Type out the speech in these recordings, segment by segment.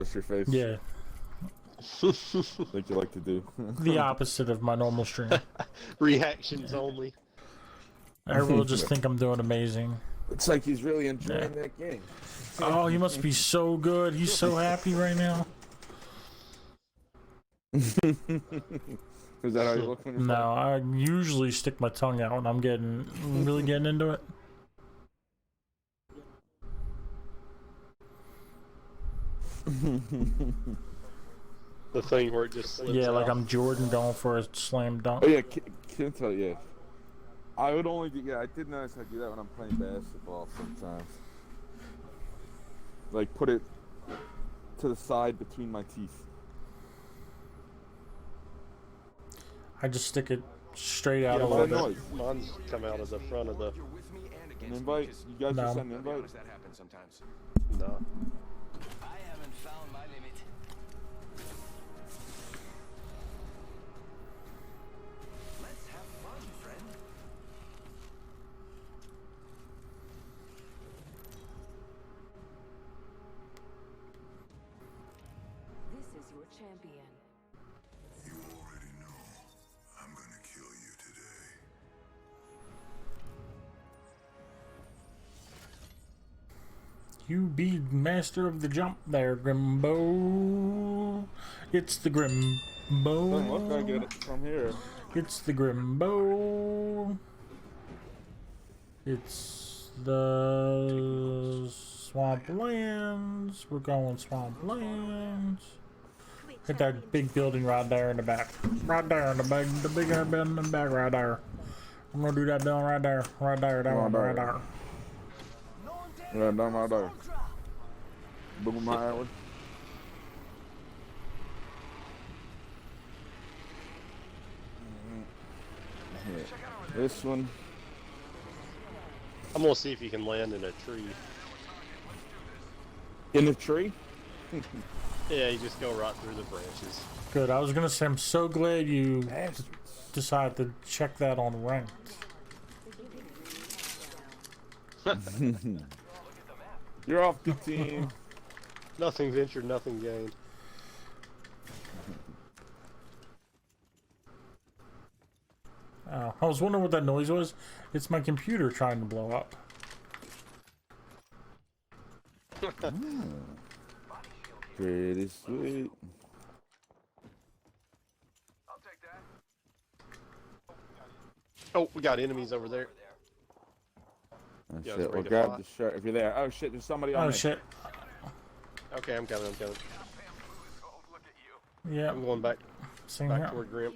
Just your face. Yeah, Like you like to do. the opposite of my normal stream. Reactions only. Everyone will just think I'm doing amazing. Looks like he's really enjoying that game. Oh, he must be so good. He's so happy right now. Is that how you look when you're No, I usually stick my tongue out when I'm really getting into it. The thing where it just slips Yeah, like out. I'm Jordan going for a slam dunk. Oh yeah, can't tell you. I would only do, I did notice I do that when I'm playing basketball sometimes. Like put it to the side between my teeth. I just stick it straight out Yeah, a little bit. noise. Mine's come out of the front of the. An invite? You guys No. just send an invite? No. I haven't found my limit. Let's have fun, friend. This is your champion. You already know I'm gonna kill you today. You be master of the jump there, Grimbo. It's the Doesn't look like Grimbo. it from here. It's the Grimbo. It's the Swamplands. We're going Swamplands. Hit that big building right there in the back. Right there in the big building in the back right there. I'm gonna do that building right there. Right there, that one right there. Yeah, down right there. Boom my alley. This one. I'm gonna see if you can land in a tree. In the tree? Yeah, you just go right through the branches. Good. I was gonna say I'm so glad you Bastards. decided to check that on ranked. You're off the team. Nothing ventured, nothing gained. Oh, I was wondering what that noise was. It's my computer trying to blow up. Pretty sweet. Oh, we got enemies over there. Oh, Yeah, shit. it's Well, ready to grab fly. the shirt if you're there. Oh shit, there's somebody on Oh me. shit. Okay, I'm coming. Yeah. I'm going back Same here. toward Grim.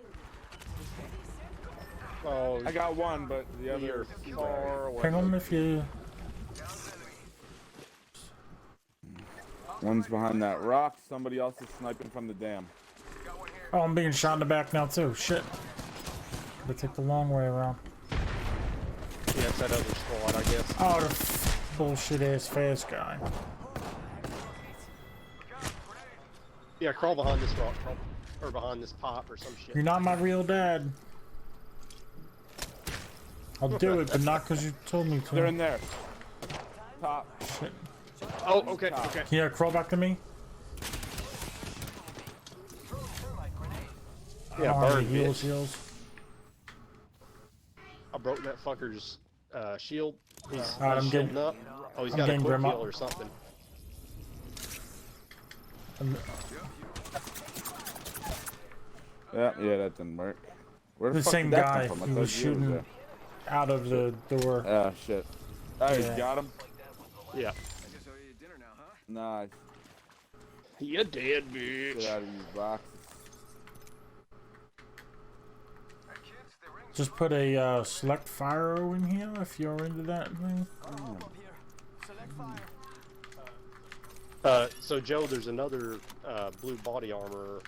Oh, I got one, but the other you're is far away. Ping them if you. One's behind that rock. Somebody else is sniping from the dam. Oh, I'm being shot in the back now too. Shit. They took the long way around. Yeah, it's that other squad, I guess. Oh, the bullshit ass fast guy. Yeah, crawl behind this rock, or behind this pop, or some shit. You're not my real dad. I'll do it, but not because you told me They're to. in there. Top. Shit. Oh, okay, okay. Yeah, crawl back to me. Yeah, I don't have burn, any heals, bitch. heals. I broke that fucker's shield. He's, Alright, he's I'm getting- shielding up. Oh, he's I'm got a getting quick Grim up. heal or something. Yeah, that didn't work. Where The fuck same did that guy come from? I who thought was you were shooting there. out of the door. Ah, shit. Oh, you Yeah. got him? Yeah. Nice. You dead, bitch. Get out of these boxes. Just put a select fire in here if you're into that thing. So Joe, there's another blue body armor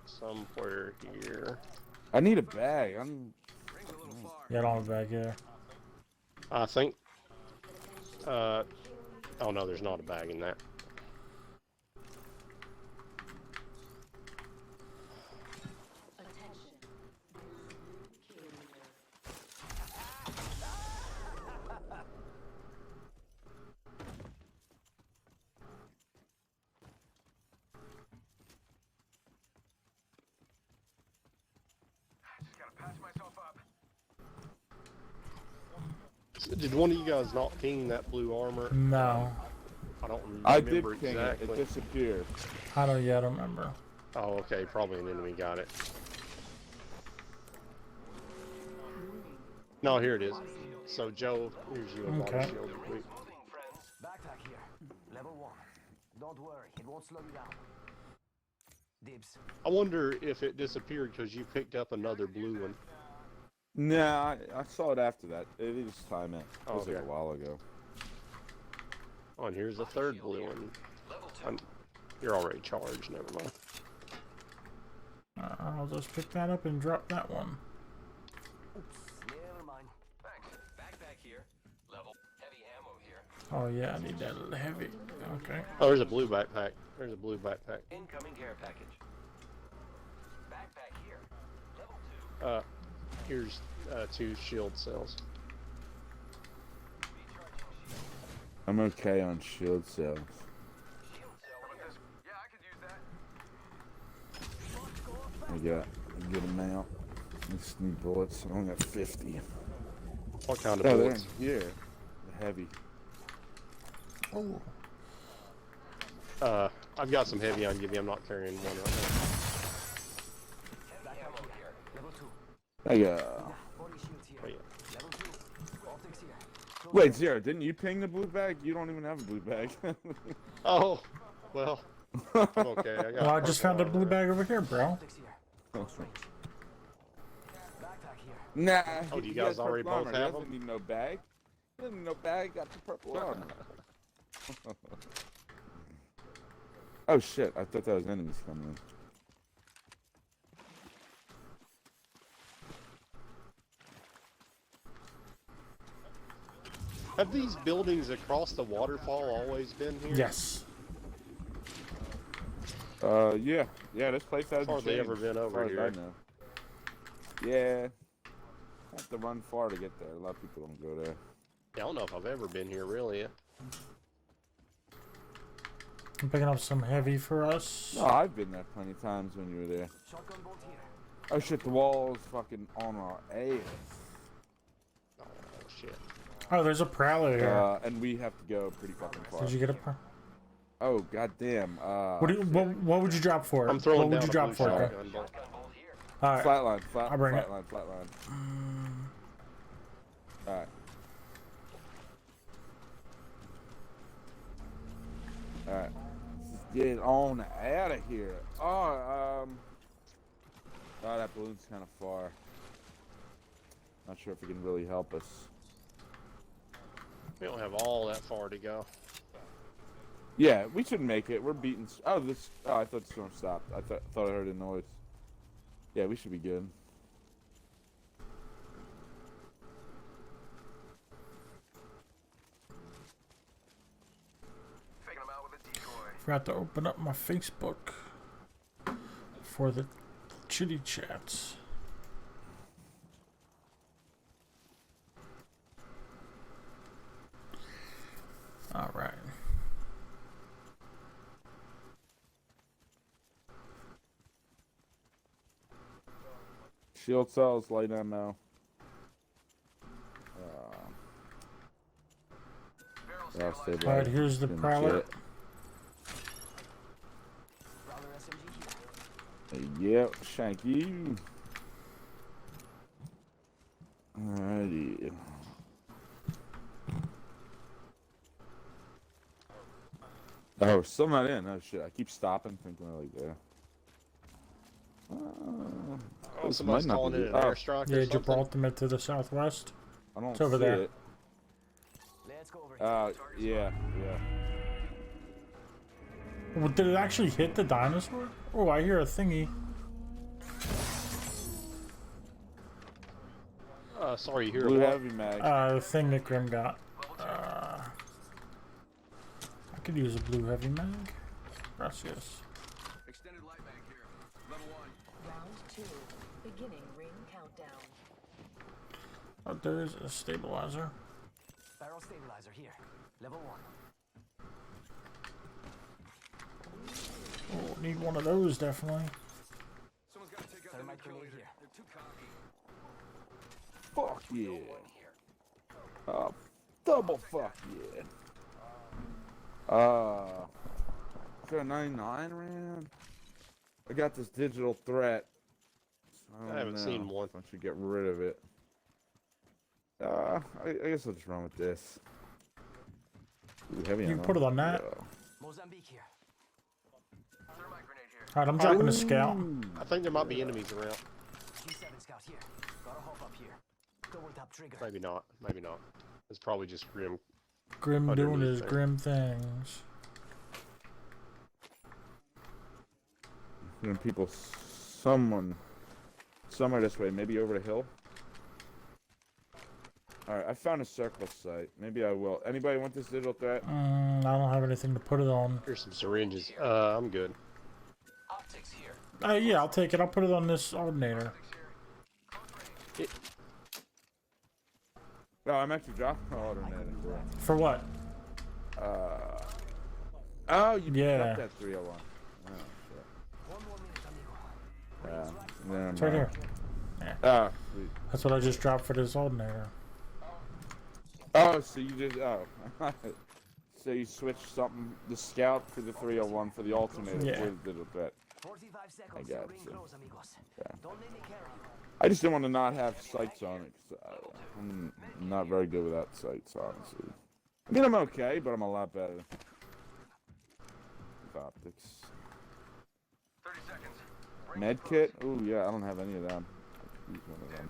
somewhere here. I need a bag. Yeah, I don't have a bag here. I think. Oh no, there's not a bag in that. Did one of you guys not ping that blue armor? No, I don't remember I did ping exactly. it. It disappeared. I don't yet remember. Oh, okay. Probably an enemy got it. No, here it is. So, Joe, here's you a body Okay. shield. Quick. Moving, friends. Backpack here. Level 1. Don't worry, it won't slow you down. Dibs. I wonder if it disappeared because you picked up another blue one. Nah, I saw it after that. It is time it. It was like Okay. a while ago. Oh, and here's the third blue one. You're already charged. Never mind. I'll just pick that up and drop that one. Never mind. Thanks. Backpack here. Level. Heavy ammo here. Oh yeah, I need that little heavy. Okay. Oh, there's a blue backpack. There's a blue backpack. Incoming care package. Backpack here. Level 2. Here's 2 shield cells. I'm okay on shield cells. Yeah, I could use that. I got a good amount. I just need bullets. I only got 50. What kind of Oh, they're bullets? in here. The heavy. Oh. I've got some heavy I can give you. I'm not carrying one right Heavy ammo here. Level 2. I got. 40 shields here. now. Oh, yeah. Level 2. Optics here. Wait, Zero, didn't you ping the blue bag? You don't even have a blue bag. Oh, well. I'm okay. I got Well, I just found a purple blue armor. bag over here, bro. Optics here. Close range. Backpack here. Nah. Oh, do you he has guys already purple both armor. He have doesn't them? need no bag. He doesn't need no bag. Got the purple armor. Oh shit! I thought that was enemies coming in. Have these buildings across the waterfall always been here? Yes. Yeah. This place hasn't Hardly changed, ever been as over far as here. I know. Yeah. I have to run far to get there. A lot of people don't go there. Yeah, I don't know if I've ever been here, really. I'm picking up some heavy for us. No, I've been there plenty of times when you were there. Shotgun bolt here. Oh shit! The wall's fucking on our ass. Oh, shit. Oh, there's a prowler here. And we have to go pretty fucking far. Did you get a pro? Oh goddamn! What would you drop for it? I'm throwing What would down you a drop blue for it? shotgun bolt. Bolt here. All right. Flatline, I'll bring it. flatline. All right. All right. Let's get on out of here. Oh, that balloon's kind of far. Not sure if it can really help us. We don't have all that far to go. Yeah, we should make it. We're beating. Oh, I thought the storm stopped. I thought I heard a noise. Yeah, we should be good. Faking him out with a decoy. Forgot to open up my Facebook for the chitty chats. All right. Shield cells, light ammo. All right, here's the prowler. Prowler SMG here. Yep, shank you. Alrighty. Oh, still not in. Oh shit! I keep stopping, thinking like that. Oh, This somebody's might not calling be it an good. Oh, airstrike Yeah, or something? Gibraltar to the southwest. I don't It's over see there. it. Let's go over here. Yeah. Well, did it actually hit the dinosaur? Oh, I hear a thingy. Sorry, you hear Blue what? heavy mag. The thing that Grim got. I could use a blue heavy mag. Gracias. Extended light mag here. Level 1. Round 2. Beginning ring countdown. Oh, there is a stabilizer. Barrel stabilizer here. Level 1. Oh, need one of those definitely. Someone's got to take out the grenade here. They're too cocky. Fuck yeah. Oh, double fuck yeah. Is there a 99 round? I got this digital threat. I haven't seen one. I should get rid of it. I guess I'll just run with this. Ooh, heavy You ammo. can put it on that. Yeah. Mozambique here. Thermite grenade here. Alright, I'm dropping a scout. I think there might be enemies around. G7 scout here. Gotta hop up here. Double tap trigger. Maybe not. Maybe not. It's probably just Grim. Grim doing Underneath his there. grim things. Hearing people, somewhere this way, maybe over the hill. Alright, I found a circle site. Maybe I will. Anybody want this digital threat? I don't have anything to put it on. Here's some syringes. I'm good. Optics here. Yeah, I'll take it. I'll put it on this alternator. No, I'm actually dropping my alternator. For what? Oh, you Yeah. got that 301. Oh, shit. 1 more minute, amigo. Yeah. It's right here. Oh, sweet. That's what I just dropped for this alternator. Oh, so you just, so you switched something, the scout for the 301 for the alternator Yeah. for the digital threat. 45 seconds I till got ring you. close, amigos. Yeah. Don't let me carry you. I just didn't want to not have sights on it, because I'm not very good without sights, honestly. I mean, I'm okay, but I'm a lot better with optics. 30 seconds. Med kit? Ooh, yeah, I don't have any of them. I could use one of them.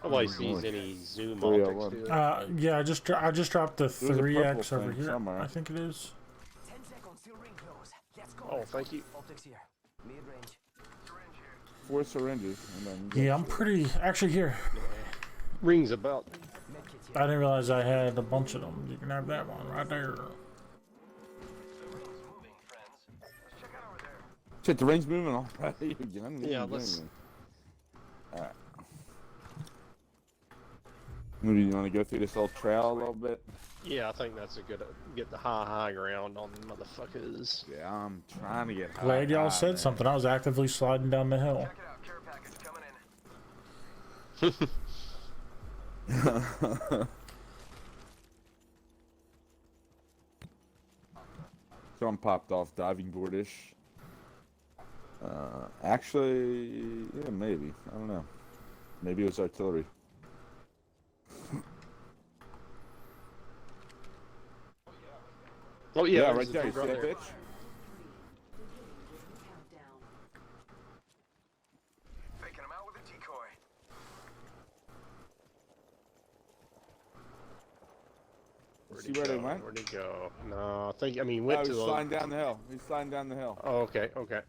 Nobody sees any zoom 301. optics, do they? Yeah, I just dropped the a purple 3x over thing here. somewhere. I think it is. 10 seconds till ring close. Let's go. Oh, thank you. Optics here. Mid range. 4 syringes, and then you Yeah, got I'm shit. pretty. Actually, here. Rings about. Med kit I here. didn't realize I had a bunch of them. You can have that one right there. Shit, the ring's moving already again. Yeah, let's- Alright. Maybe you want to go through this old trail a little bit? Yeah, I think that's a good. Get the high ground on the motherfuckers. Yeah, I'm trying to get high. Glad y'all high, said man. something. I was actively sliding down the hill. Check it out. Care package coming in. Someone popped off diving board-ish. Actually, yeah, maybe. I don't know. Maybe it was artillery. Oh Yeah, yeah, right there. You see right that there. bitch? Countdown. Faking him out with a decoy. See where they went? Where'd he go? No, I think. I mean, he Oh, went he's to the. sliding down the hill. He's sliding down the hill. Oh, okay, okay.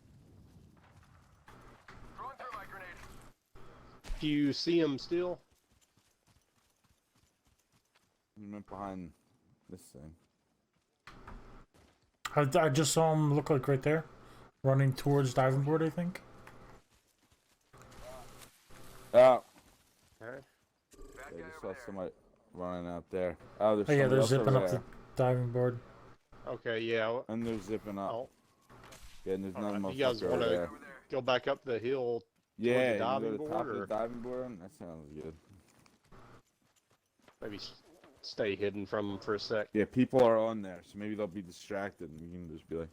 Throwing thermite grenade. Do you see him still? He went behind this thing. I just saw him look like right there, running towards diving board. I think. Oh, Okay. I just saw somebody running out there. Oh, there's Oh yeah, somebody they're else over zipping up there. the diving board. Okay, yeah. And they're zipping up. Oh, Yeah, and there's all another right. You guys motherfucker want over to there. go back up the hill? Yeah, the you diving go to the top board, of the or- diving board. That sounds good. Maybe stay hidden from him for a sec. Yeah, people are on there, so maybe they'll be distracted, and we can just be like,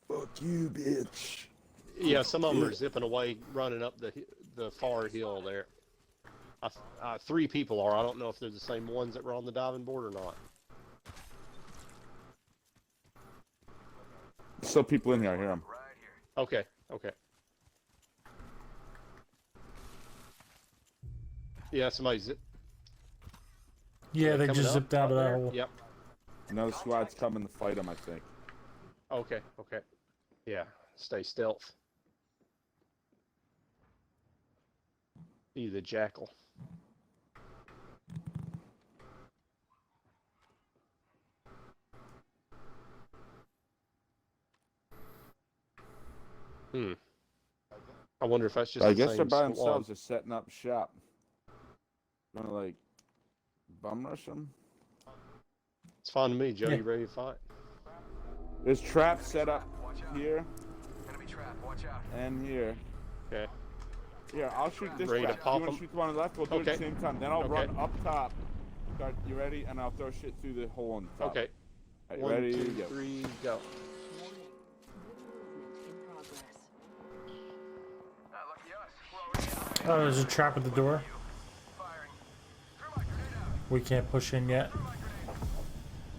"Fuck you, bitch." Yeah, some of them are zipping away, running up the far hill there. 3 people are. I don't know if they're the same ones that were on the diving board or not. Still people in here. I hear them. Right here. Okay, okay. Yeah, somebody's. Yeah, they coming just up zipped out of that there? hole. Yep. Another squad's coming to fight them, I think. Okay, okay. Yeah, stay stealth. Be the jackal. Hmm. I wonder if that's just. I the guess same they're by squad. themselves. They're setting up shop. Gonna like bum rush them. It's fine to me, Joe. Yeah. You ready to fight? There's traps set up here. and here. Okay. Here, I'll shoot this Ready to guy. You pop want to him? shoot the one on the left? We'll do it at Okay. the same time. Then I'll Okay. run up top. Start, you ready? And I'll throw shit through the hole on the top. Okay. All right, 1, ready? 2, Go. 3, go. Oh, there's a trap at the door. We can't push in yet.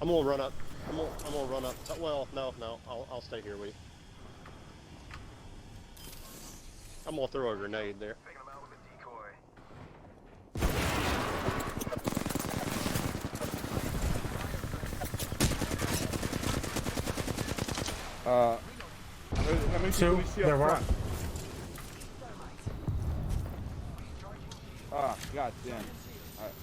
I'm gonna run up. I'm gonna run up. Well, no. I'll stay here with you. I'm gonna throw a grenade there. How many people do you see up There were. front? Ah, god damn. Alright.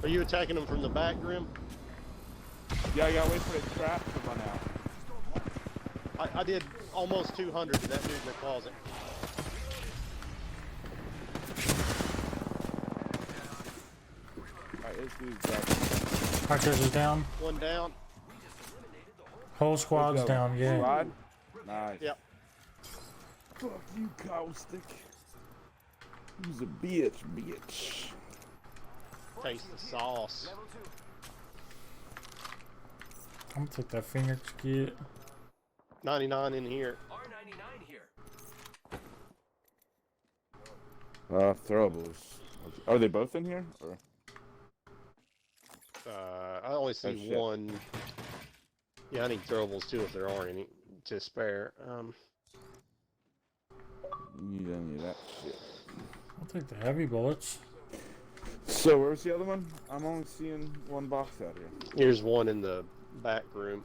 Are you attacking them from the back, Grim? Yeah, I gotta wait for the trap to run out. I did almost 200 to that dude in the closet. Alright, this dude's dead. Hunters is down. One down. Whole squad's Let's go. down, yeah. Squad? Nice. Yep. Fuck you, Caustic. Who's a bitch? Taste the sauce. I'm gonna take that Phoenix kit. 99 in here. R99 here. Throwables. Are they both in here? Or? I only see shit. one. Yeah, I need throwables too if there are any to spare. You need any of that shit. I'll take the heavy bullets. So, where's the other one? I'm only seeing one box out here. Here's one in the back room.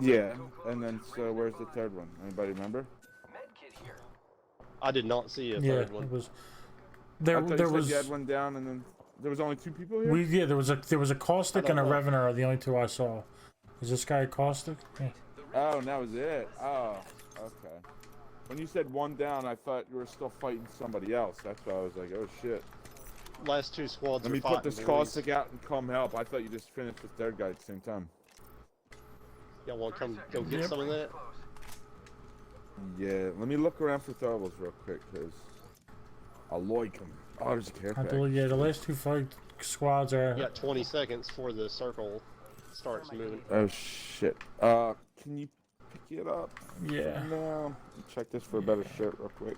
Yeah, and then, so where's the third one? Anybody remember? Medkit here. I did not see a Yeah, third one. it was. I There, thought there you said was. you had one down, and then there was only two people here? Yeah, there was a caustic I don't and a know. revener are the only two I saw. Is this guy a caustic? Yeah. Oh, and that was it. Oh, okay. When you said one down, I thought you were still fighting somebody else. That's why I was like, oh shit. Last two squads Let are me fighting, put this boys. caustic out and come help. I thought you just finished the third guy at the same time. Y'all want to come go get Yep. some of that? Yeah, let me look around for throwables real quick, because I like them. Oh, there's a care I pack. believe, yeah, the last two fight squads are. You got 20 seconds before the circle starts moving. Oh shit. Can you pick it up? Yeah. No. Check this for a better shirt real quick.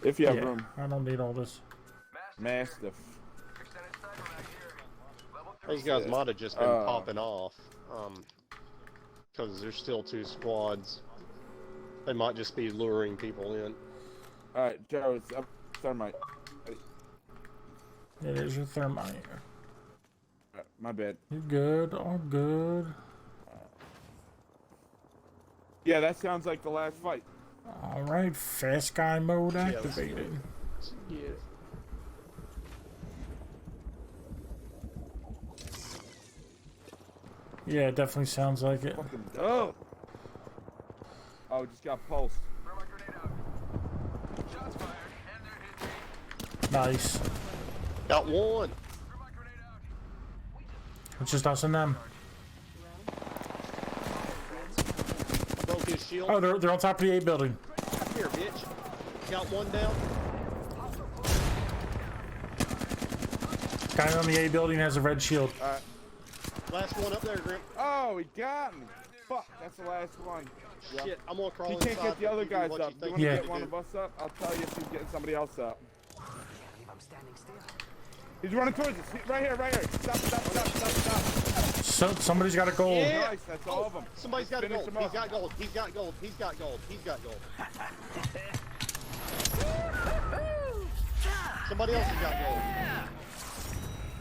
If you have Yeah, room. I don't need all this. Mastiff. These guys Yeah. might have just been popping off, because there's still two squads. They might just be luring people in. Alright, Joe, it's up thermite. Yeah, there's your thermite. My bad. You good? All good. Yeah, that sounds like the last fight. All right, fast guy mode activated. Yeah. Yeah, it definitely sounds like it. Fucking oh. Oh, just got pulsed. Nice. Got one. It's just us and them. Broke his shield. Oh, they're on top of the A building. Here, bitch. Got one down. Guy on the A building has a red shield. Alright. Last one up there, Grim. Oh, he got me. Fuck, that's the last one. Yeah. Shit, I'm gonna crawl He inside. can't get the other You do guys what up. you You think want to Yeah. get one of us up? I'll tell you if he's getting somebody else up. Can't believe I'm standing still. He's running towards us. Right here, right here. Stop. Somebody's got a gold. Yeah. Nice, that's all of them. Somebody's got Finish gold. him He's off. got gold. He's got gold. He's got gold. He's got gold. Somebody else has got gold.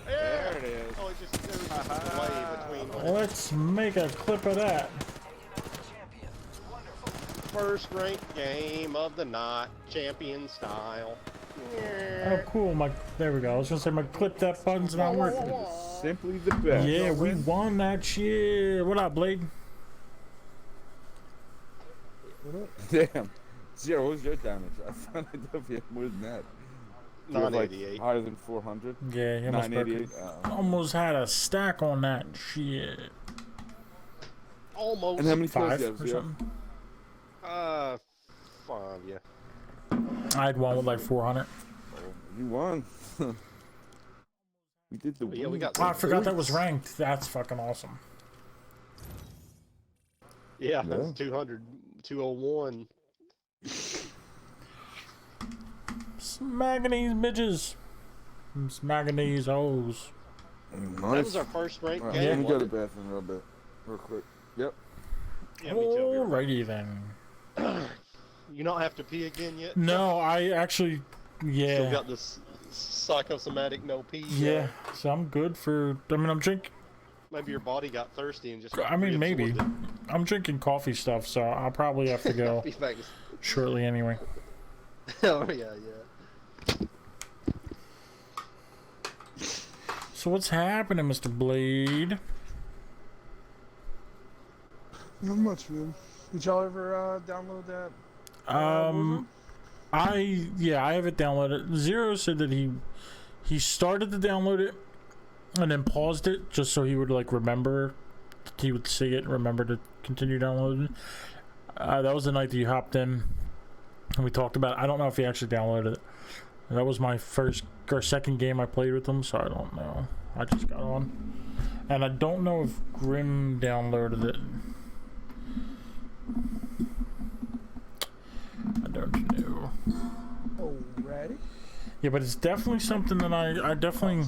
There it is. Oh, it just there was just a delay between Let's make a clip of that. first ranked game of the night, champion style. Oh, cool. There we go. I was gonna say my clip that button's not working. Simply the best. Yeah, we won that shit. What up, Blade? Damn. Zero, what was your damage? I thought I did more than that. you have, like, 988. higher than 400? Yeah, he almost broke it. 988. Almost had a stack on that shit. Almost. And how many kills 5 do you have, or Zero? something. 5, yeah. I had one with like 400. Oh, you won. We did the Yeah, we got Oh, I forgot that points. was ranked. That's fucking awesome. Yeah, Yeah. that's 200, 201. Smacking these bitches. I'm smacking these hoes. Nice. That was our first ranked Alright, game. let me go to wasn't the bathroom real quick. Yep. it? Yeah, me too. I'll be right Alrighty then. back. You don't have to pee again yet? No, I actually, Still yeah. got this psychosomatic no pee. Yeah, so I'm good for, I mean, I'm drinking, Maybe your body got thirsty and just. I mean, maybe. reabsorbed I'm drinking coffee stuff, so I'll probably have to it. go Be back. shortly anyway. Oh yeah, yeah. So what's happening, Mr. Blade? Not much, man. Did y'all ever download that? I have it downloaded. Zero said that he started to download it and then paused it just so he would like remember, he would see it and remember to continue downloading. That was the night that you hopped in and we talked about it. I don't know if he actually downloaded it. That was my first or second game I played with him, so I don't know. I just got on. And I don't know if Grim downloaded it. I don't know. Alrighty. Yeah, but it's definitely something that I definitely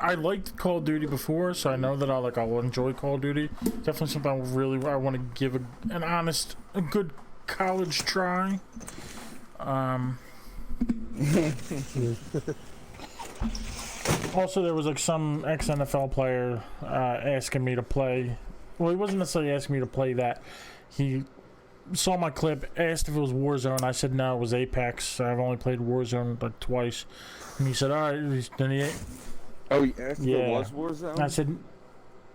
I liked Call of Duty before, so I know that I'll enjoy Call of Duty. Definitely something I want to give a good college try. Also, there was like some ex-NFL player asking me to play. Well, he wasn't necessarily asking me to play that. He saw my clip, asked if it was Warzone. I said no, it was Apex. I've only played Warzone like twice. And he said, all right. Then he, Oh, you asked if Yeah. it was Warzone? I said,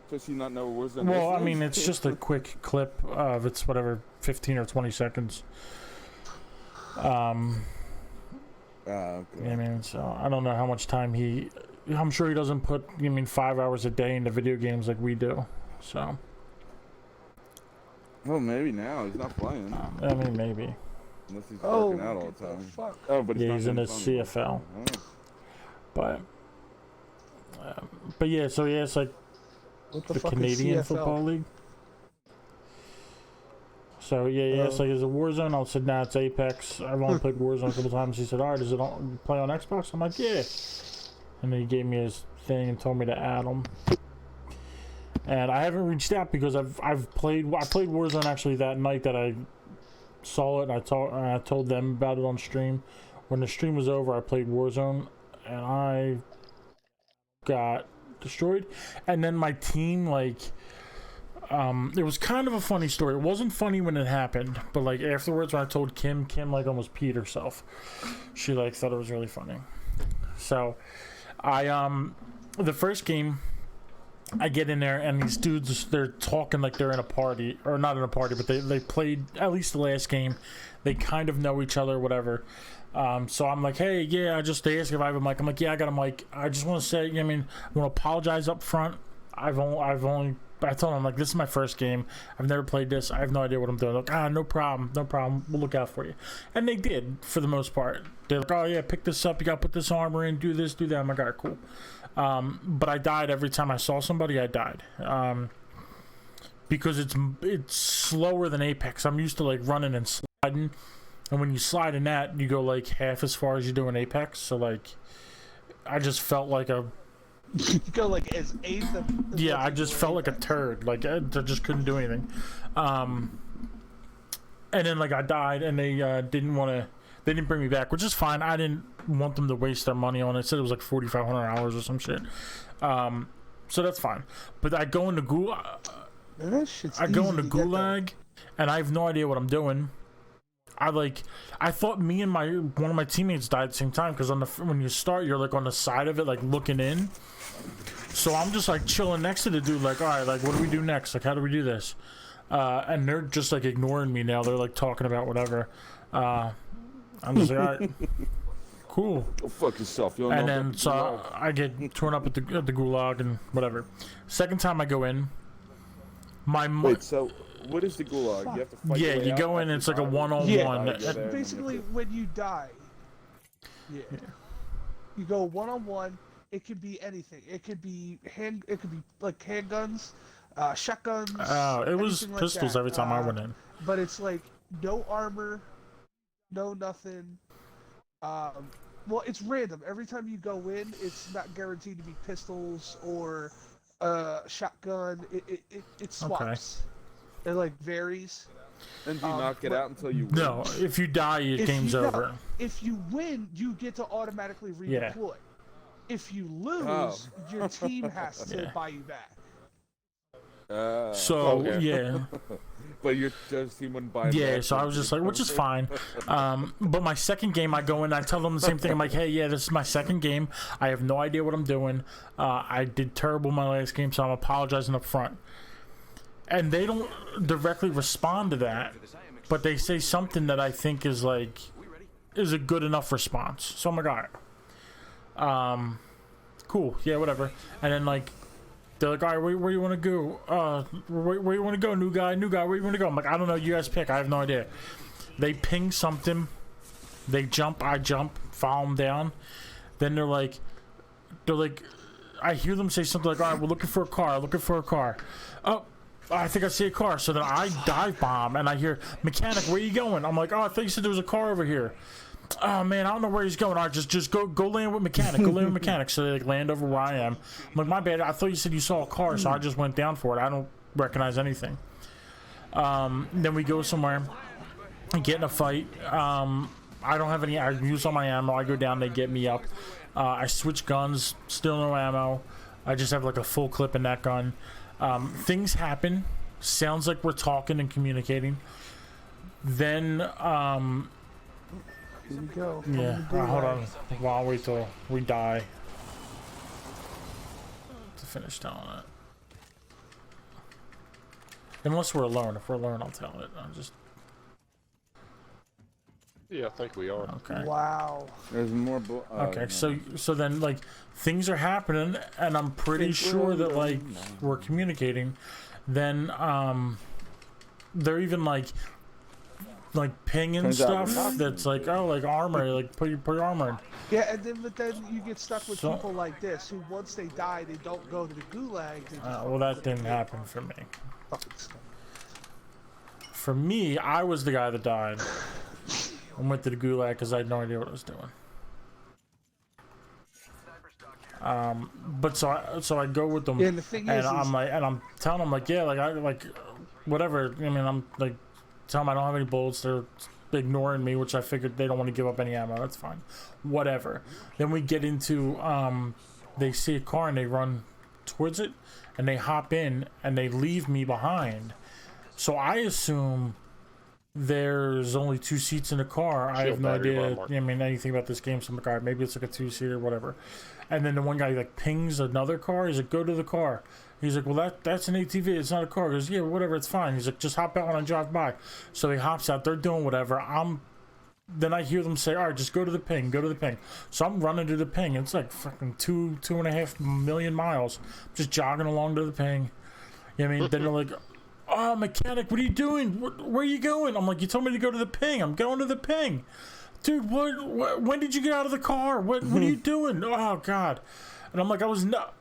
Does he not know what Warzone well, is? I mean, it's just a quick clip of it's whatever 15 or 20 seconds. Okay. I mean, so I don't know how much time I'm sure he doesn't put 5 hours a day into video games like we do. So Well, maybe now. He's not playing. I mean, maybe. Unless he's Oh, working out all what the the time. fuck? Oh, but Yeah, not he's in doing the fun anymore. CFL. Oh. But yeah, so yeah, it's like What the, the fuck Canadian is CFL? Football League. So yeah, it's like, is it Warzone? I said, nah, it's Apex. I've only played Warzone a couple times. He said, all right, does it play on Xbox? I'm like, yeah. And then he gave me his thing and told me to add him. And I haven't reached out because I played Warzone actually that night that I saw it, and I told them about it on stream. When the stream was over, I played Warzone, and I got destroyed. And then my team, like, it was kind of a funny story. It wasn't funny when it happened, but like afterwards when I told Kim like almost peed herself. She like thought it was really funny. So I the first game I get in there and these dudes, they're talking like they're in a party, or not in a party, but they played at least the last game. They kind of know each other, whatever. So I'm like, hey, yeah, they ask if I have a mic. I'm like, yeah, I got a mic. I just want to say, I want to apologize up front. I told them, like, this is my first game. I've never played this. I have no idea what I'm doing. Like, no problem. We'll look out for you. And they did, for the most part. They're like, oh, yeah, pick this up. You got to put this armor in, do this, do that. I'm like, all right, cool. But I died every time I saw somebody. I died. Because it's slower than Apex. I'm used to, like, running and sliding. And when you slide in that, you go, like, half as far as you do in Apex. So, like, I just felt like a... You go like as eighth of. Yeah, I just felt like a turd. Like, I just couldn't do anything. And then, like, I died, and they they didn't bring me back, which is fine. I didn't want them to waste their money on it. It said it was like $4,500 or some shit. So that's fine. But I go into Gulag. I go into Gulag, and I have no idea what I'm doing. I thought me and one of my teammates died at the same time, because when you start, you're like on the side of it, like looking in. So I'm just like chilling next to the dude, like, all right, like, what do we do next? Like, how do we do this? And they're just like ignoring me now. They're like talking about whatever. I'm just like, all right. cool. Go fuck yourself. You don't And know then about the so gulag. I get torn up at the gulag and whatever. Second time I go in, Wait, so what is the gulag? You have to fight yeah, your way you out go in. after It's like a dying? one-on-one. Yeah, You go there and then you basically have to- when you die. Yeah. You go one-on-one. It could be anything. It could be like handguns, shotguns. It was anything like pistols that. every time I went in. But it's like no armor, no nothing. Well, it's random. Every time you go in, it's not guaranteed to be pistols or shotgun. It swaps. It like varies. And do you not get out until you win? No, if you die, your game's no, over. if you win, you get to automatically redeploy. If you lose, your team has to Yeah. buy you back. So okay. yeah. But your team wouldn't buy it Yeah, back, so I was just like, which is fine. But my second game, I go in, I tell them the same thing. I'm like, hey, yeah, this is my second game. I have no idea what I'm doing. I did terrible my last game, so I'm apologizing up front. And they don't directly respond to that, but they say something that I think is like, is a good enough response. So I'm like, all right. Cool, yeah, whatever. And then like, they're like, all right, where you want to go? Where you want to go, new guy, where you want to go? I'm like, I don't know, you guys pick, I have no idea. They ping something, they jump, I jump, follow them down. Then they're like, I hear them say something like, all right, we're looking for a car. Oh, I think I see a car. So then I dive bomb, and I hear, mechanic, where you going? I'm like, oh, I thought you said there was a car over here. Oh man, I don't know where he's going. All right, just go land with mechanic. Go land with mechanic. So they like land over where I am. I'm like, my bad. I thought you said you saw a car, so I just went down for it. I don't recognize anything. Then we go somewhere and get in a fight. I don't have any. I use all my ammo. I go down. They get me up. I switch guns. Still no ammo. I just have like a full clip in that gun. Things happen. Sounds like we're talking and communicating. Then Here we go. yeah, hold on. Well, I'll wait till we die to finish telling it. Unless we're alone. If we're alone, I'll tell it. I'll just. Yeah, I think we are. Okay. Wow. There's more. Okay. No. So then like things are happening, and I'm pretty sure that like we're communicating. Then they're even like pinging Turns out we're stuff talking. that's like, oh, like armor, like put your armor in. Yeah, but then you get stuck with So- people like this who once they die, they don't go to the gulag. They just Well, that didn't happen for me. fucking stuff. For me, I was the guy that died. I went to the gulag because I had no idea what I was doing. But so I go with them, Yeah, and the thing and is I'm telling them like, yeah, like whatever. I mean, I'm like telling them I don't have any bullets. They're ignoring me, which I figured they don't want to give up any ammo. That's fine, whatever. Then we get into they see a car and they run towards it, and they hop in and they leave me behind. So I assume there's only 2 seats in the car. I Shield have no battery idea. mark. I mean, anything about this game. So I'm like, all right, maybe it's like a 2-seater, whatever. And then the one guy like pings another car. He's like, go to the car. He's like, well, that's an ATV. It's not a car. He goes, yeah, whatever, it's fine. He's like, just hop out and drive by. So he hops out. They're doing whatever. Then I hear them say, all right, just go to the ping. Go to the ping. So I'm running to the ping. It's like fucking 2.5 million miles. Just jogging along to the ping. You know what I mean? Then they're like, oh, mechanic, what are you doing? Where are you going? I'm like, you told me to go to the ping. I'm going to the ping. Dude, what when did you get out of the car? What are you doing? Oh, God. And I'm like, I was never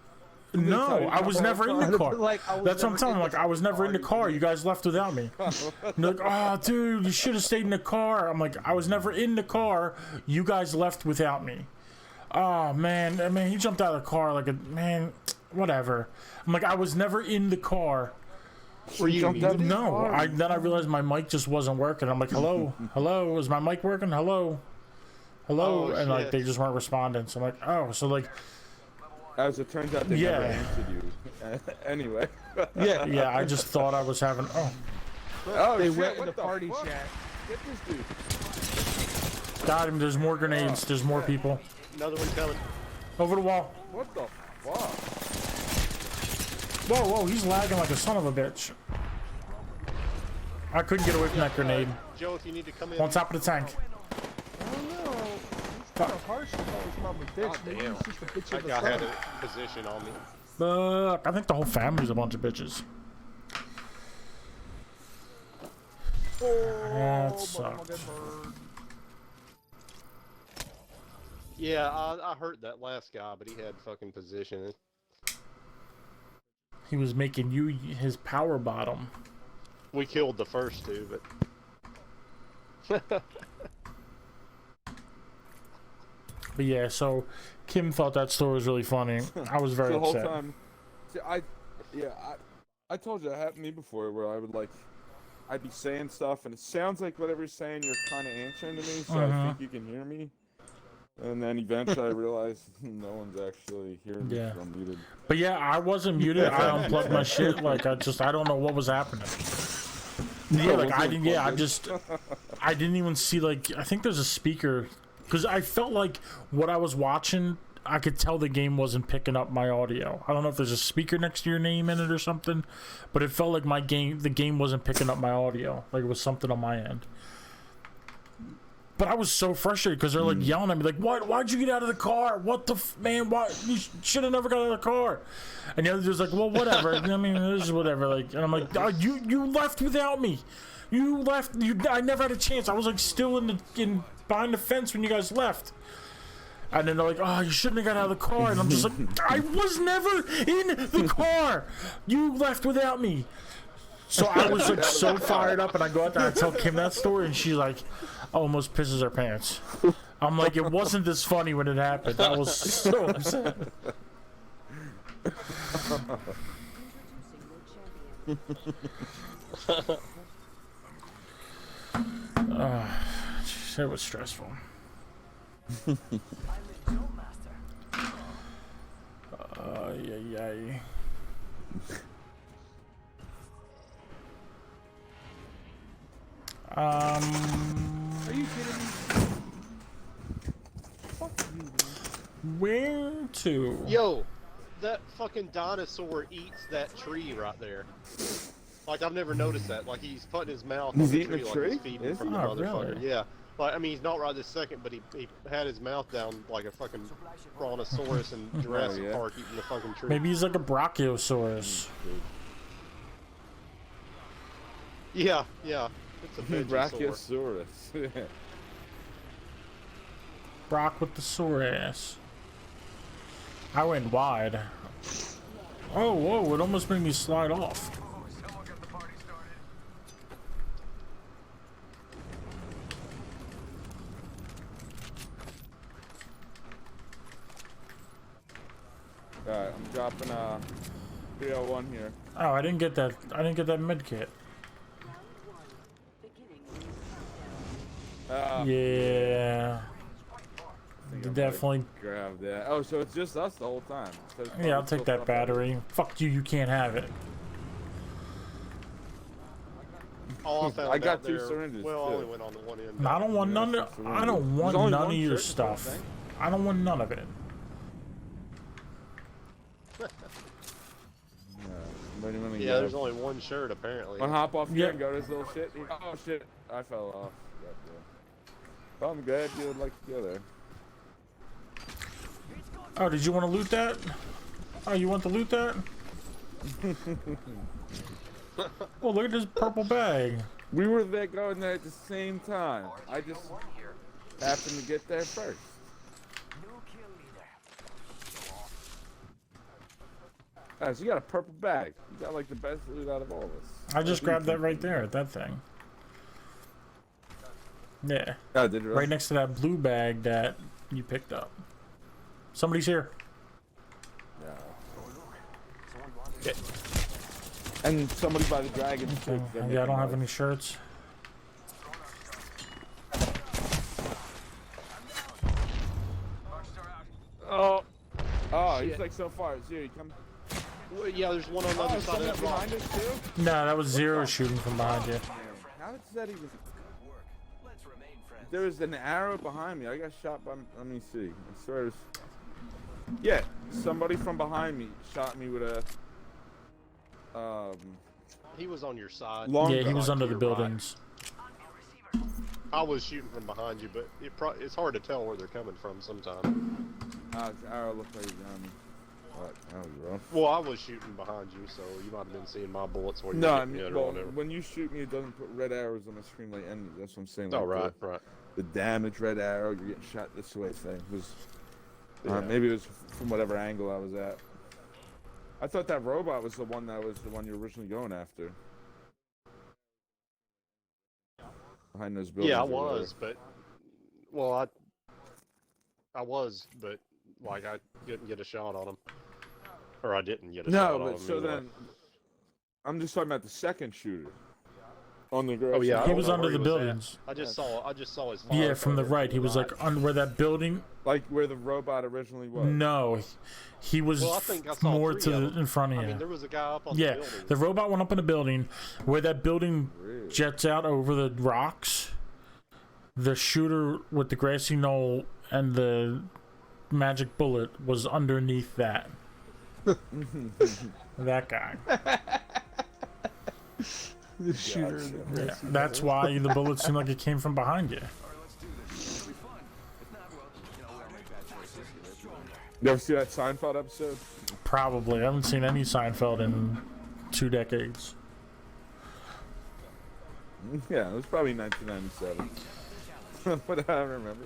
in the car. That's what I'm telling you. Like, I was never in the car. You guys left without me. And they're like, oh, dude, you should have stayed in the car. I'm like, I was never in the car. You guys left without me. Oh, man. I mean, he jumped out of the car like a, man, whatever. I'm like, I was never in the car. Were you muted? No, then I realized my mic just wasn't working. I'm like, hello, hello, is my mic working? Hello, Oh, and like shit. they just weren't responding. So I'm like, oh, so like, As it turns out, they Yeah. never answered you. Anyway. yeah, I just thought I was having. Oh, They shit, went in what the party fuck? chat. Get this dude. Got him. There's more grenades. There's more people. Another one coming. Over the wall. What the fuck? Whoa, he's lagging like a son of a bitch. I couldn't get away from that grenade. Joe, if you need to come in. On top of the tank. I don't know. He's So harsh to call his mom a bitch. God Maybe damn. he's just a bitch That in the guy had sun. a position on me. I think the whole family's a bunch of bitches. Oh, That but I'm sucks. gonna get burned. Yeah, I heard that last guy, but he had fucking position. He was making you his power bottom. We killed the first two, but But yeah, so Kim thought that story was really funny. I was very the whole upset. time. See, I told you that happened to me before, where I would like, I'd be saying stuff, and it sounds like whatever you're saying, you're kind of answering to me, so I think you can hear me. And then eventually I realized no one's actually hearing me Yeah. because I'm muted. But yeah, I wasn't muted. I unplugged my shit. Like I don't know what was happening. Yeah, like I didn't. Yeah, I didn't even see. Like I think there's a speaker because I felt like what I was watching. I could tell the game wasn't picking up my audio. I don't know if there's a speaker next to your name in it or something, but it felt like the game wasn't picking up my audio. Like it was something on my end. But I was so frustrated because they're like yelling at me, like, why'd you get out of the car? What the man? Why you should have never got out of the car? And the other dude's like, well, whatever. I mean, this is whatever. Like, and I'm like, oh, you left without me. You left. I never had a chance. I was like still in behind the fence when you guys left. And then they're like, oh, you shouldn't have got out of the car. And I'm just like, I was never in the car. You left without me. So I was like so fired up, and I go out there and tell Kim that story, and she like almost pisses her pants. I'm like, it wasn't this funny when it happened. I was so upset. It was stressful. I'm the Joe Master. Yeah. Are you kidding me? Fuck you, dude. Where to? yo, that fucking dinosaur eats that tree right there. Like I've never noticed that. Like he's putting his mouth He's on the eating a tree, like tree? he's feeding Is from he? the Oh, motherfucker. really? Yeah. Like I mean, he's not right this second, but he had his mouth down like a fucking brontosaurus in Jurassic yeah. Park eating the fucking tree. Maybe he's like a brachiosaurus. Yeah. It's a Vegosaur. Brachiosaurus. Brock with the sore ass. I went wide. Oh, whoa, it almost made me slide off. Someone got the party started. Alright, I'm dropping 301 here. Oh, I didn't get that. I didn't get that med kit. Beginning ring countdown. Yeah. I think I might Definitely. grab that. Oh, so it's just us the whole time. So it's Yeah, I'll probably take still that battery. Fuck you, you can't have it. All I found I got out 2 there, syringes, well, I too. only went on the one end. I don't want none of. I don't There's want only none one of your shirt in the whole stuff. thing? I don't want none of it. Yeah, there's only one shirt apparently. Wanna hop off here Yeah. and go to this little shit? Oh shit, I fell off. Well, I'm glad you would like to go there. Oh, did you want to loot that? Oh, you want to loot that? Oh, look at this purple bag. We were there going there at the same time. I just happened to get there first. New kill leader. Guys, you got a purple bag. You got like the best loot out of all of us. I just grabbed that right there, that thing. Yeah. Oh, did you really? Right next to that blue bag that you picked up. Somebody's here. And somebody by the dragon. Okay. Yeah, I don't have any shirts. Oh, he's like so far. Zero, come. Well, yeah, there's one on the other side of that rock. behind us too. No, that was Zero shooting from behind you. How did that even? Work. Let's remain friends. There was an arrow behind me. I got shot by. Let me see. I swear it was. Yeah, somebody from behind me shot me with a. He was on your side. Long Yeah, he gun. was under the You're right. buildings. I I was shooting from behind you, but it's hard to tell where they're coming from sometimes. Arrow looked like he's on me. What? I was wrong. Well, I was shooting behind you, so you might have been seeing my bullets where you No, were I hitting mean, it or well, whatever. when you shoot me, it doesn't put red arrows on the screen like enemies. That's what I'm saying. Oh, like right, right. The damage red arrow, you're getting shot this way thing was. Yeah. Maybe it was from whatever angle I was at. I thought that robot was the one you were originally going after. Behind those buildings. Yeah, I was, but well, I was, but like I didn't get a shot on him, or I didn't get a shot on him. No, but so anyway. then I'm just talking about the second shooter on the grass. Oh yeah, I He don't was know under where the he was at. buildings. I just saw his. Yeah, fire from the photo. right. He was like under where that building. Like where the robot originally was. No, he was Well, I think I saw more 3 to of the, them. in front of I you. mean, there was a guy up on Yeah, the building. the robot went up in the building. Where that building Really? jets out over the rocks, the shooter with the grassy knoll and the magic bullet was underneath that. That guy. The shooter. Gotcha. In the Yeah, that's why the bullet seemed like it came from behind you. You ever see that Seinfeld episode? Probably. I haven't seen any Seinfeld in 2 decades. Yeah, it was probably 1997. But I remember.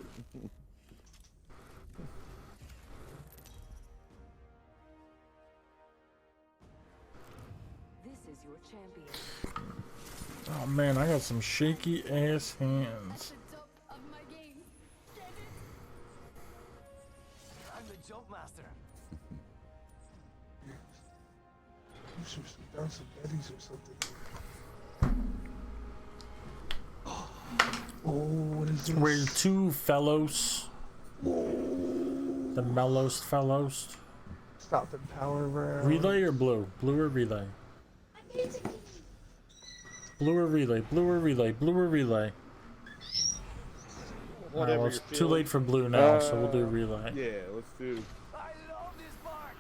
This is your champion. Oh man, I got some shaky ass hands. The top of my game. Get it? I'm the jump master. You should have done some Betty's or something. Oh, what is this? We're 2 fellows. The Mellows fellows. Stop and power round. Relay or blue? Blue or relay? Blue or relay? Blue or relay? Blue or relay? Whatever well, you're it's too feeling. late for blue now, so we'll do relay. Yeah, let's do. I love this part.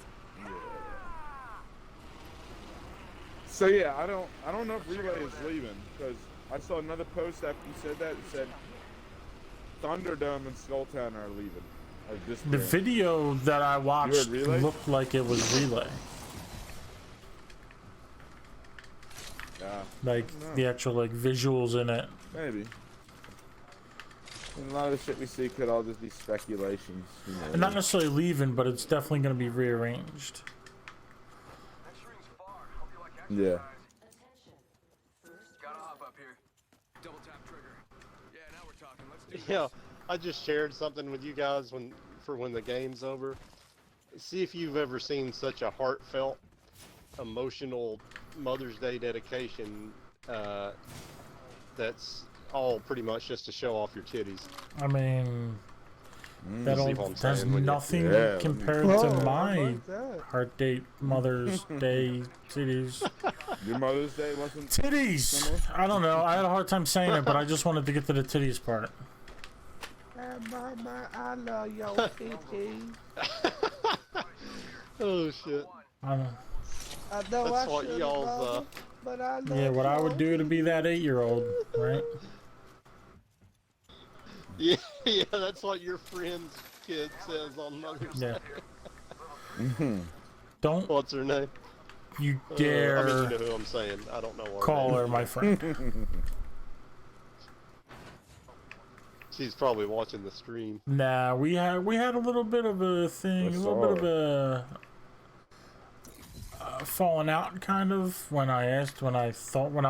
So yeah, I don't know if Relay is leaving because I saw another post after you said that. It said Thunderdome and Skulltown are leaving. Like this. The video that I watched Relay? looked like it was relay. Yeah, Like the actual like visuals in it. maybe. And a lot of the shit we see could all just be speculations. You know. And not necessarily leaving, but it's definitely going to be rearranged. Next ring's far. Hope you like action, Yeah. guys. Attention. First Gotta hop up here. Double tap trigger. Yeah, now we're talking. Let's do this. Yeah, I just shared something with you guys when the game's over. See if you've ever seen such a heartfelt, emotional Mother's Day dedication. That's all pretty much just to show off your titties. I mean, that See all, what I'm that's saying when you- nothing Yeah, compared Oh, to I my like that. heart date, Mother's Day titties. Your Mother's Day wasn't. Titties! I don't know. I had a hard time saying it, but I just wanted to get to the titties part. Mama, I love your titties. Oh shit! I don't know. I know That's I what should've y'all's, known, but I love Yeah, what I would your do to be that 8-year-old, right? Yeah, yeah, that's what your friend's kid says on Mother's Yeah. Day. Don't What's her name? you I mean, dare you know who I'm saying. I don't know her call name. her my friend. She's probably watching the stream. Nah, we had a little bit of a thing, a little bit of a falling out, kind of, when I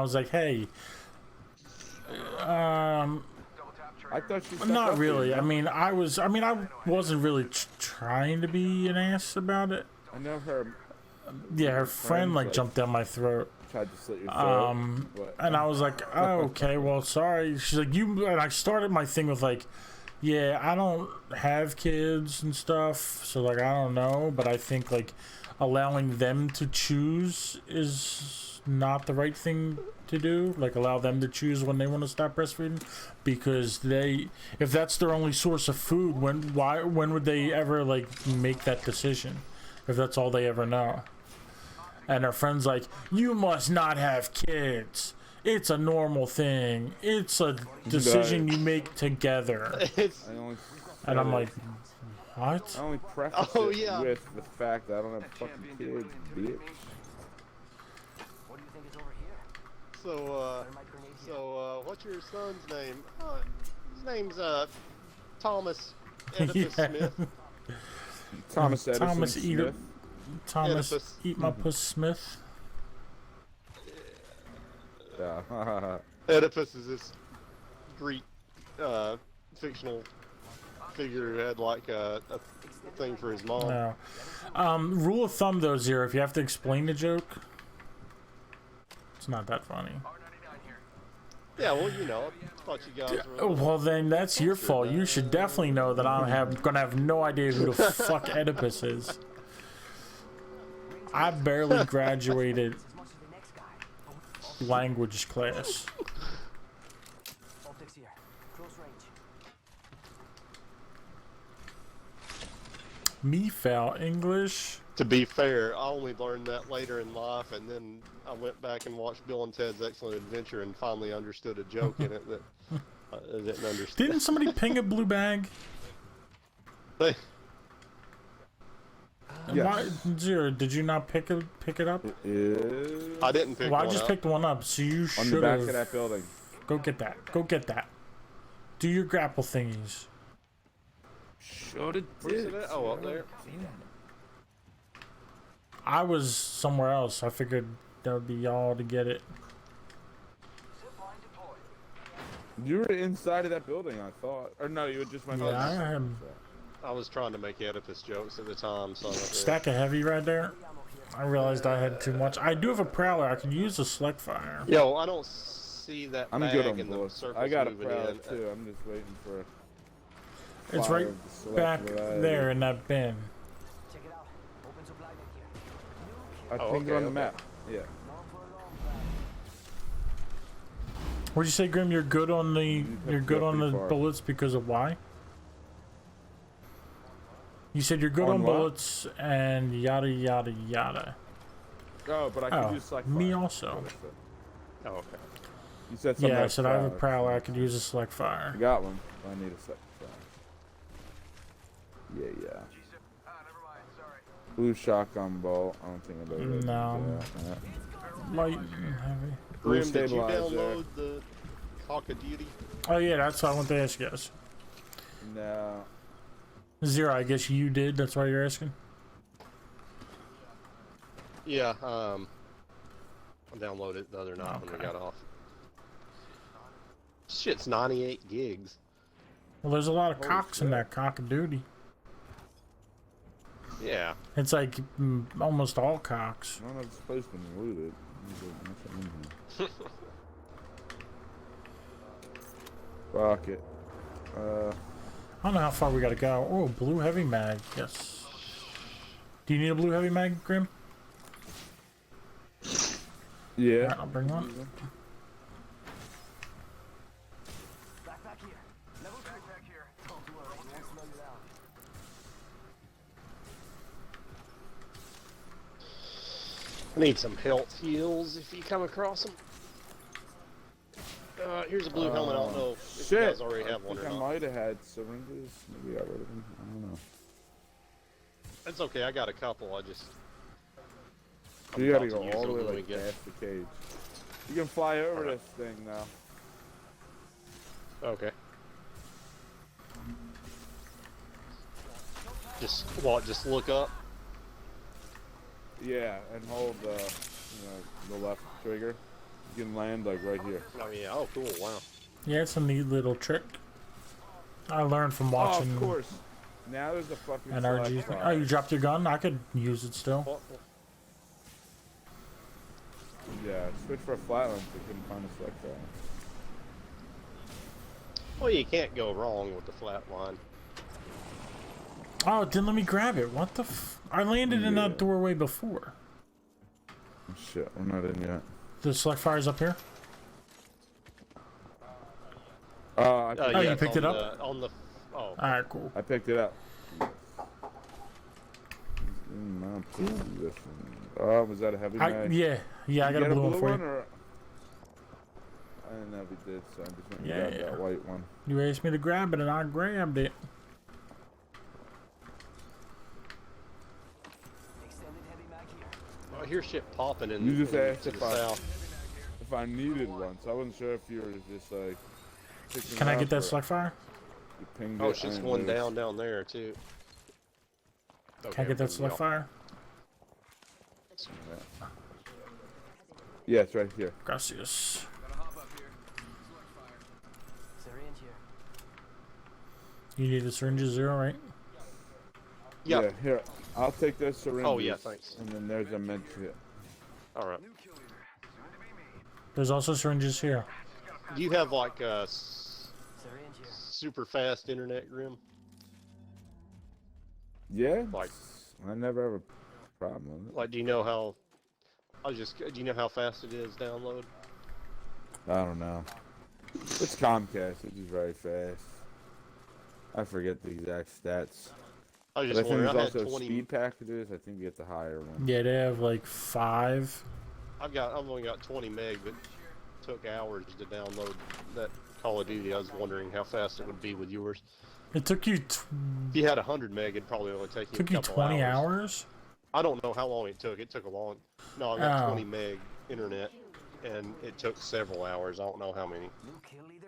was like, hey, I thought she. not really. I mean, I wasn't really trying to be an ass about it. I know her Yeah, her friend like like- jumped down my throat. tried to slit your throat. But And I was like, oh, okay, well, sorry. She's like, and I started my thing with like, yeah, I don't have kids and stuff, so like, I don't know, but I think like allowing them to choose is not the right thing to do. Like, allow them to choose when they want to stop breastfeeding, because if that's their only source of food, when would they ever like make that decision if that's all they ever know? And her friend's like, you must not have kids. It's a normal thing. It's a decision you make together. It's I only And I'm said like, it- what? I only preface Oh, it yeah. with the fact that I don't have fucking kids, bitch. What do you think is over here? so, Turn my grenade here. so, what's your son's name? His name's, Thomas Oedipus Yeah. Smith. Thomas Edison Thomas Eater. Smith. Thomas Oedipus. Eat My Puss Smith. Yeah. Oedipus is this Greek, fictional figure who had like a thing for his mom. No. Rule of thumb though, Zero, if you have to explain the joke, it's not that funny. Yeah, well, you know, I thought you guys were. Well, then that's your fault. You should definitely know that I'm gonna have no idea who the fuck Oedipus is. I barely graduated As much as the next guy. language class. Optics here. Close range. Me foul English. To be fair, I only learned that later in life, and then I went back and watched Bill and Ted's Excellent Adventure and finally understood a joke in it that I didn't understand. Didn't somebody ping a blue bag? They- Yes. Why, Zero, did you not pick it up? It is I didn't pick Well, I one just up. picked one up, so you on the should back of have. that building. Go get that. Go get that. Do your grapple thingies. Should it Where's it at? Oh, up there. I was somewhere else. I figured that would be y'all to get it. You were inside of that building, I thought. Or no, you just went. Yeah, I had I was trying to make Oedipus jokes at the time, so I went there. stack of heavy right there. I realized I had too much. I do have a prowler. I can use a select fire. Yo, I don't see that I'm bag good on in the bullets. circles I got a moving prowler in. too. I'm just waiting for. It's fire right of the select back variety. there in that bin. Check it out. Open supply bin here. I Oh, pinged it okay, on the okay. map. Yeah. Not for a long time. What'd you say, Grim? You're good on the have you're to good go on the pretty far. bullets because of why? You said you're good On on what? bullets and yada yada yada. Oh, but I can Oh, use select me fire. also. That's what I said. Oh, okay. You said something Yeah, I about said I have a prowler. prowler. I could use a select fire. I got one. I need a select fire. Yeah. Blue shotgun bolt. I don't think I've ever used No. that. Light and heavy. Blue Grim, did you stabilizer. download the Hawk of Duty? Oh yeah, that's what I want to ask you guys. No. Zero, I guess you did. That's why you're asking. Yeah, I downloaded it the other night when we Okay. got off. Shit's 98 gigs. Well, there's a lot of Holy cocks in shit. that cock of duty. Yeah. It's like almost all cocks. None of it's supposed to be looted. Nothing in here. Fuck it. I don't know how far we gotta go. Oh, blue heavy mag. Yes. Do you need a blue heavy mag, Grim? Yeah. Alright, I'll bring one. Backpack here. Level backpack here. Don't worry, it won't slow you down. I need some health heals if you come across them. Here's a blue helmet. I don't know if you Shit. guys already have one or I think I not. might have had syringes. Maybe I got rid of them. I don't know. It's okay. I got a couple. I just. So you gotta about go to use all the them way when we like get- past the cage. You can fly over Alright. this thing now. Okay. Just look up. Yeah, and hold the left trigger. You can land like right here. Oh yeah. Oh cool. Wow. Yeah, it's a neat little trick. I learned from watching Oh, of course. Now there's a fucking NRG. select thing. fire. Oh, you dropped your gun? I could use it still. Well, Yeah, switch for a flatline so you couldn't find a select fire. well, you can't go wrong with the flat line. Oh, it didn't let me grab it. What the I landed in Yeah. that doorway before. Oh, shit, we're not in yet. The select fire's up here? I Oh, picked, you yeah, it's picked it on up? On the. Oh. Alright, cool. I picked it up. In my position. Oh, was that a heavy mag? Yeah, I Did got you a get blue one for you. or... I didn't know if he did, so I just went and Yeah. grabbed that white one. You asked me to grab it, and I grabbed it. Extended heavy mag here. I hear shit popping in, You just in asked to the if I- south. If I needed one, so I wasn't sure if you were just like. picking Can it I up get that or select fire? you pinged Oh, it, shit's I one didn't down there too. Can I get that I'm select fire? notice. Yeah, it's right here. Gracias. Syringe here. You need the syringes 0, right? Yep. Yeah, here. I'll take those syringes. Oh, yeah, thanks. And then there's a med kit. All right. There's also syringes here. Do you have like a Syringe here. super fast internet, Grim? Yeah. Like- I never have a problem with it. Like, do you know how? Do you know how fast it is download? I don't know. It's Comcast, which is very fast. I forget the exact stats. I was But I just think wondering. there's I had also 20. speed packages. I think you get the higher one. Yeah, they have like 5. I've only got 20 meg, but it took hours to download that Call of Duty. I was wondering how fast it would be with yours. It took you If you had 100 meg, it'd probably only take you a couple 20 hours. hours? I don't know how long it took. It took a long. No, I got Oh. 20 meg internet, and it took several hours. I don't know how many. New kill leader?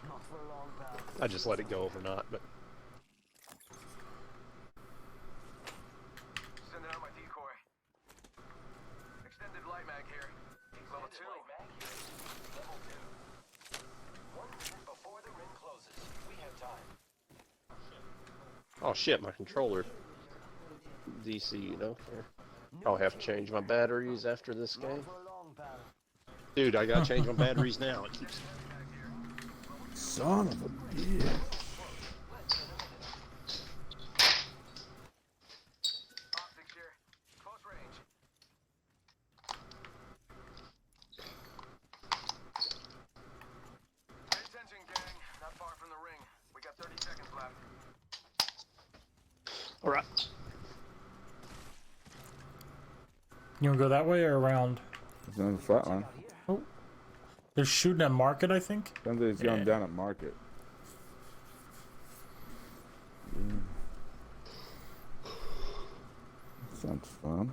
Not for long, pal. I just let it go overnight, but Send out my decoy. Extended light mag here. Level 2. Level 2. 1 minute before the ring closes. We have time. oh shit, my controller. DC, you know. Here. I'll have to change my batteries after this Not game. for long, pal. Dude, I gotta change my batteries now. It keeps. Son of a bitch. Optics here. Close range. Pay attention, gang. Not far from the ring. We got 30 seconds left. All right. You wanna go that way or around? It's on the flat line. They're shooting at market, I think. Sounds like it's going Yeah. down at market. Sounds fun.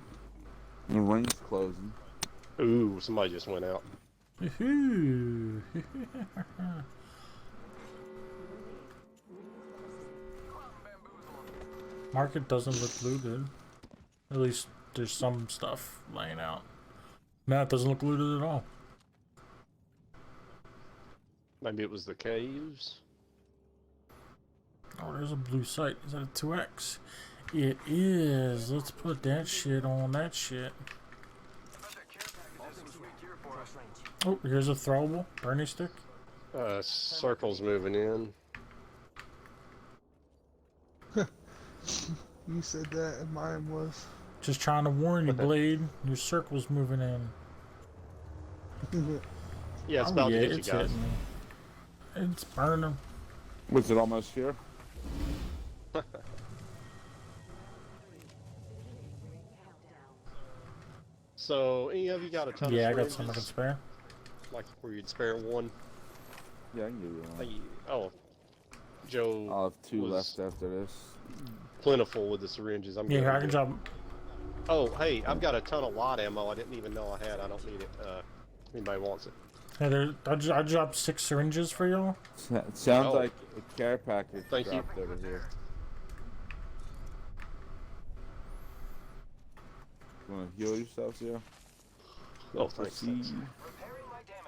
The ring's closing. Ooh, somebody just went out. Woohoo. Market doesn't look looted. At least there's some stuff laying out. No, it doesn't look looted at all. Maybe it was the caves. Oh, there's a blue site. Is that a 2X? It is. Let's put that shit on that shit. I bet that care package has some sweet gear for us. Oh, here's a throwable Bernie stick. Circle's moving in. You said that, and mine was. Just trying to warn you, Blade. Your circle's moving in. Yeah, it's Oh, about yeah, to get you it's guys. hitting me. It's burning. Was it almost here? So, any of you got a ton Yeah, I of got some I can syringes? spare. Like where you'd spare one? Yeah, I can give you one. Like, oh, Joe I'll have 2 was left after this. plentiful with the syringes. I'm Yeah, good here, I with can it. drop. Oh, hey, I've got a ton of lot ammo I didn't even know I had. I don't need it. Anybody wants it? Hey, I dropped 6 syringes for y'all. It sounds Oh. like a care package Thank you. dropped over here. You wanna heal yourself, yeah? Oh, thanks. thanks.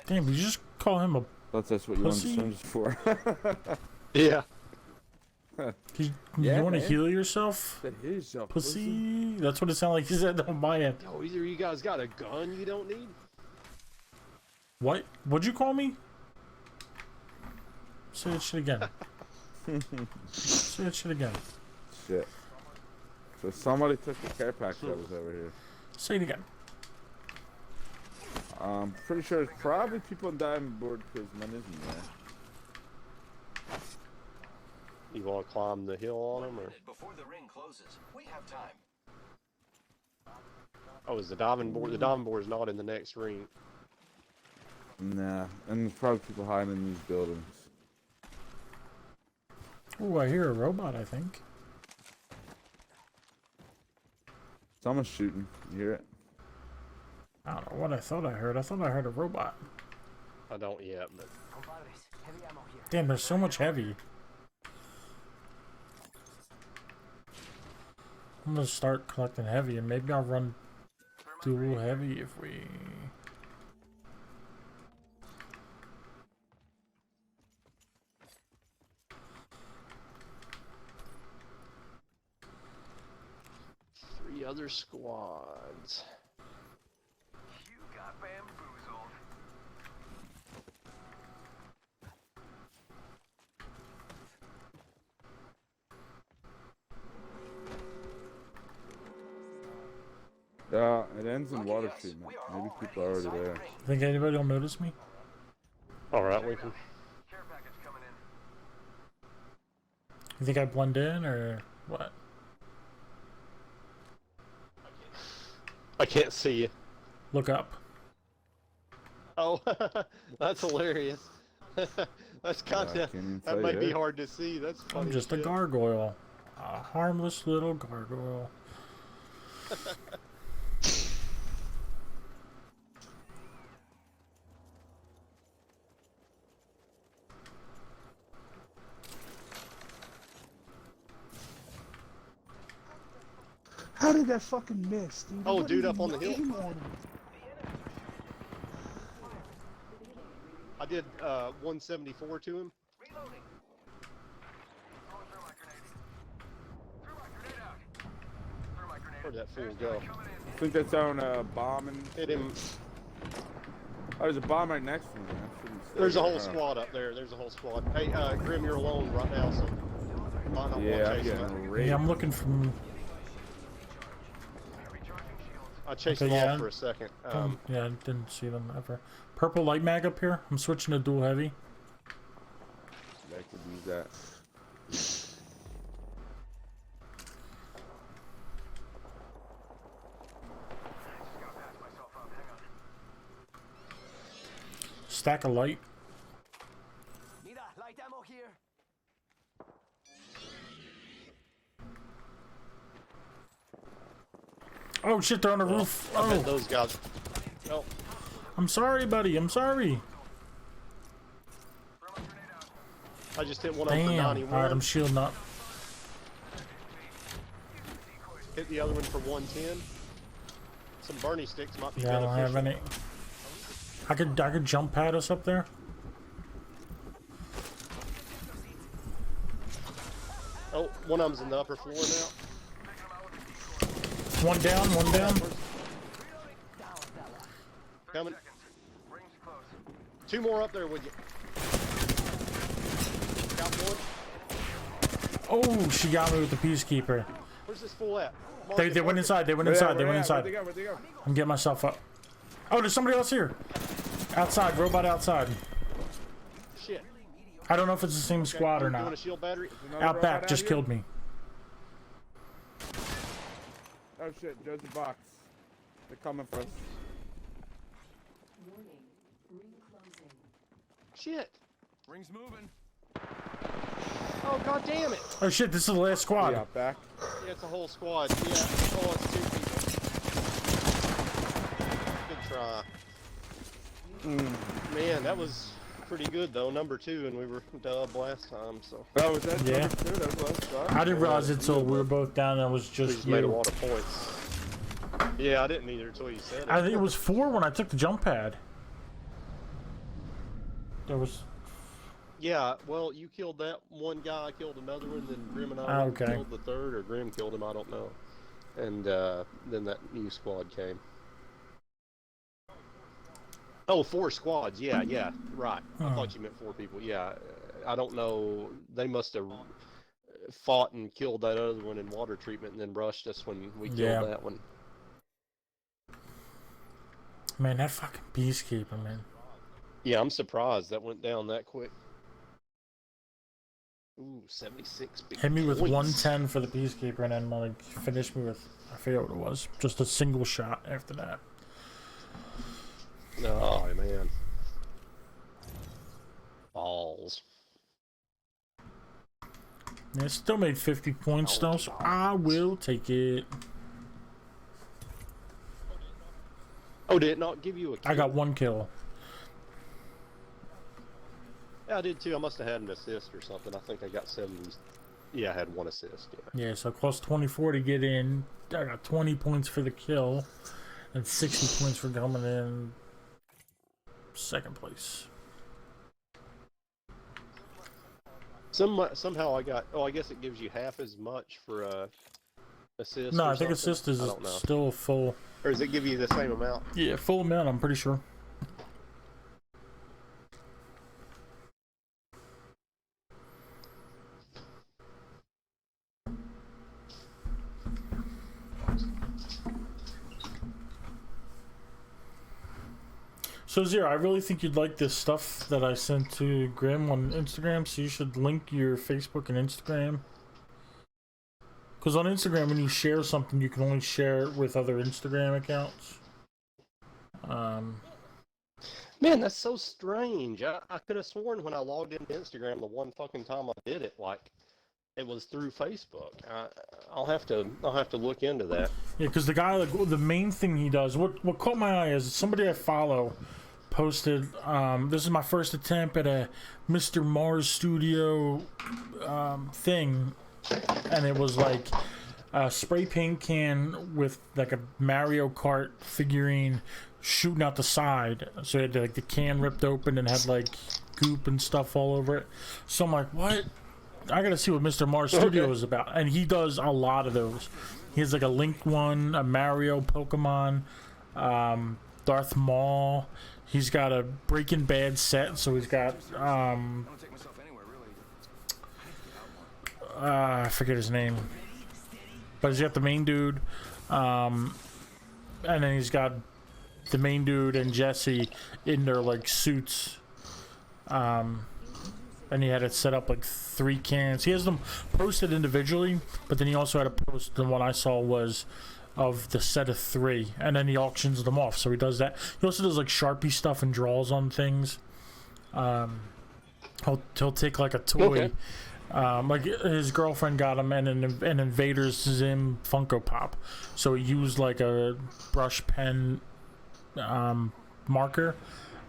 Damn, you just call him a That's what you want the Pussy. syringes for. Yeah. You, Yeah, want to man. heal yourself? That is your Pussy. That's what it sounded like you said on my end. Oh, either you guys got a gun you don't need? What? What'd you call me? Say that shit again. Say that shit again. Shit. So somebody took the care package that was over here. Say it again. I'm pretty sure it's probably people on Diamond Board because none isn't there. You want to climb the hill on them, or? Before the ring closes, we have time. Oh, is the diving board? The diving board is not in the next ring. Nah, and there's probably people hiding in these buildings. Ooh, I hear a robot, I think. Someone's shooting. You hear it? I don't know what I thought I heard. I thought I heard a robot. I don't yet, but Compadres, heavy ammo here. Damn, there's so much heavy. I'm gonna start collecting heavy, and maybe I'll run dual heavy if we... three other squads. You got bamboozled. Yeah, it ends in water treatment. Maybe people are already there. Think anybody will notice me? All right, we can. Care package coming in. You think I blend in, or what? I can't see you. Look up. Oh, that's hilarious. That's kind Yeah, I of. can't even That tell might you be there. hard to see. That's funny. I'm just a shit. gargoyle. A harmless little gargoyle. How did that fucking miss, dude? Oh, What dude, is up on the hill. aim on him? I did 174 to him. Reloading. Throwing thermite grenade. Thermite grenade out. Thermite grenade. Where'd that fool There's go? thermite coming in. I think that's on a bomb and Hit him. Oh, there's a bomb right next to me. Man. There's a whole squad up there. There's a whole squad. Hey, Grim, you're alone right now, so might not Yeah, want I'm chasing him. getting Yeah, raped. I'm looking from... Recharging shields. I chased Okay, him yeah. off for a second. yeah, I didn't see them ever. Purple light mag up here. I'm switching to dual heavy. I could use that. Just gotta patch myself up. Hang on. Stack of light. Mira, light ammo here. Oh shit, they're on the roof. I bet Oh, those guys. Oh, I'm sorry, buddy. I'm sorry. Thermite grenade out. I just hit one of them for Damn. Alright, 91. I'm shielding up. Hit the other one for 110. Some Bernie sticks might be Yeah, I don't have beneficial. any. I could jump pad us up there. Oh, one of them's in the upper floor now. One down, one down. Coming. Rings close. Two more up there with you. Got one. Oh, she got me with the peacekeeper. Where's this fool at? Mark They it, went mark it. inside. They went Where inside. they They went at? inside. Where'd they go? Where'd they go? I'm getting myself up. Oh, there's somebody else here. Outside, robot outside. Shit. I don't know if it's the same squad or Doing a not. shield battery. Another Out robot back out just here? killed me. Oh shit, Joe's the box. They're coming for us. Warning. Ring closing. Shit. Rings moving. Oh, god damn it. Oh shit, this is the last squad. Yeah, back. Yeah, it's a whole squad. Yeah. Oh, it's two people. Good try. Man, that was pretty good though. Number 2, and we were dubbed last time, so Oh, was that Yeah. number 2? That was last shot? I didn't realize it until we were both down and it was we just just made a you. lot of points. Yeah, I didn't either until you said it. I think it was 4 when I took the jump pad. There was... Yeah, well, you killed that one guy, I killed another one, then Grim and I Okay. killed the third, or Grim killed him, I don't know. And then that new squad came. Oh, 4 squads, yeah, right. I Oh. thought you meant 4 people, yeah. I don't know, they must have fought and killed that other one in water treatment and then rushed us when we killed Yeah. that one. Man, that fucking peacekeeper, man. Yeah, I'm surprised that went down that quick. Ooh, 76 big Hit me with points. 110 for the peacekeeper and then like finished me with, I forget what it was, just a single shot after that. Oh, man. balls. Yeah, still made 50 points though, so I will take it. Oh, did it not give you a kill? I got 1 kill. Yeah, I did too. I must have had an assist or something. I think I got 70. Yeah, I had 1 assist. Yeah. Yeah, so plus 24 to get in. I got 20 points for the kill, and 60 points for coming in 2nd place. Somehow I got. Oh, I guess it gives you half as much for assist. No, or I think something? assist is I don't know. still full. Or does it give you the same amount? Yeah, full amount, I'm pretty sure. So Zero, I really think you'd like this stuff that I sent to Grim on Instagram, so you should link your Facebook and Instagram. Because on Instagram, when you share something, you can only share it with other Instagram accounts. Man, that's so strange. I could have sworn when I logged into Instagram the one fucking time I did it, like it was through Facebook. I'll have to look into that. Yeah, because the guy, like, the main thing he does, what caught my eye is somebody I follow posted, this is my first attempt at a Mr. Mars Studio thing, and it was like a spray paint can with like a Mario Kart figurine shooting out the side, so it had like the can ripped open and had like goop and stuff all over it. So I'm like, what? I gotta see what Mr. Mars Studio is about, and he does a lot of those. He has like a Link one, a Mario, Pokemon, Darth Maul. He's got a Breaking Bad set, so he's got I forget his name, but he's got the main dude, and then he's got the main dude and Jesse in their like suits, and he had it set up like 3 cans. He has them posted individually, but then he also had a post. The one I saw was of the set of 3, and then he auctions them off. So he does that. He also does like Sharpie stuff and draws on things. He'll take like a toy. Like his girlfriend got him an Invader Zim Funko Pop, so he used like a brush pen marker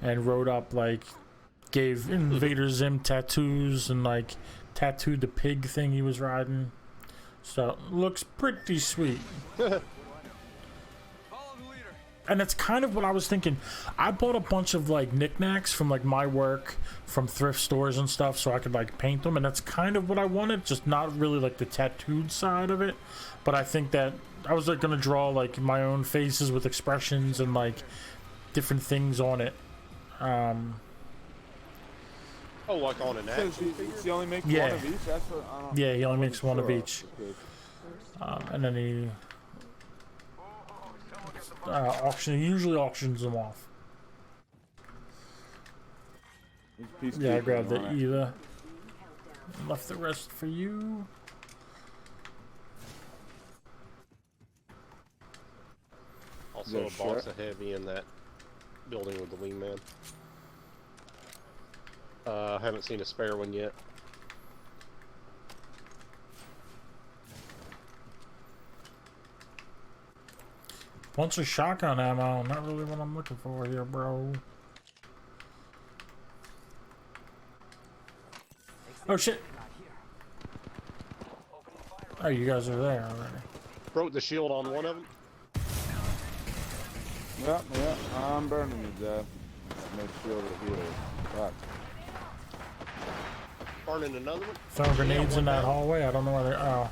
and wrote up like, gave Invader Zim tattoos and like tattooed the pig thing he was riding. So looks pretty sweet. And that's kind of what I was thinking. I bought a bunch of like knickknacks from like my work, from thrift stores and stuff, so I could like paint them, and that's kind of what I wanted, just not really like the tattooed side of it. But I think that I was like gonna draw like my own faces with expressions and like different things on it. Oh, like on an action figure? He only makes one of each? That's what, I don't, yeah, he only makes one of each. Okay. And then he usually auctions them off. Yeah, I grabbed the Eva. Left the rest for you. Also a box of heavy in that building with the wingman. I haven't seen a spare one yet. Bunch of shotgun ammo, not really what I'm looking for here, bro. Oh shit! Oh, you guys are there already. Broke the shield on one of them. Yep, I'm burning you, Jeff. Make sure that he is. Right. Burning another one. Throwing grenades in that hallway. I don't know where they're. Oh.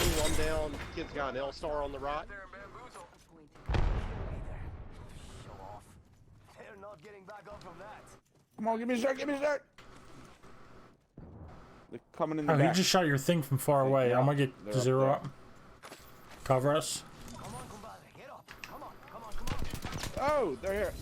Oh, I'm down. Kid's got an L-star on the right. Show off. They're not getting back up from that. Come on, give me a start, give me a start! They're coming in the Oh, back. he just shot your thing from far away. I'm gonna get They're Zero up up. Cover us. Come on, compadre, get up. Come on. Oh, they're here.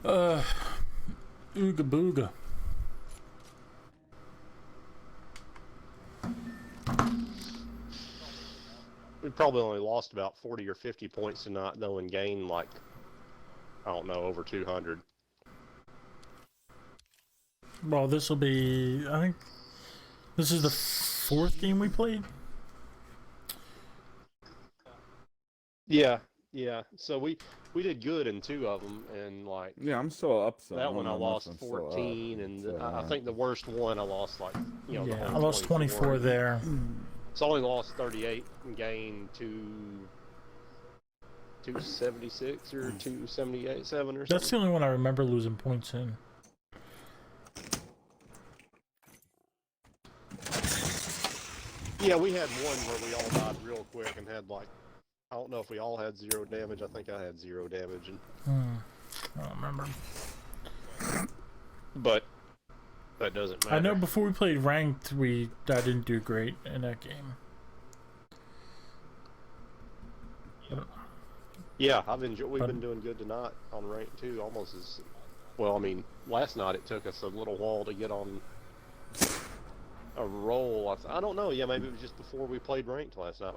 Ooga booga. We probably only lost about 40 or 50 points tonight, though, and gained like, I don't know, over 200. Well, this will be, I think, this is the 4th game we played. Yeah, yeah. So we did good in 2 of them, and like Yeah, I'm still up. So that one I don't know much, lost I'm still up. 14, and So, I think the worst one I lost like the Yeah, whole I lost 24 there. So I only lost 38 and gained 276 or 278, 7 or something. That's the only one I remember losing points in. Yeah, we had one where we all died real quick and had like, I don't know if we all had 0 damage. I think I had 0 damage, and I don't remember. but that doesn't matter. I know before we played ranked, I didn't do great in that game. Yeah, we've been doing good tonight on rank 2, almost as well. I mean, last night it took us a little while to get on a roll. I don't know. Yeah, maybe it was just before we played ranked last night.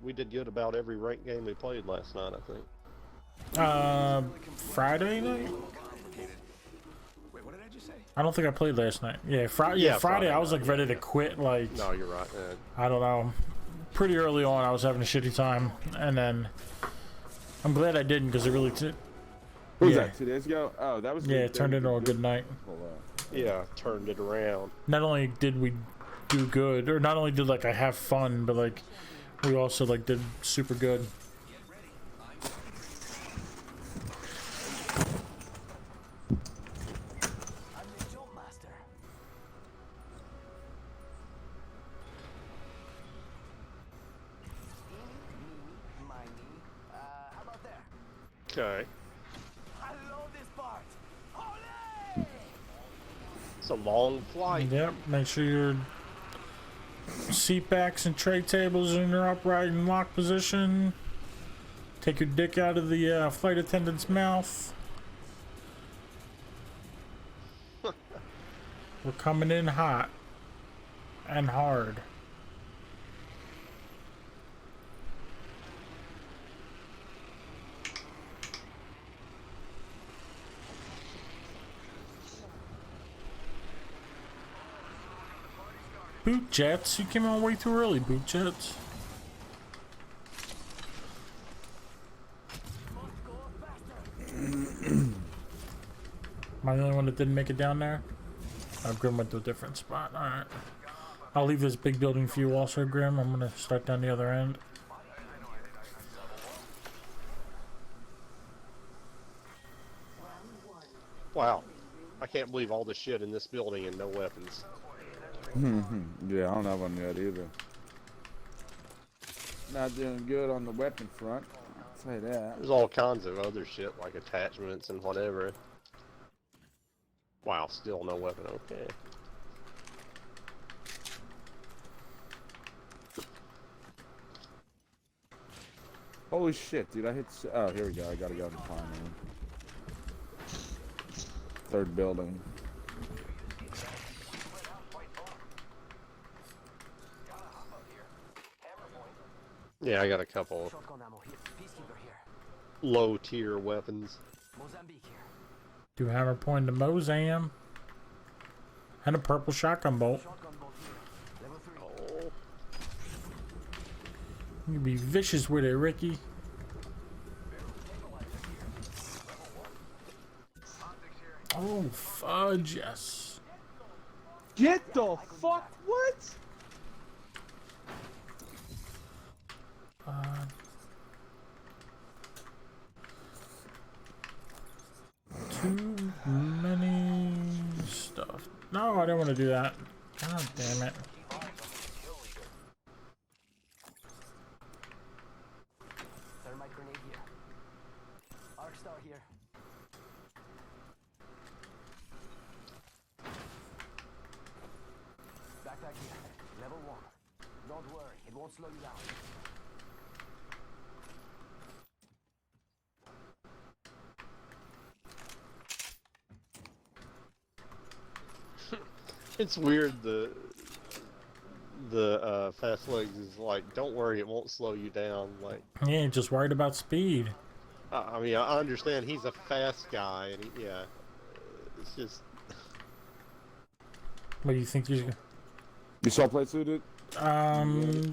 We did good about every ranked game we played last night, I think. Friday night? Wait, what did I just say? I don't think I played last night. Yeah, Friday. Friday I was like ready to quit. Like, No, you're right. I don't know. Pretty early on, I was having a shitty time, and then I'm glad I didn't because it really. What was that? 2 days ago? Oh, that was. Yeah, it turned into a good night. Yeah, turned it around. Not only did we do good, or not only did like I have fun, but like we also like did super good. I'm the jump master. Eeny, meeny, miny. How about there? Okay. I love this part. Ole! It's a long flight. Yep. Make sure your seat backs and tray tables are in their upright and lock position. Take your dick out of the flight attendant's mouth. We're coming in hot and hard. Boot jets, you came on way too early, boot jets. Am I the only one that didn't make it down there? Oh, Grim went to a different spot. Alright. I'll leave this big building for you also, Grim. I'm gonna start down the other end. Wow. I can't believe all the shit in this building and no weapons. Yeah, I don't have one yet either. Not doing good on the weapon front. I'll say that. There's all kinds of other shit like attachments and whatever. Wow, still no weapon. Okay. Holy shit, dude! I hit. Oh, here we go. I gotta go to the time. Third building. Yeah, I got a couple Shotgun ammo here. Peacekeeper here. low tier weapons. Mozambique here. Do hammer point to Mozam. And a purple shotgun bolt. Shotgun bolt here. Level 3. Oh, You can be vicious with it, Ricky. Oh, fudge, yes. Get the fuck what? Too many stuff. No, I don't want to do that. God damn it. Thermite grenade here. Arc star here. Backpack here. Level 1. Don't worry, it won't slow you down. It's weird. The fast legs is like, don't worry, it won't slow you down. Like, He ain't just worried about speed. I mean, I understand he's a fast guy, and yeah, it's just. What do you think he's? You saw plates looted?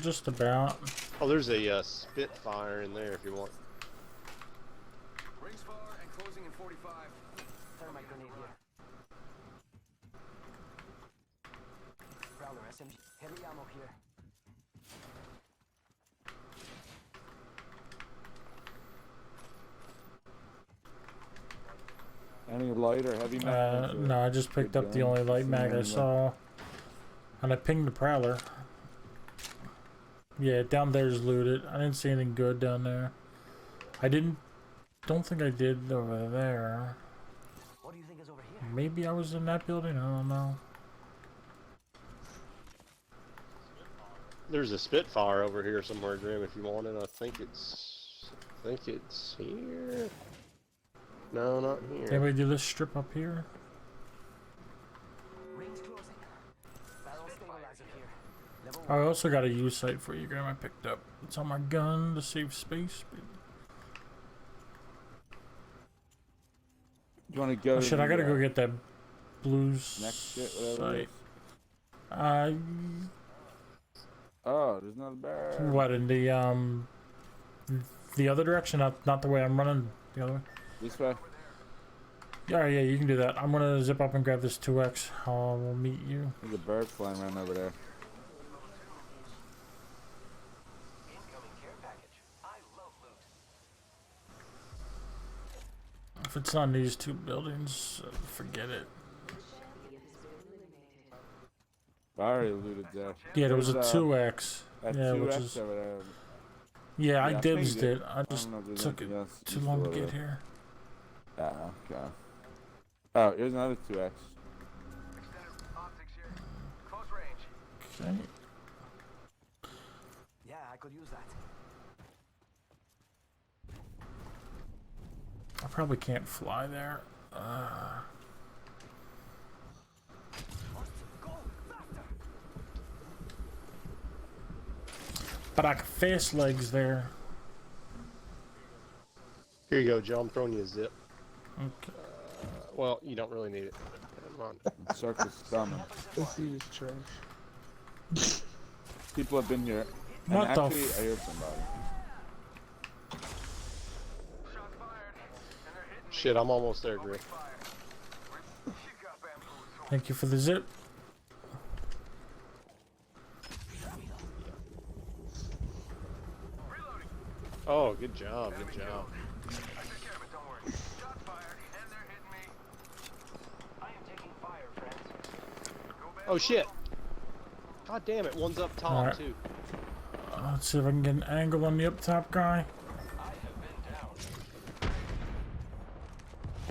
Just about. Oh, there's a Spitfire in there if you want. Rings far and closing in 45. Thermite grenade here. Prowler SMG. Heavy ammo here. Any light or heavy mag? No, I just picked up the only light mag I saw. And I pinged the Prowler. Yeah, down there's looted. I didn't see anything good down there. Don't think I did over there. What do you think is over here? Maybe I was in that building, I don't know. There's a Spitfire over here somewhere, Grim, if you want it. I think it's here. No, not here. Can we do this strip up here? Rings closing. Barrel stabilizer here. Level I also got a U sight for you, Graham. I picked up. It's on my gun to save space. You want to go? Oh, shit, I gotta go get that blue next shit, whatever it sight. is. Oh, there's another bear. What, in the other direction? Not the way I'm running. The other way. This way. Yeah, you can do that. I'm gonna zip up and grab this 2X. I'll meet you. There's a bird flying around over there. incoming care package. I love loot. If it's on these two buildings, forget it. I already looted that. Yeah, there was a 2X. That Yeah, 2X which is. over there. Yeah, I Yeah, I dibsed pinged it. it. I just don't know if there's took it anything else too useful long to over get there. here. Ah, okay. Oh, here's another 2X. Extended optics here. Close range. Okay. Yeah, I could use that. I probably can't fly there. But I can fast legs there. Here you go, Joe. I'm throwing you a zip. Okay. Well, you don't really need it. Come on. Circus stomach. This dude is trash. People have been here. And What the actually, I hear somebody. Shots fired. And they're hitting Shit, I'm almost there, Grim. fire. You got bamboozled. Thank you for the zip. Reloading. Oh, good job, good job. I took care of it, don't worry. Shots fired. And they're hitting me. I am taking fire, friends. Go back. Oh shit! God damn it, one's up top Alright. too. Let's see if I can get an angle on the up top guy. I have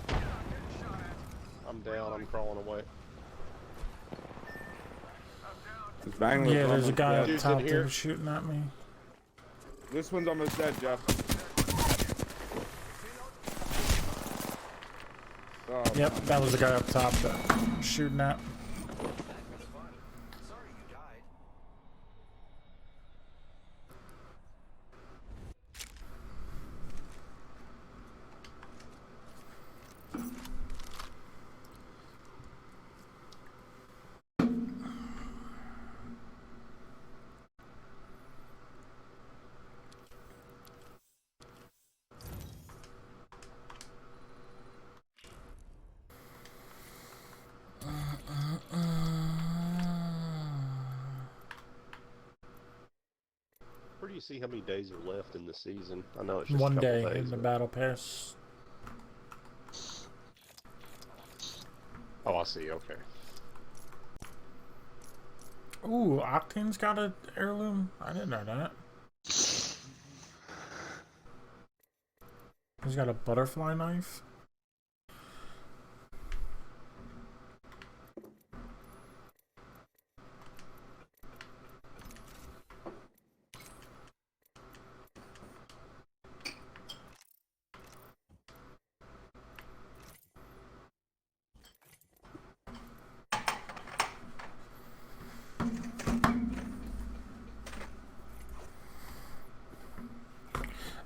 been down. I'm down, I'm crawling away. This Bangladesh Yeah, there's a almost guy dead. up Dude's in top here. there shooting at me. This one's almost dead, Jeff. Oh, Yep, that was the guy up top that I'm shooting at. Sorry you died. Where do you see how many days are left in the season? I know it's just a One couple day days, in the but- battle pass. Oh, I see, okay. Ooh, Octane's got an heirloom? I didn't know that. He's got a butterfly knife.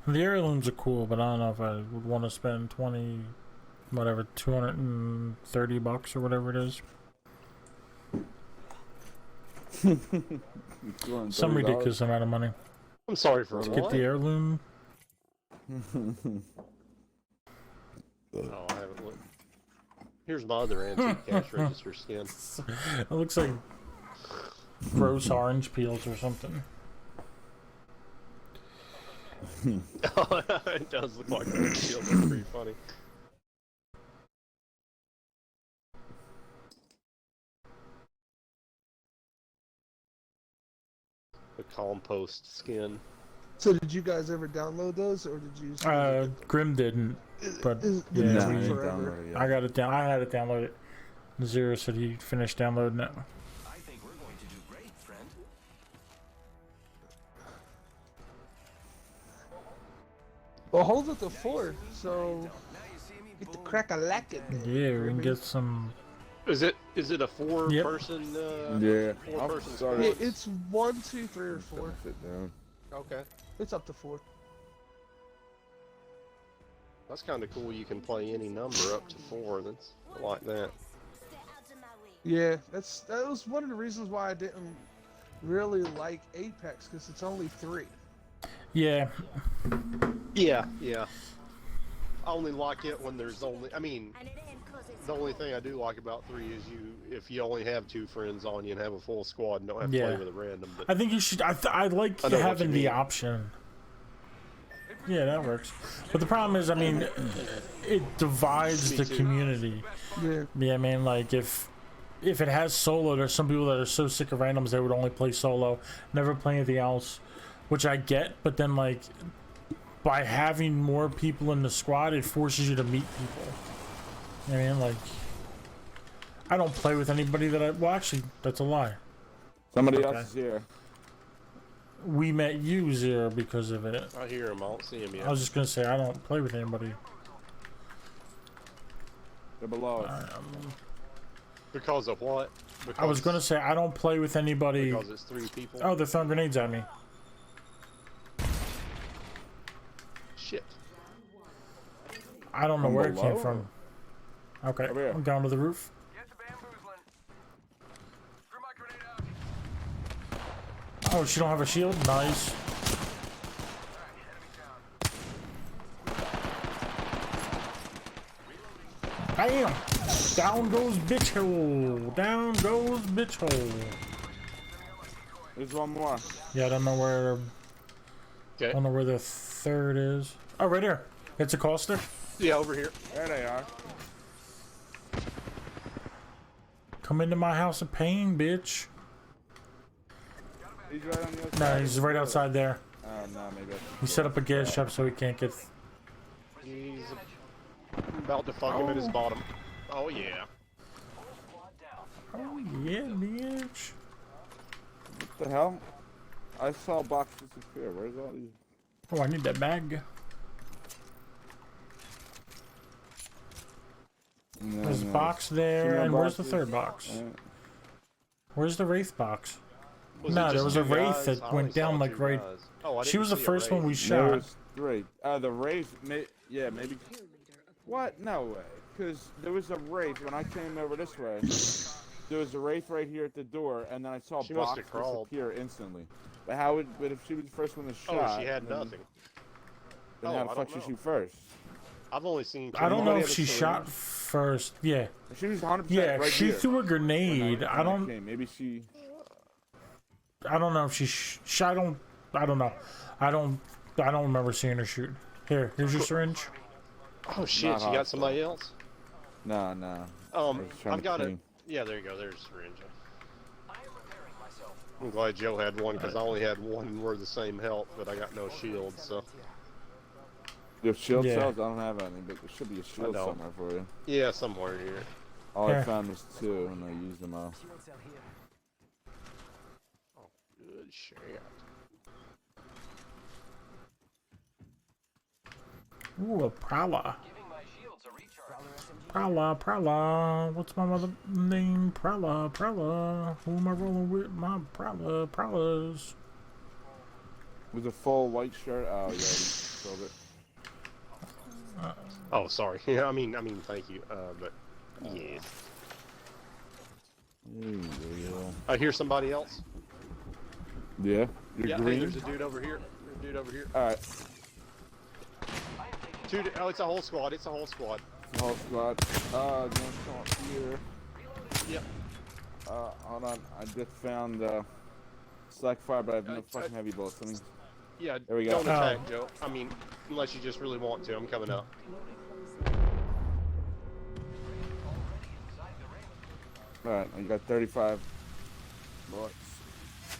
The heirlooms are cool, but I don't know if I would want to spend 20, whatever, $230 or whatever it is. Some ridiculous amount of money. I'm sorry for Let's what? get the heirloom. Oh, I haven't looked. Here's my other antique cash register skin. It looks like gross orange peels or something. It does look like that shield. That's pretty funny. The compost skin. So did you guys ever download those, or did you? Grim didn't, but yeah, No, I we- ain't downloaded it yet. I got it down. I had it downloaded. Zero said he finished downloading it. I think we're going to do great, friend. Well, hold it to 4, so Now you see me. get the boom. crack a lacking. Yeah, we can get some. Is it a 4 Yep. person? Yeah. 4 I'm person sorry. Yeah, squad? it's 1, 2, 3, or 4. Sit down. Okay, It's up to 4. that's kind of cool. You can play any number up to 4. That's I like that. Yeah, that was one of the reasons why I didn't really like Apex, because it's only 3. Yeah, Yeah. I only like it when there's only. I mean, the only thing I do like about 3 is if you only have 2 friends on you and have a full squad and don't have to play Yeah. with a random. But I think you should. I like I know what having you the mean. option. Yeah, that works. But the problem is, I mean, it divides the community. Yeah. Yeah, I mean, like if it has solo, there's some people that are so sick of randoms they would only play solo, never play anything else, which I get. But then, like, by having more people in the squad, it forces you to meet people. You know what I mean, like, I don't play with anybody that well, actually, that's a lie. Somebody Okay. else is here. We met you, Zero, because of it. I hear him. I don't see him yet. I was just gonna say I don't play with anybody. They're below us. Because of what? Because, I was gonna say I don't play with anybody. because it's 3 people. Oh, they're throwing grenades at me. Shit. I don't know From where it came below? from. Okay, Over here. I'm down to the roof. Get to bamboozling. Threw my grenade out. Oh, she don't have a shield. Nice. Bam! Down goes bitch hole. Down goes bitch hole. There's one more. Yeah, I don't know where. I Okay. don't know where the third is. Oh, right here. It's a coaster. Yeah, over here. There they are. Come into my house of pain, bitch. He's right on the other No, side. he's right outside there. Oh, no, maybe. He set up a gas shop so he can't get. He's about to fuck him in his bottom. Oh yeah. Oh yeah, bitch. What the hell? I saw a box disappear. Where's all these? Oh, I need that bag. No, There's a no. box there, Two more and where's the boxes. third box? Where's the Wraith box? Was No, it there just was a 2 Wraith guys? that I only went saw down, 2 like, right- guys. Oh, I She didn't was the see a first one we Wraith. There shot. was 3. The Wraith, yeah, maybe. What? No way. Because there was a Wraith when I came over this way. There was a Wraith right here at the door, and then I saw a She must box have crawled. disappear instantly. But how would? But if she was the first one to shot, Oh, she had then, nothing. Then Oh, how I the fuck don't should know. shoot first? I've only seen. I don't know Nobody if had a she syringe? shot first. Yeah, She was 100% yeah. right She here. threw a grenade. When I don't. came. Maybe she. I don't know if she shot. I don't know. I don't remember seeing her shoot. Here's your syringe. Oh shit! Not She got hostile. somebody else. No. I was trying I've to got it. think. Yeah, there you go. There's a syringe. I'm glad Joe had one because I only had one and we're the same health, but I got no shield. So Your shield Yeah. cells? I don't have any, but there should be a shield don't. somewhere for you. yeah, somewhere here. All I Here. found was 2, and I used them all. Shield cell here. Good shit. Ooh, a Prowler. Giving my shields a recharge. Prowler SMG. Prowler. What's my mother name? Prowler. Who am I rolling with? My Prowlers. With a full white shirt? Oh, yeah. killed it. Oh, sorry. Yeah, I mean, thank you. But yes. I hear somebody else. Yeah, you're Yeah, green. hey, there's a dude over here. There's a dude over here. All right, Oh, it's a whole squad. It's a whole squad. whole squad. Gonna come up here. Yep. Hold on. I just found slack fire, but I have no fucking heavy bullets. I mean, Yeah. there we go. Don't attack, Joe. I mean, unless you just really want to. I'm coming up. All right, you got 35 bullets.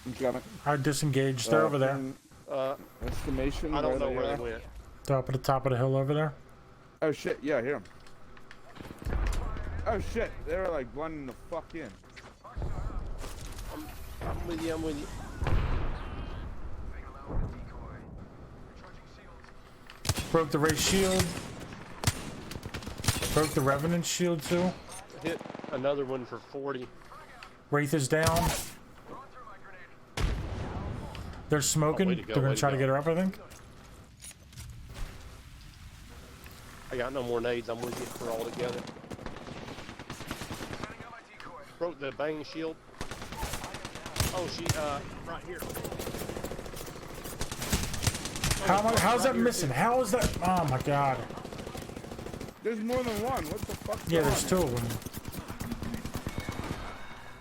I'm coming. I disengaged. They're over there. and I Exclamation. don't know they where are. they went. They're up at the top of the hill over there. Oh shit! Yeah, I hear 'em. Oh shit! They were like blending the fuck in. I'm with you. I'm with you. Broke the Wraith shield. Broke the Revenant shield too. Hit another one for 40. Wraith is down. They're smoking. way to go, They're way gonna to try to go. get her up, I think. I got no more nades. I'm with you. We're all together. Broke the bang shield. Oh, she, right here. How's that here, missing? How is that? Oh my god. There's more than one. What the fuck? Yeah, there's two of them.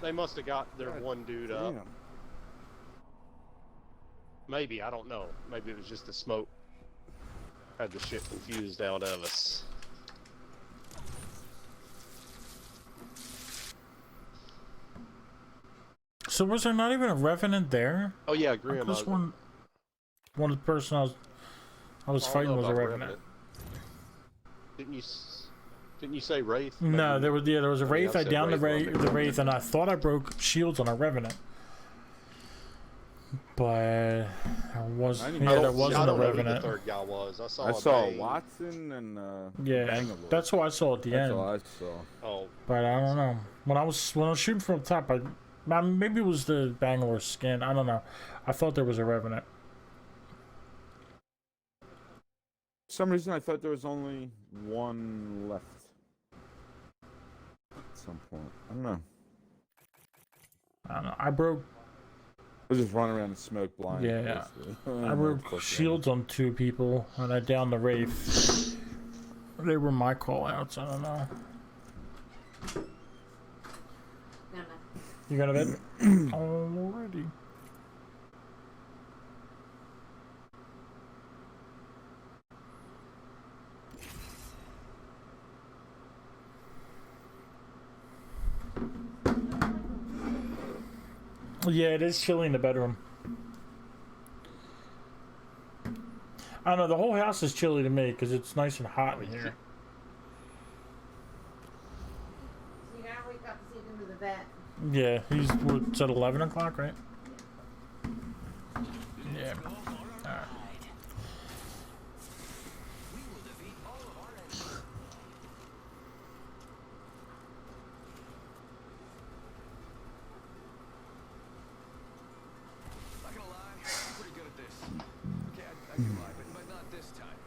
They must have got their one dude up. Damn. Maybe, I don't know. Maybe it was just the smoke. Had the shit confused out of us. So was there not even a Revenant there? Oh yeah, Grim. This one of the person I was I don't fighting know was a about Revenant. Didn't you say Wraith? No, Maybe- there was a I mean, Wraith. I've I said downed Wraith, the but I think Wraith, and I thought I broke shields on a Revenant. But there wasn't I a don't know who the Revenant. third guy was. I I a saw bang. Watson and Yeah, Bangalore. that's who I saw at the That's end. all I saw. Oh, But I don't know. When I was shooting from the top, maybe it was the Bangalore skin. I don't know. I thought there was a Revenant. For some reason, I thought there was only one left. At some point, I don't know. I don't know. I broke I was just running around and smoke blind. Yeah. basically. I broke shields on 2 people, and I downed the Wraith. They were my call-outs. I don't know. You got a bed? Already. Yeah, it is chilly in the bedroom. I don't know, the whole house is chilly to me because it's nice and hot in here. See, now we got to see him to the vet. Yeah, it's at 11 o'clock, right? Yeah. Alright. Not gonna lie, I'm pretty good at this. Okay, I can lie, but not this time.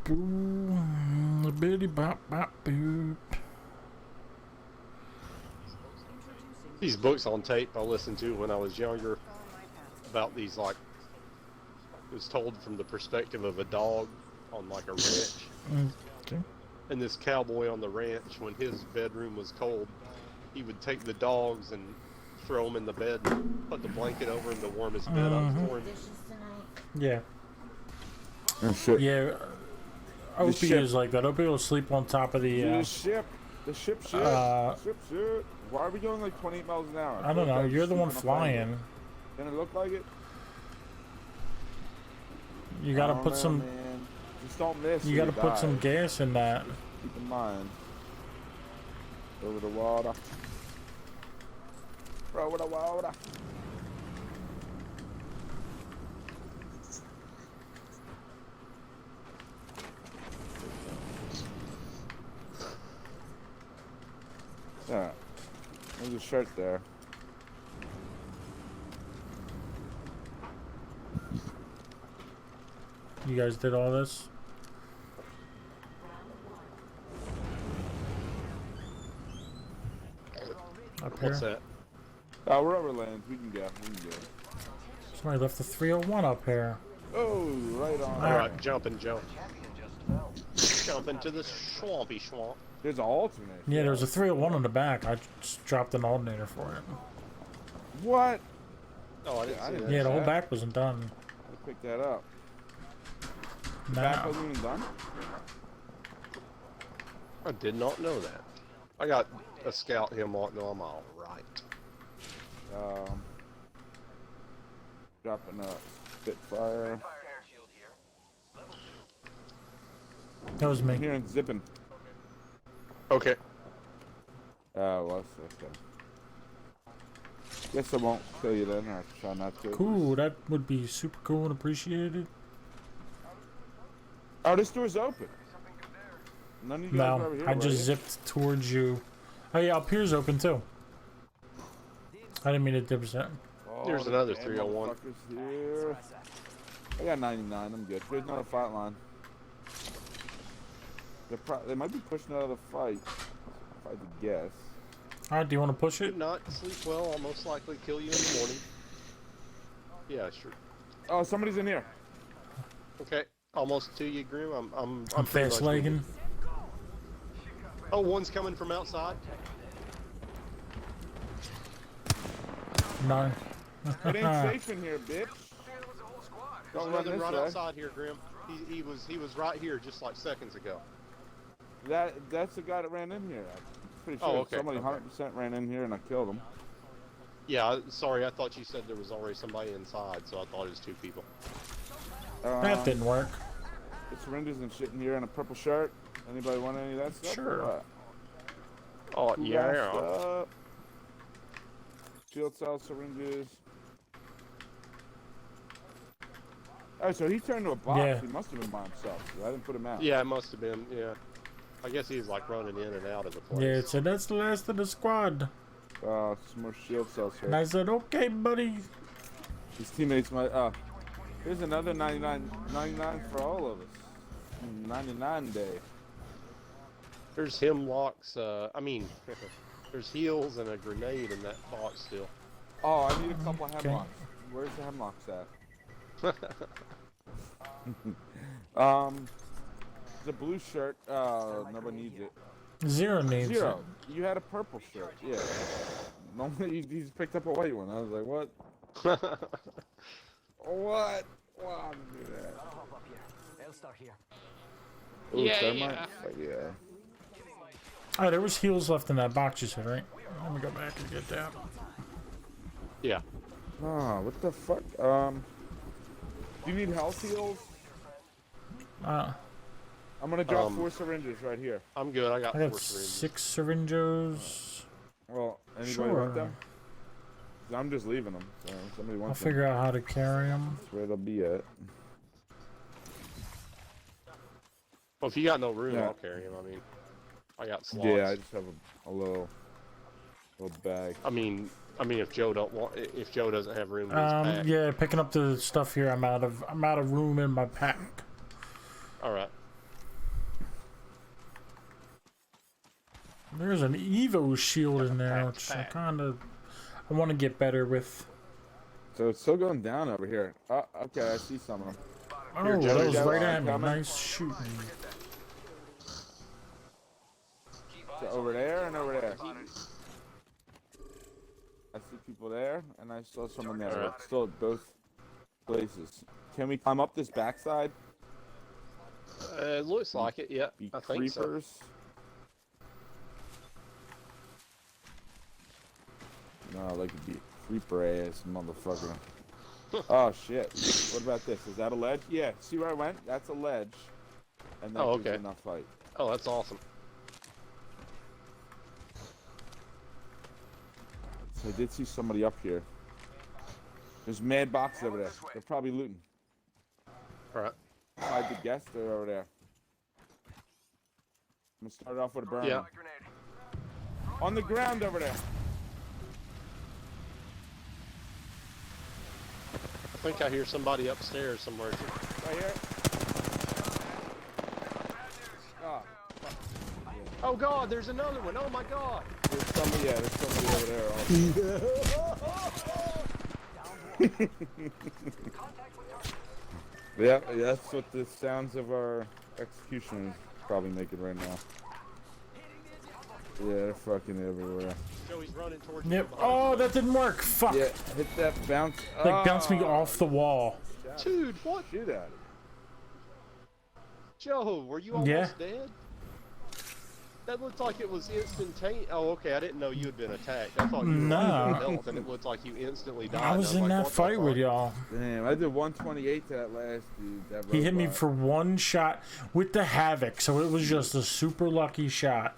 Boop, boop, bitty bop bop boop. these books on tape I listened to when I was younger about these, like, it was told from the perspective of a dog on like a ranch. Okay. And this cowboy on the ranch, when his bedroom was cold, he would take the dogs and throw them in the bed and put the blanket over him to warm his bed up for him. Dishes tonight. Yeah. Oh shit. Yeah. Opie ship. is like that. Opie will sleep on top of the. The ship. The ship. Ship. Why are we going like 28 miles an hour? I don't know. You're the one flying. Can it look like it? You gotta I don't put know, some. Man. Just don't miss. You or gotta put some die. gas in that. Keep in mind. Over the water. Over the water. Yeah. There's a shirt there. You guys did all this? Up here? What's that? We're over land. We can go. We can go. Somebody left the 301 up here. Oh, right on. Alright, jump and jump. Jump into the swampy swamp. There's an alternate. Yeah, there was a 301 in the back. I just dropped an alternator for it. What? Oh, I didn't see that. Yeah, the whole back wasn't done. I picked that up. The back No. wasn't even done? I did not know that. I got a scout hemlock, no, I'm alright. Dropping a Spitfire. That was me. I'm hearing zipping. Okay. Oh, well, okay. Guess I won't kill you then, or try not to. Cool, that would be super cool and appreciated. Oh, this door's open. None of you guys are No, over here, I were just you? zipped towards you. Oh yeah, up here's open too. I didn't mean to dip that. Oh, There's another damn 301. motherfuckers here. I got 99, I'm good. There's another fight line. They might be pushing out of the fight, if I could guess. Alright, do you want to push it? Do not sleep well, I'll most likely kill you in the morning. Yeah, sure. Oh, somebody's in here. Okay, almost to you, Grim. I'm I'm pretty fast much with legging. you. Oh, one's coming from outside. No. It ain't safe in here, bitch. There's Don't run another this right way. outside here, Grim. He was right here just like seconds ago. That's the guy that ran in here. I'm pretty sure Oh, okay, somebody okay. 100% ran in here and I killed him. Yeah, sorry, I thought you said there was already somebody inside, so I thought it was two people. That didn't work. It's syringes and shit in here and a purple shirt. Anybody want any of that stuff? Sure. Or what? Oh, Who yeah. gassed up? Shield cell syringes. Oh, so he turned to a box. Yeah. He must have been by himself. I didn't put him out. Yeah, it must have been, yeah. I guess he's like running in and out of the place. Yeah, it said that's the last of the squad. Some more shield cells here. And I said, okay, buddy. His teammates might. Here's another 99 for all of us. 99 day. There's hemlocks, there's heals and a grenade in that box still. Oh, I need a couple of Okay. hemlocks. Where's the hemlocks at? The blue shirt. Nobody needs it. Zero needs Zero. You had a purple shirt. Yeah. Normally you just picked up a white one. I was like, what? What? Wow, do that. I'll hop up here. I'll start here. Ooh, Yeah, thermite? yeah. Fuck yeah. Oh, there was heals left in that box you said, right? Let me go back and get that. Yeah. Ah, what the fuck? Do you need health heals? I'm gonna drop 4 syringes right here. I'm good, I got I 4 got syringes. 6 syringes. Well, anybody Sure. want them? 'Cause I'm just leaving them. So if somebody I'll wants figure out how to carry them. that's where they'll be at. Well, if you got no room, Yeah. I'll carry him. I mean, I got slots. Yeah, I just have a little bag. I mean, if Joe doesn't have room in his pack. Yeah, picking up the stuff here. I'm out of room in my pack. All right. There's an Evo shield in there, which I want to get better with. So it's still going down over here. Oh, okay, I see some of them. Oh, Here, Joe, that was Joe, right I'm at me. coming. Nice shooting. So over there and over there. I see people there, and I saw someone there. Alright. It's still at both places. Can we climb up this backside? It looks like it. Yeah, Be I think so. creepers. No, they could be creeper ass motherfucker. Oh shit. What about this? Is that a ledge? Yeah, see where I went? That's a ledge. And that Oh, gives okay. enough fight. Oh, that's awesome. So I did see somebody up here. There's mad boxes over there. They're probably looting. All right. If I had to guess, they're over there. I'm gonna start off with a burn. Yeah. On the ground over there. I think I hear somebody upstairs somewhere. Right here. Oh God, there's another one. Oh my God. There's somebody over there. Yeah, that's what the sounds of our execution is probably making right now. Yeah, they're fucking everywhere. Joey's running towards Yep. you. Oh, that didn't work. Fuck. Yeah, hit that bounce. Like, bounced me off the wall. Dude, what? Shoot at it. Joe, were you almost dead? That looked like it was instantaneous. Oh, okay. I didn't know you had been attacked. I thought you were on health, and it looked like you instantly died. I was in that fight with y'all. Damn, I did 128 to that last dude. That He hit me for one shot with the Havoc, so it was just a super lucky shot.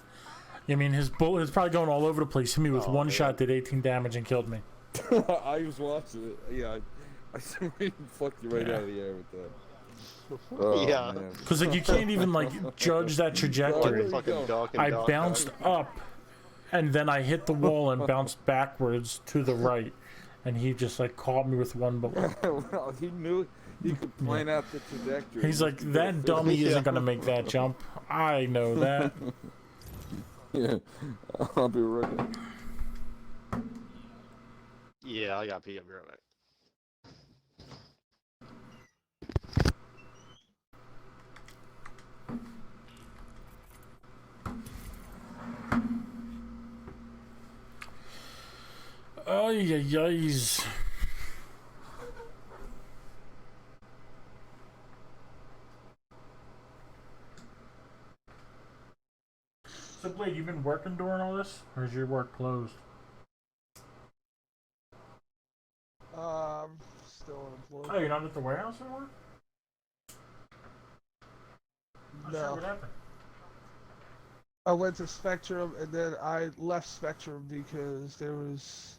I mean, his bullet is probably going all over the place. Hit me with one shot, did 18 damage, and killed me. I was watching it. Yeah, I fucked you right out of the air with that. Oh, yeah, because like you can't even like judge that trajectory. I bounced up, and then I hit the wall and bounced backwards to the right, and he just like caught me with one bullet. Well, he knew he could plan out the trajectory. He's like, that dummy isn't gonna make that jump. I know that. Yeah, I'll be right back. Yeah, I got pee. I'll be right back. Oh yeah, So Blade, you been working during all this, or is your work closed? Still unemployed. Oh, you're not at the warehouse anymore? No. Sure, what happened? I went to Spectrum, and then I left Spectrum because there was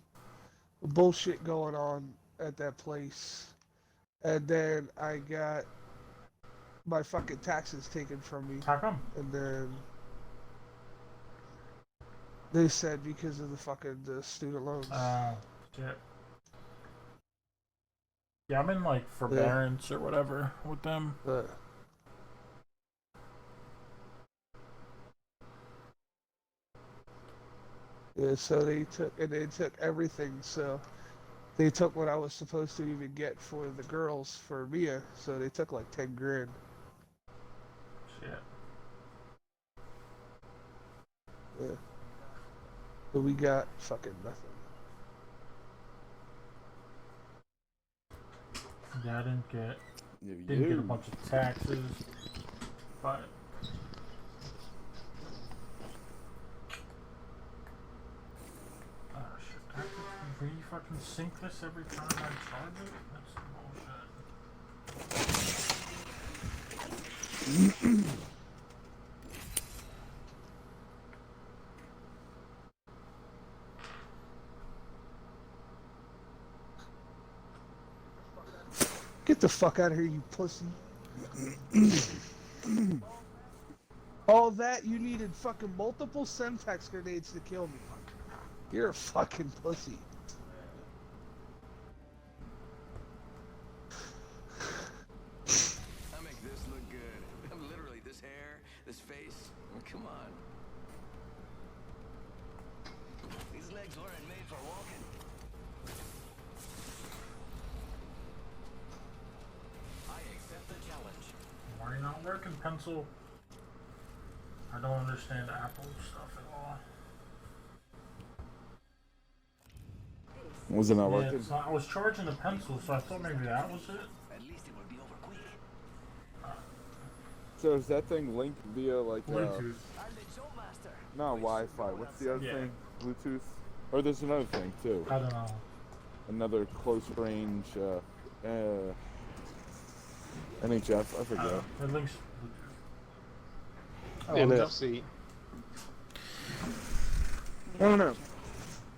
bullshit going on at that place. And then I got my fucking taxes taken from me. How come? And then they said because of the student loans. Oh, shit. Yeah, I'm in like forbearance or whatever with them. Yeah, so they took everything. So they took what I was supposed to even get for the girls for Mia. So they took like 10 grand. Shit. Yeah. But we got fucking nothing. Yeah, I didn't get a bunch of taxes, but oh shit, I have to re-fucking sync this every time I charge it? That's some bullshit. Get the fuck out of here, you pussy. All that, you needed fucking multiple Semtex grenades to kill me. You're a fucking pussy. I make this look good. I'm literally this hair, this face. Come on. These legs weren't made for walking. I accept the challenge. Why are you not working, pencil? I don't understand Apple stuff at all. Was it not Yeah, working? it's not, I was charging the pencil, so I thought maybe that was it. At least it will be over quick. So is that thing linked via like Bluetooth. I'm the Joe Master. not Wi-Fi? What's the other thing? Bluetooth? Or there's another thing too. I don't know. Another close range NHF. I forget. It links Bluetooth. NFC. I don't know.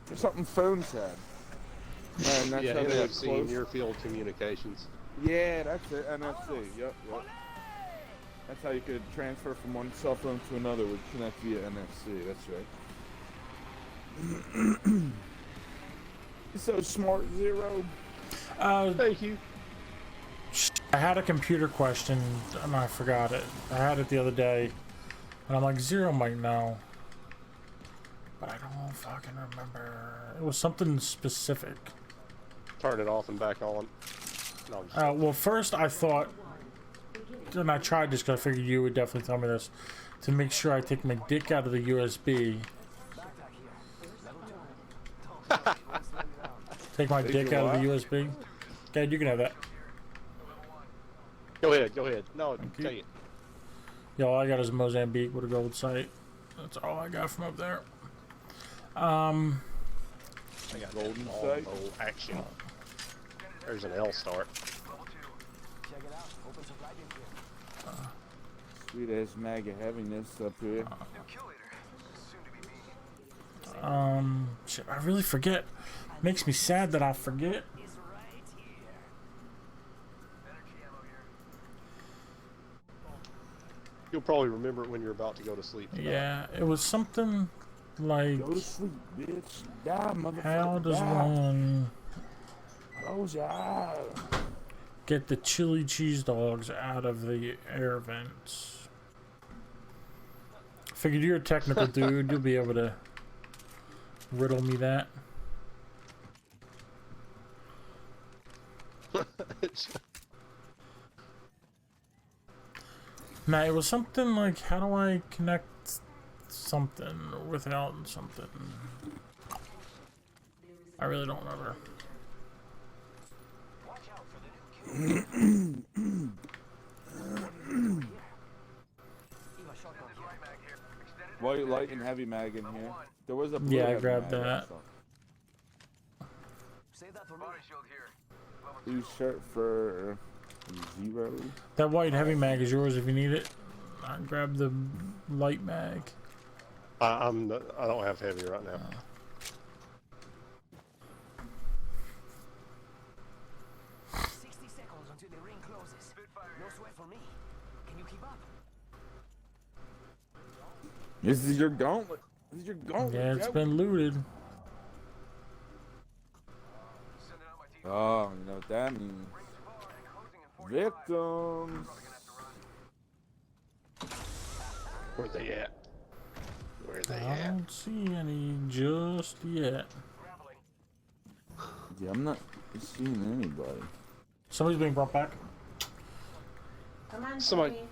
There's something phones had. And that's Yeah, how they NFC, close. near field communications. Yeah, that's it. NFC. Yep. That's how you could transfer from one cell phone to another would connect via NFC. That's right. You're so smart, Zero. Thank you. I had a computer question and I forgot it. I had it the other day. And I'm like, Zero might know. But I don't fucking remember. It was something specific. Turn it off and back on. No, I'm just Well, first I thought, and I tried this because I figured you would definitely tell me this, to make sure I take my dick out of the USB. Take my dick out of the USB. Okay, you can have that. Go ahead. No, take it. Yo, all I got is Mozambique with a gold site. That's all I got from up there. I got Golden all sight. no action. There's an L start. Check it out. Open supply bin here. Sweet ass mag of heaviness up here. Shit, I really forget. Makes me sad that I forget. It's right here. You'll probably remember it when you're about to go to sleep tonight. Yeah, it was something like, Go to sleep, bitch. Die, motherfucker. how does die. one Close your eyes. get the chili cheese dogs out of the air vents? Figured you're a technical dude, you'll be able to riddle me that. Nah, it was something like, how do I connect something without something? I really don't remember. White light and heavy mag in here. There was a blue Yeah, I heavy grabbed mag that. also. Save that for me. Blue shirt for 0. That white heavy mag is yours if you need it. I grabbed the light mag. I don't have heavy right now. 60 seconds until the ring closes. No sweat for me. Can you keep up? This is your gauntlet. This is your gauntlet. Yeah, it's Joe. been looted. Oh, you know what that means. Victims. Where they at? Where they I at? don't see any just yet. Yeah, I'm not seeing anybody. Somebody's being brought back. Come on, Somebody- Tony.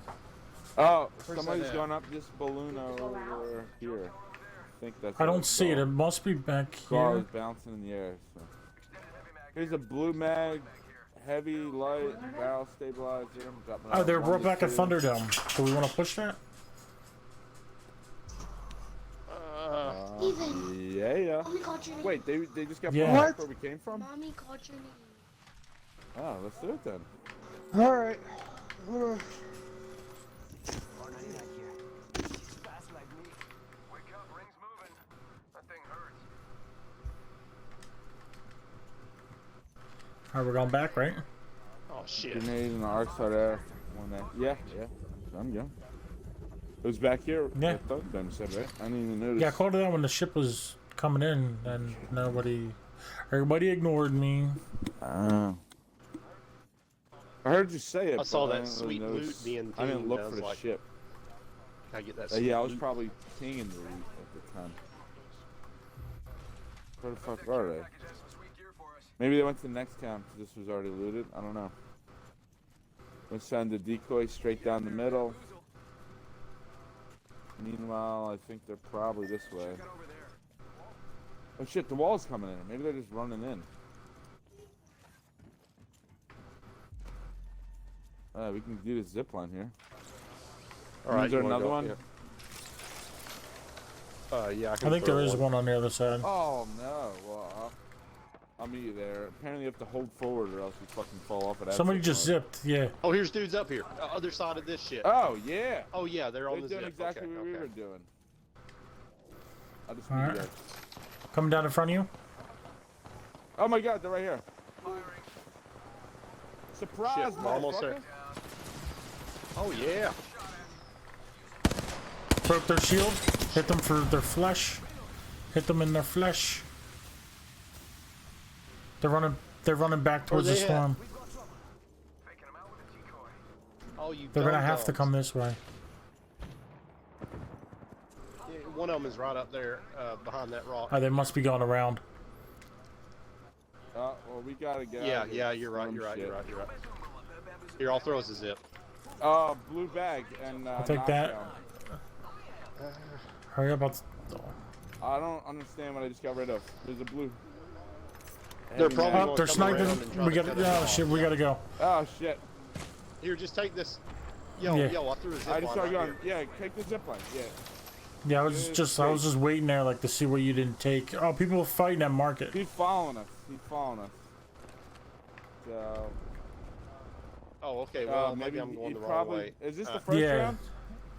Oh, Where's somebody's that at? going up this balloon over here. I think that's. I what don't it's see it. It called. must be back Car here. is bouncing in the air. So. Here's a blue mag, heavy light, barrel stabilizer. Got my Oh, they were brought 1 back to at 2. Thunderdome. Do we want to push that? Yeah. Mommy called your name. Wait, they just got Yeah. brought back What? where we came from? Mommy called your name. Oh, let's do it then. Alright. R99 here. She's fast like me. Wake up, ring's moving. That thing hurts. Alright, we're going back, right? Oh shit. Grenade and the arc star there. One there. Yeah. I'm good. It was back here. Yeah. I thought Ben said, right? I didn't even notice. Yeah, I called it out when the ship was coming in, and everybody ignored me. Oh. I heard you say it. I saw but that didn't really sweet loot notice. being I didn't themed, look I for was the like, ship. Can I get that sweet Yeah, I was loot? probably pinging the loot at the time. Where the fuck are they? Maybe they went to the next town because this was already looted. I don't know. Let's send the decoy straight down the middle. Meanwhile, I think they're probably this way. Oh shit, the wall's coming in. Maybe they're just running in. We can do this zip line here. Alright, Is there you wanna another go one? up here? Yeah, I think there is one on the other side. Oh no, well, I'll meet you there. Apparently you have to hold forward or else you fucking fall off of that. Somebody zip just line. zipped, yeah. Oh, here's dudes up here. Other side of this shit. Oh yeah. Oh yeah, they're on They're the doing zip. exactly Okay, what we okay. were doing. I'll just Alright. meet you there. Coming down in front of you. Oh my god, they're right here. Surprise, Shit, we're almost there. motherfucker. Oh yeah. Broke their shield. Hit them for their flesh. Hit them in their flesh. They're running back towards the they at? storm. Oh, you They're gonna dumb have to dogs. come this way. One of them is right up there, behind that rock. Oh, they must be going around. Well, we gotta get. Yeah, out of yeah, here. you're right, Some you're right, shit. you're right, you're right. Here, I'll throw us a zip. Blue bag and. I'll take that. knockdown. Hurry up! I don't understand what I just got rid of. There's a blue. They're Heavy probably mag. Oh, gonna they're come sniping. around and try We to got. cut us Oh off. shit! We gotta go. Oh shit! Here, just take this. Yo, Yeah. yo, I threw a zip I just line started right going. here. Yeah, take the zip line. Yeah. Yeah, I was just waiting there like to see what you didn't take. Oh, people are fighting at market. He's following us. He's following us. So. Oh, okay, well, maybe I'm going the wrong probably, way. Is this the first Yeah. round?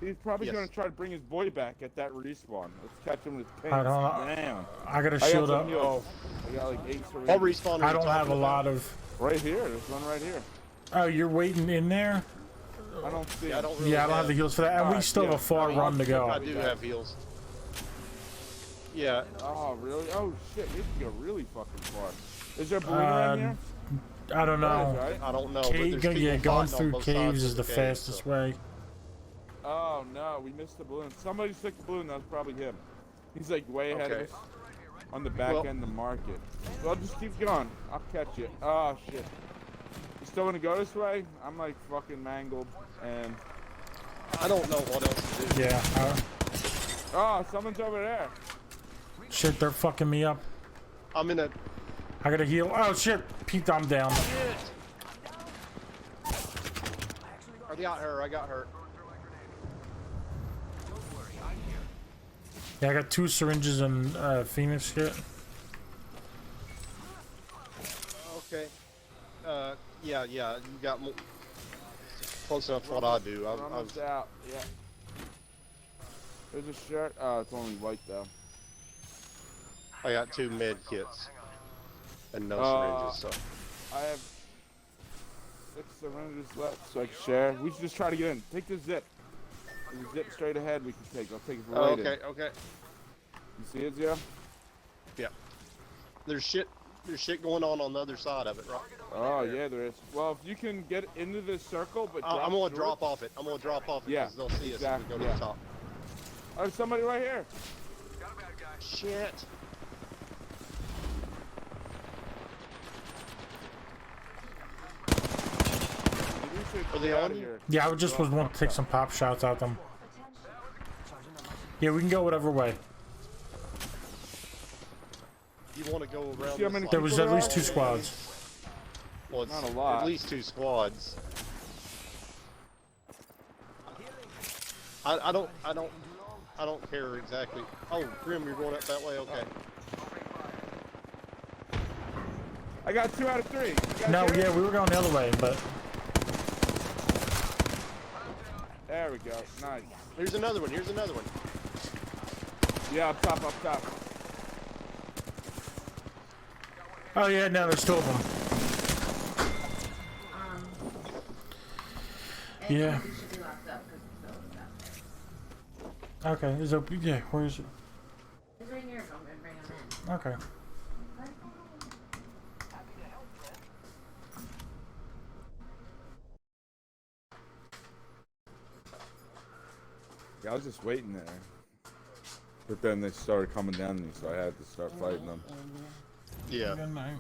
He's probably Yes. going to try to bring his boy back at that respawn. Let's catch him with his I pants. don't. Damn. I gotta I got shield some up. heals. I got like 8 syringes. I'll respawn. I don't have a lot of. Right here. There's one right here. Oh, you're waiting in there? I don't see Yeah, I him. don't really Yeah, I don't have the heals for that. And we Alright, still have yeah. a far I mean, run to I go. do have heals. Yeah, Oh, really? Oh, shit. We have to go really fucking far. Is there blue around here? I don't know. There is, right? I don't know. Cave, but there's yeah, people going fighting on through both caves sides is of the cave, fastest so. way. Oh, no. We missed the balloon. Somebody took the balloon. That was probably him. He's like way ahead of Okay. us on the back Well- end of the market. Well, just keep going. I'll catch you. Oh, shit. You still want to go this way? I'm like fucking mangled. And. I don't know what else to do. Yeah. Oh, someone's over there. Shit, they're fucking me up. I'm in a. I gotta heal. Oh shit, Pete, I'm down. I got her. I got her. Yeah, I got 2 syringes and Phoenix kit. Okay. Yeah, yeah. You got close enough to what I do. We're I was. almost out. Yeah. There's a shirt. Oh, it's only white though. I got 2 med kits and no syringes. So. I have 6 syringes left, so I can share. We should just try to get in. Take the zip. There's a zip straight ahead we can take. I'll take it right Oh, in. okay. Okay. You see it, Zia? Yeah. There's shit. There's shit going on the other side of it, right? Oh, yeah, there is. Well, if you can get into this circle, but I'm gonna short- drop off it. I'm gonna drop off it Yeah, because they'll see us exactly, if we go to yeah. the top. Oh, there's somebody right here. Shit. Are they on you? Yeah, I just was wanting to take some pop shots at them. Yeah, we can go whatever way. You want to go around? See how this many line? There was People at least are? 2 squads. Well, it's Not a lot. At least 2 squads. I don't care exactly. Oh, Grim, you're going up that way. Okay. I got 2 out of 3. You guys No, hear it? yeah, we were going the other way, but There we go. Nice. Here's another one. Here's another one. Yeah, up top, up top. oh yeah, no, there's 2 of them. Yeah. We should be locked up because the building's out there. Okay, is it? Yeah, where is it? It's right here. Go and bring them in. Okay. Yeah, I was just waiting there. But then they started coming down to me, so I had to start fighting them. Yeah. Good night.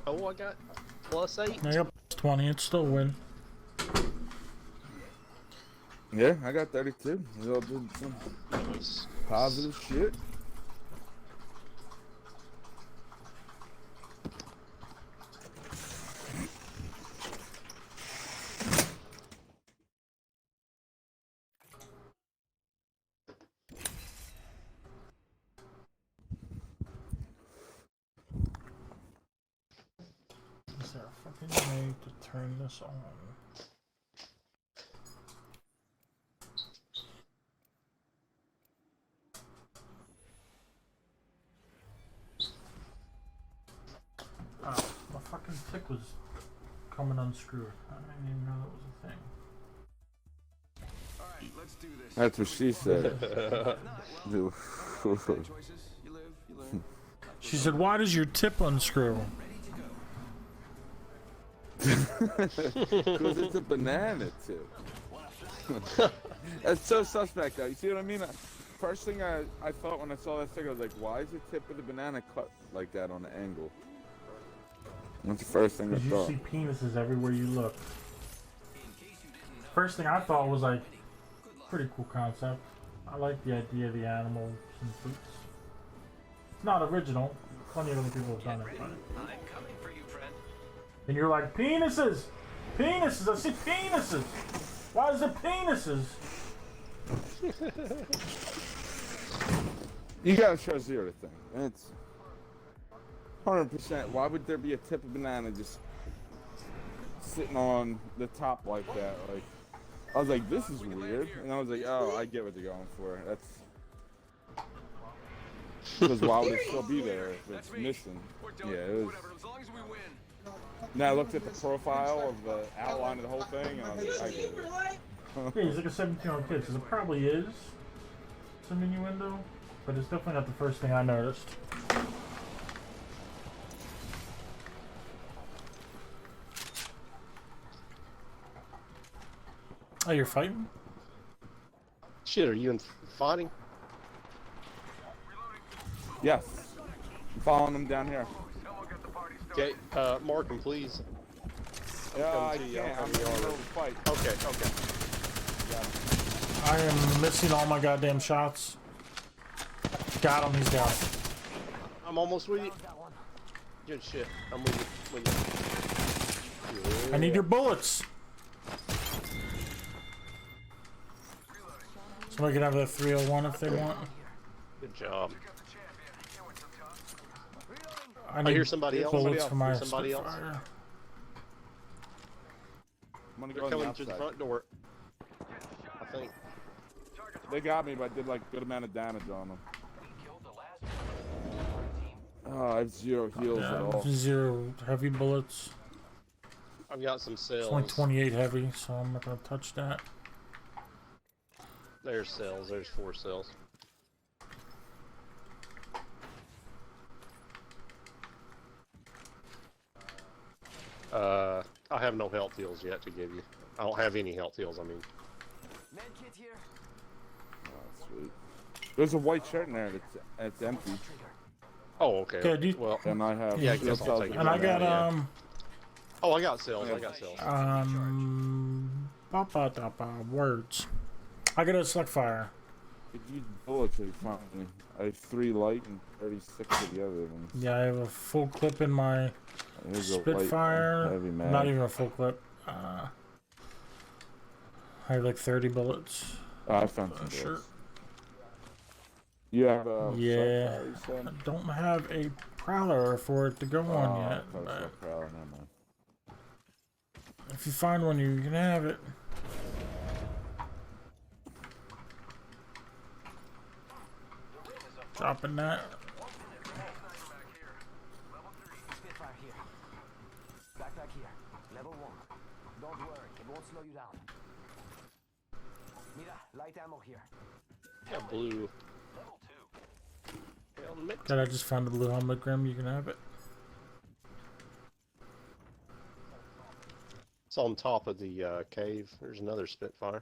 Oh, I got +8. I got 20. It's still a win. Yeah, I got 32. We all did some positive shit. Is there a fucking way to turn this on? Oh, my fucking tick was coming unscrewed. I didn't even know that was a thing. Alright, let's do this. That's what she said. Choices. You live, you learn. She said, "Why does your tip unscrew?" Because it's a banana too. That's so suspect though. You see what I mean? first thing I thought when I saw that sticker, I was like, why is the tip of the banana cut like that on the angle? That's the first thing I Because you thought. see penises everywhere you look. First thing I thought was like, pretty cool concept. I like the idea of the animals and fruits. It's not original. Plenty of other people have done it, but. I'm coming for you, friend. And you're like, penises! Penises! I see penises! Why is it penises? You gotta show Zero the thing. It's 100%. Why would there be a tip of banana just sitting on the top like that? Like, I was like, this is weird, and I was like, oh, I get what they're going for. That's because why would it still be there if it's missing? Yeah, it was. As long as we win. Now I looked at the profile of the outline of the whole thing, and I was like, I get it. Yeah, he's like a 17-year-old kid, so it probably is some innuendo, but it's definitely not the first thing I noticed. Oh, you're fighting? Shit, are you in fighting? Yes, I'm following them down here. Okay, mark him, please. Yeah, I to you, can't. I'll I'm in come the to you. middle of the fight. Okay, okay. I am missing all my goddamn shots. Got him, he's down. I'm almost with you. Good shit. I'm with you. I need your bullets. Somebody can have that 301 if they want. Good job. I I hear somebody else. bullets for my Somebody else. Spitfire. I'm gonna They're go on the coming to the outside. front door. I think. They got me, but I did like good amount of damage on them. Oh, I have 0 heals at all. 0 heavy bullets. I've got some cells. It's only 28 heavy, so I'm not gonna touch that. There's cells. There's 4 cells. I have no health heals yet to give you. I don't have any health heals, I mean. Medkit here. Oh, sweet. There's a white shirt in there that's empty. Oh, okay. Okay, do you- Well, And I have. Yeah, I guess I'll take it. And I got Yeah. Oh, I got cells. I got cells. Words. I got a select fire. Could use bullets if you find me. I have 3 light and 36 of the other ones. Yeah, I have a full clip in my There's a light Spitfire. and heavy mag. Not even a full clip. I have like 30 bullets. Oh, I found some Sure. bullets. You have a Yeah. Spitfire, you said? I don't have a prowler for it to go on Oh, yet. I thought it was But a prowler, never mind. if you find one, you can have it. Dropping that. Spitfire here. Backpack here. Level 1. Don't worry, it won't slow you down. Mira, light ammo here. Got blue. Helmet. God, I just found a blue helmet, Grim. You can have it. It's on top of the cave. There's another Spitfire.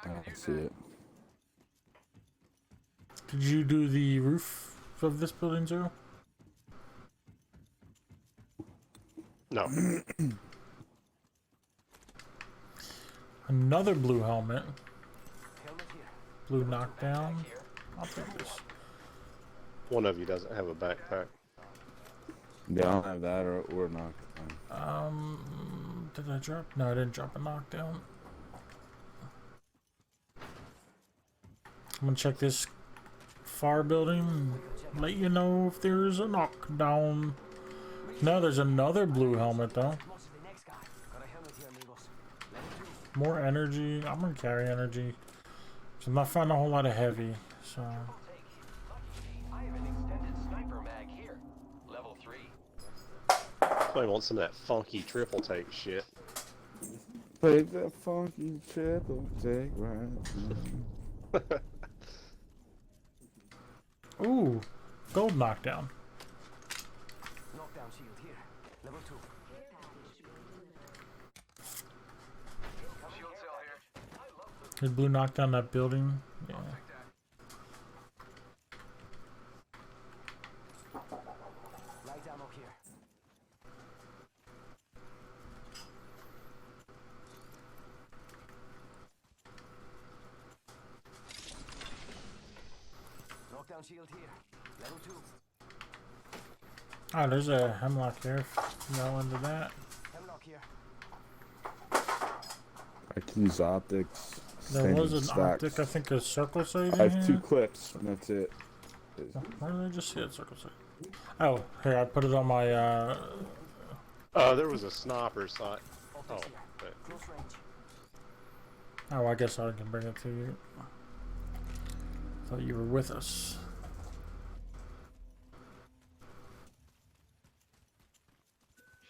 I don't see it. Did you do the roof of this building, Zero? No. Another blue helmet. Helmet here. Blue knockdown. I'll take this. One of you doesn't have a backpack. Yeah, I don't have that or not. Did I drop? No, I didn't drop a knockdown. I'm gonna check this far building and let you know if there's a knockdown. No, there's another blue helmet though. Most of the next guy. Got a helmet here, amigos. Level 2. More energy. I'm gonna carry energy. So I'm not finding a whole lot of heavy. So I have an extended sniper mag here. Level 3. I want some of that funky triple take shit. Take that funky triple take right. ooh, gold knockdown. Knockdown shield here. Level 2. Shield cell here. Did blue knock down that building? Yeah. shield here. Level 2. Oh, there's a hemlock here. No into that. Hemlock here. I can use optics. There same was an stacks. optic, I think a circle sight I in have 2 here. clips, and that's it. Where did I just see that circle sight? Oh, here, I put it on my, There was a sniper sight. Oh, Optics here. but Close range. oh, I guess I can bring it to you. Thought you were with us.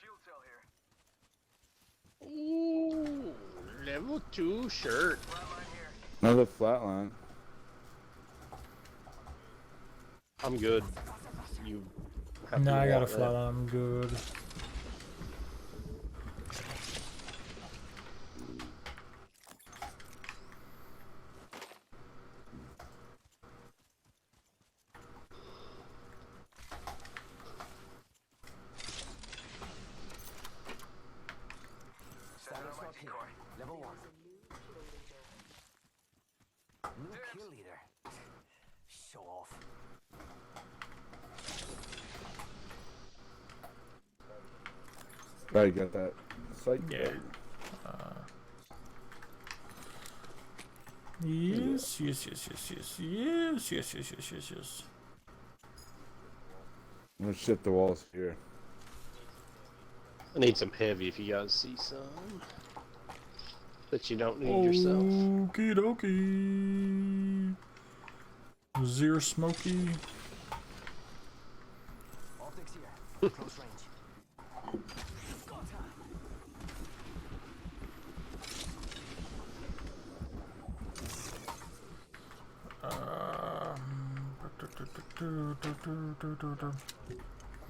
Shield cell here. ooh, level 2 shirt. Flatline here. Another flatline. I'm good. You have No, to I got a walk that. flat on, I'm good. Standard slot here. Level 1. New kill leader. Show off. Right, you got that sight? Yeah. Yes, yes, yes, yes, yes, yes, yes, yes, yes, yes, yes. I'm gonna shit the walls here. I need some heavy if you guys see some. That you don't need yourself. Okie dokie. Zero smoky. Optics here. Close range. Go time.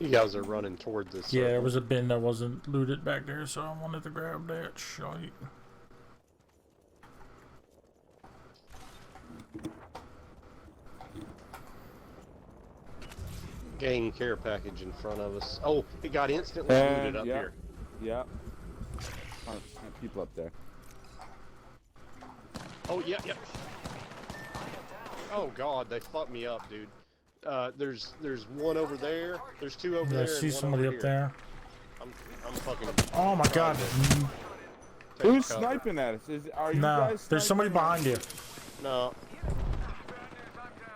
You guys are running toward this. Yeah, there circle. was a bin that wasn't looted back there, so I wanted to grab that shite. Gang care package in front of us. Oh, it got instantly And, looted up yeah. here. Yeah. 100% people up there. Oh, yeah, yeah. Oh god, they fucked me up, dude. There's one over there. There's 2 over Yeah, there. I see and one somebody over up here. there. I'm fucking. Oh my god. Take Who's cover. sniping at us? Are you No, guys there's somebody sniping? behind you. No.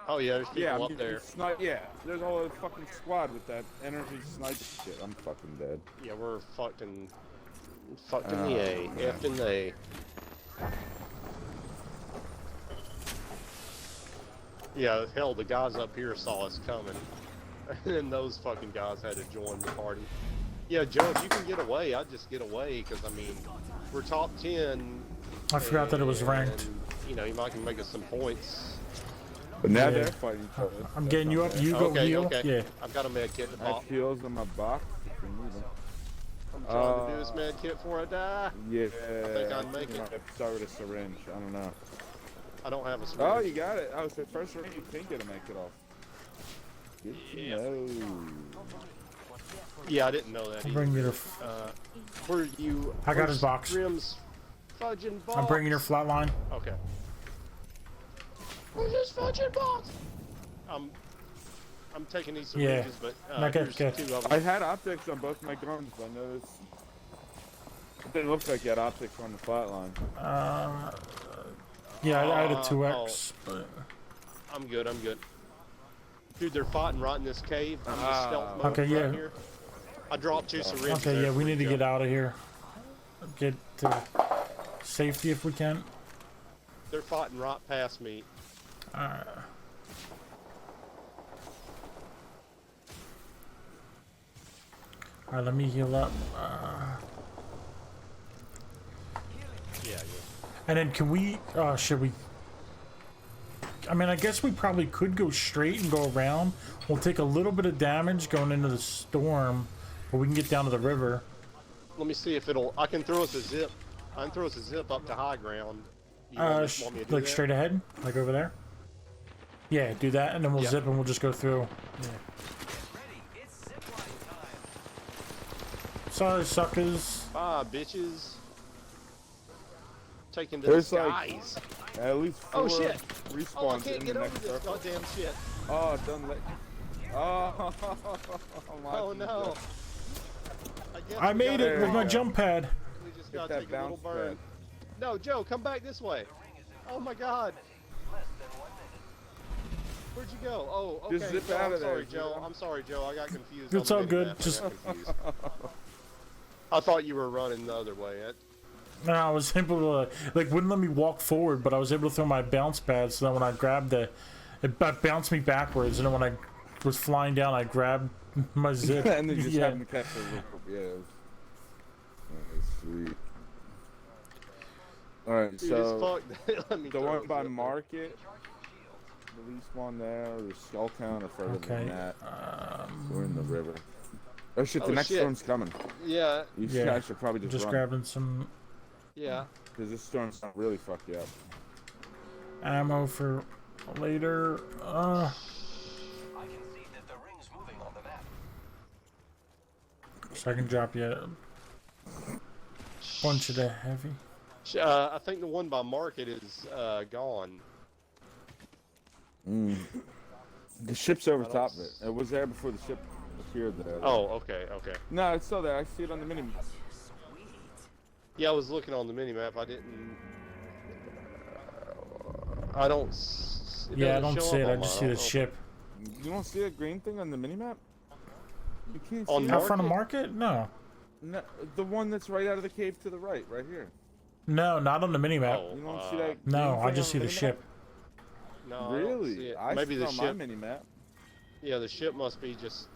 Oh yeah, there's people Yeah, up there. Yeah, there's a whole fucking squad with that energy snipe shit. I'm fucking dead. Yeah, we're fucked in the Oh, A, man. effed in the A. Yeah, hell, the guys up here saw us coming, and those fucking guys had to join the party. Yeah, Joe, if you can get away, I'd just get away, because, I mean, we're top 10. I forgot that it was ranked. and, you know, you might can make us some points. But now Yeah. they're fighting each other. I'm That's getting you not up. bad. You go Okay, heal. okay. Yeah. I've got a med kit in the I have box. heals in my box if you need them. I'm trying to do this med kit before I die. Yeah. think I'd make it. I have to start with a syringe. I don't know. I don't have a Oh, syringe. you got it. I was the first ring you think it'll make it off. Good to Yeah. know. Yeah, I didn't know that I'm either. bringing your. Were you? I got his where's box. Grim's fudging box. I'm bringing your flatline. Okay. Where's his fudging box? I'm taking these Yeah. syringes, but Okay, there's okay. 2 of them. I had optics on both my guns. I noticed. It didn't look like you had optics on the flatline. Yeah, I had a 2x, but I'm good. I'm good. Dude, they're fighting right in this cave. I'm just Ah. stealth mode Okay, right yeah. here. I dropped 2 syringes. okay. there Yeah, we for need to you, get Joe. out of here. Get to safety if we can. They're fighting right past me. Alright, let me heal up. Yeah, yeah. And then can we, should we, I mean, I guess we probably could go straight and go around. We'll take a little bit of damage going into the storm, but we can get down to the river. Let me see if it'll. I can throw us a zip. I can throw us a zip up to high ground. You want me to do Like that? straight ahead, like over there. Yeah, do that, and then we'll Yeah. zip and we'll just go through. Yeah. Ready, it's zipline time. Sorry, suckers. Ah, bitches. taking to There's the like skies. at least 4 Oh shit! respawns Oh, I in can't the get over next this circle. goddamn shit. Oh, done let. Oh, Oh no. guess I we made gotta it with my go. jump pad. We just Get gotta that take a little bounce burn. pad. No, Joe, come back this way. Oh my God. Where'd you go? Oh, okay. Just zip Joe, out I'm of there, sorry, Joe. Joe. I'm sorry, Joe. I got confused. It's on all the good, minimap. just- I got confused. I thought you were running the other way. No, I was able to, like, wouldn't let me walk forward, but I was able to throw my bounce pad, so then when I grabbed it bounced me backwards, and then when I was flying down, I grabbed my zip. And then just yeah. having to catch the loop. Yeah, that was sweet. Alright, Dude, so Let me the throw one it by zip Market, the least one there, or Skulltown, or further Okay. than that. We're in the river. Oh shit, the Oh, next shit. storm's coming. Yeah, You Yeah. guys should probably just run. grabbing some yeah. Because this storm's gonna really fuck you up. ammo for later. I can see that the ring's moving on the map. So I can drop you a bunch of the heavy. I think the one by Market is gone. The ship's over I don't top of it. It was there before the ship appeared there. Oh, okay, okay. No, it's still there. I see it on the mini map. Yeah, I was looking on the minimap. I didn't. I don't. Yeah, I don't doesn't show see it. up I on just mine. see the don't know. ship. You don't see a green thing on the mini map? You can't see On it. Out front of market? No. No, the one that's right out of the cave to the right here. No, not on the minimap. Oh, You don't see that? No, green I thing just on see the minimap? ship. No, I don't see Really? it. I Maybe see the it on my ship. mini map. Yeah, the ship must be just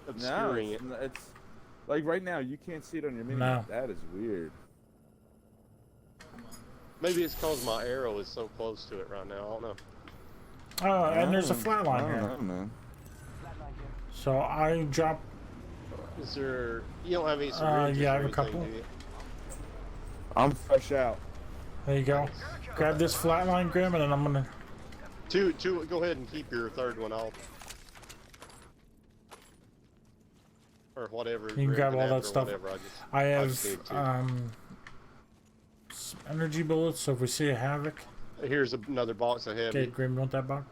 No, obscuring it. it's like right now you can't see it on your mini No. map. That is weird. Maybe it's because my arrow is so close to it right now. I don't know. Oh, and there's a I flat line don't here. know, man. So I drop. Is there? You don't have any Yeah, syringes I or have a anything, couple. do you? I'm fresh out. There you go. Grab this flat line, Grim, and then I'm gonna. Two. Go ahead and keep your third one off. Or whatever. You can Greg grab all have that it or stuff. whatever, I just have need two. some energy bullets. So if we see a havoc, Here's another box I have. okay, Grim, you want that box?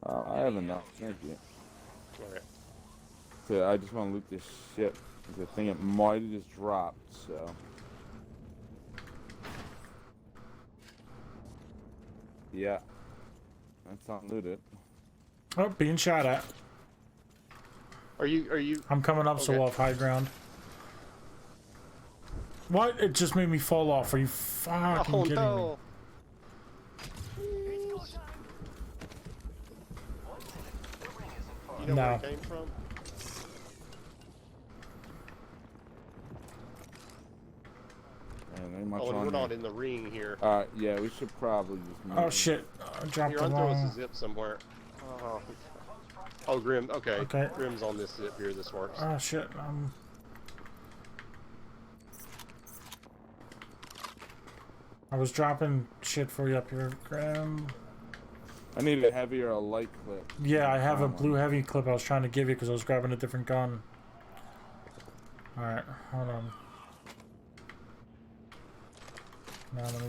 I have enough. Thank you. Alright. So I just want to loot this ship. Because I think it might have just dropped. So. Yeah. That's unlooted. Oh, being shot at. Are you? I'm coming up, so Okay. we'll have high ground. What? It just made me fall off. Are you fucking Oh kidding me? no! You know where No. it came from? And ain't much Oh, and on we're not here. in the ring here. Yeah, we should probably just move. Oh shit! I dropped Here, the I'll throw us wrong. a zip somewhere. Oh, Grim. Okay. Okay. Grim's on this zip here. This works. Oh shit! I was dropping shit for you up here, Grim. I need a heavy or a light clip. Yeah, I have a blue heavy clip I was trying to give you because I was grabbing a different gun. Alright, hold on. Now let me.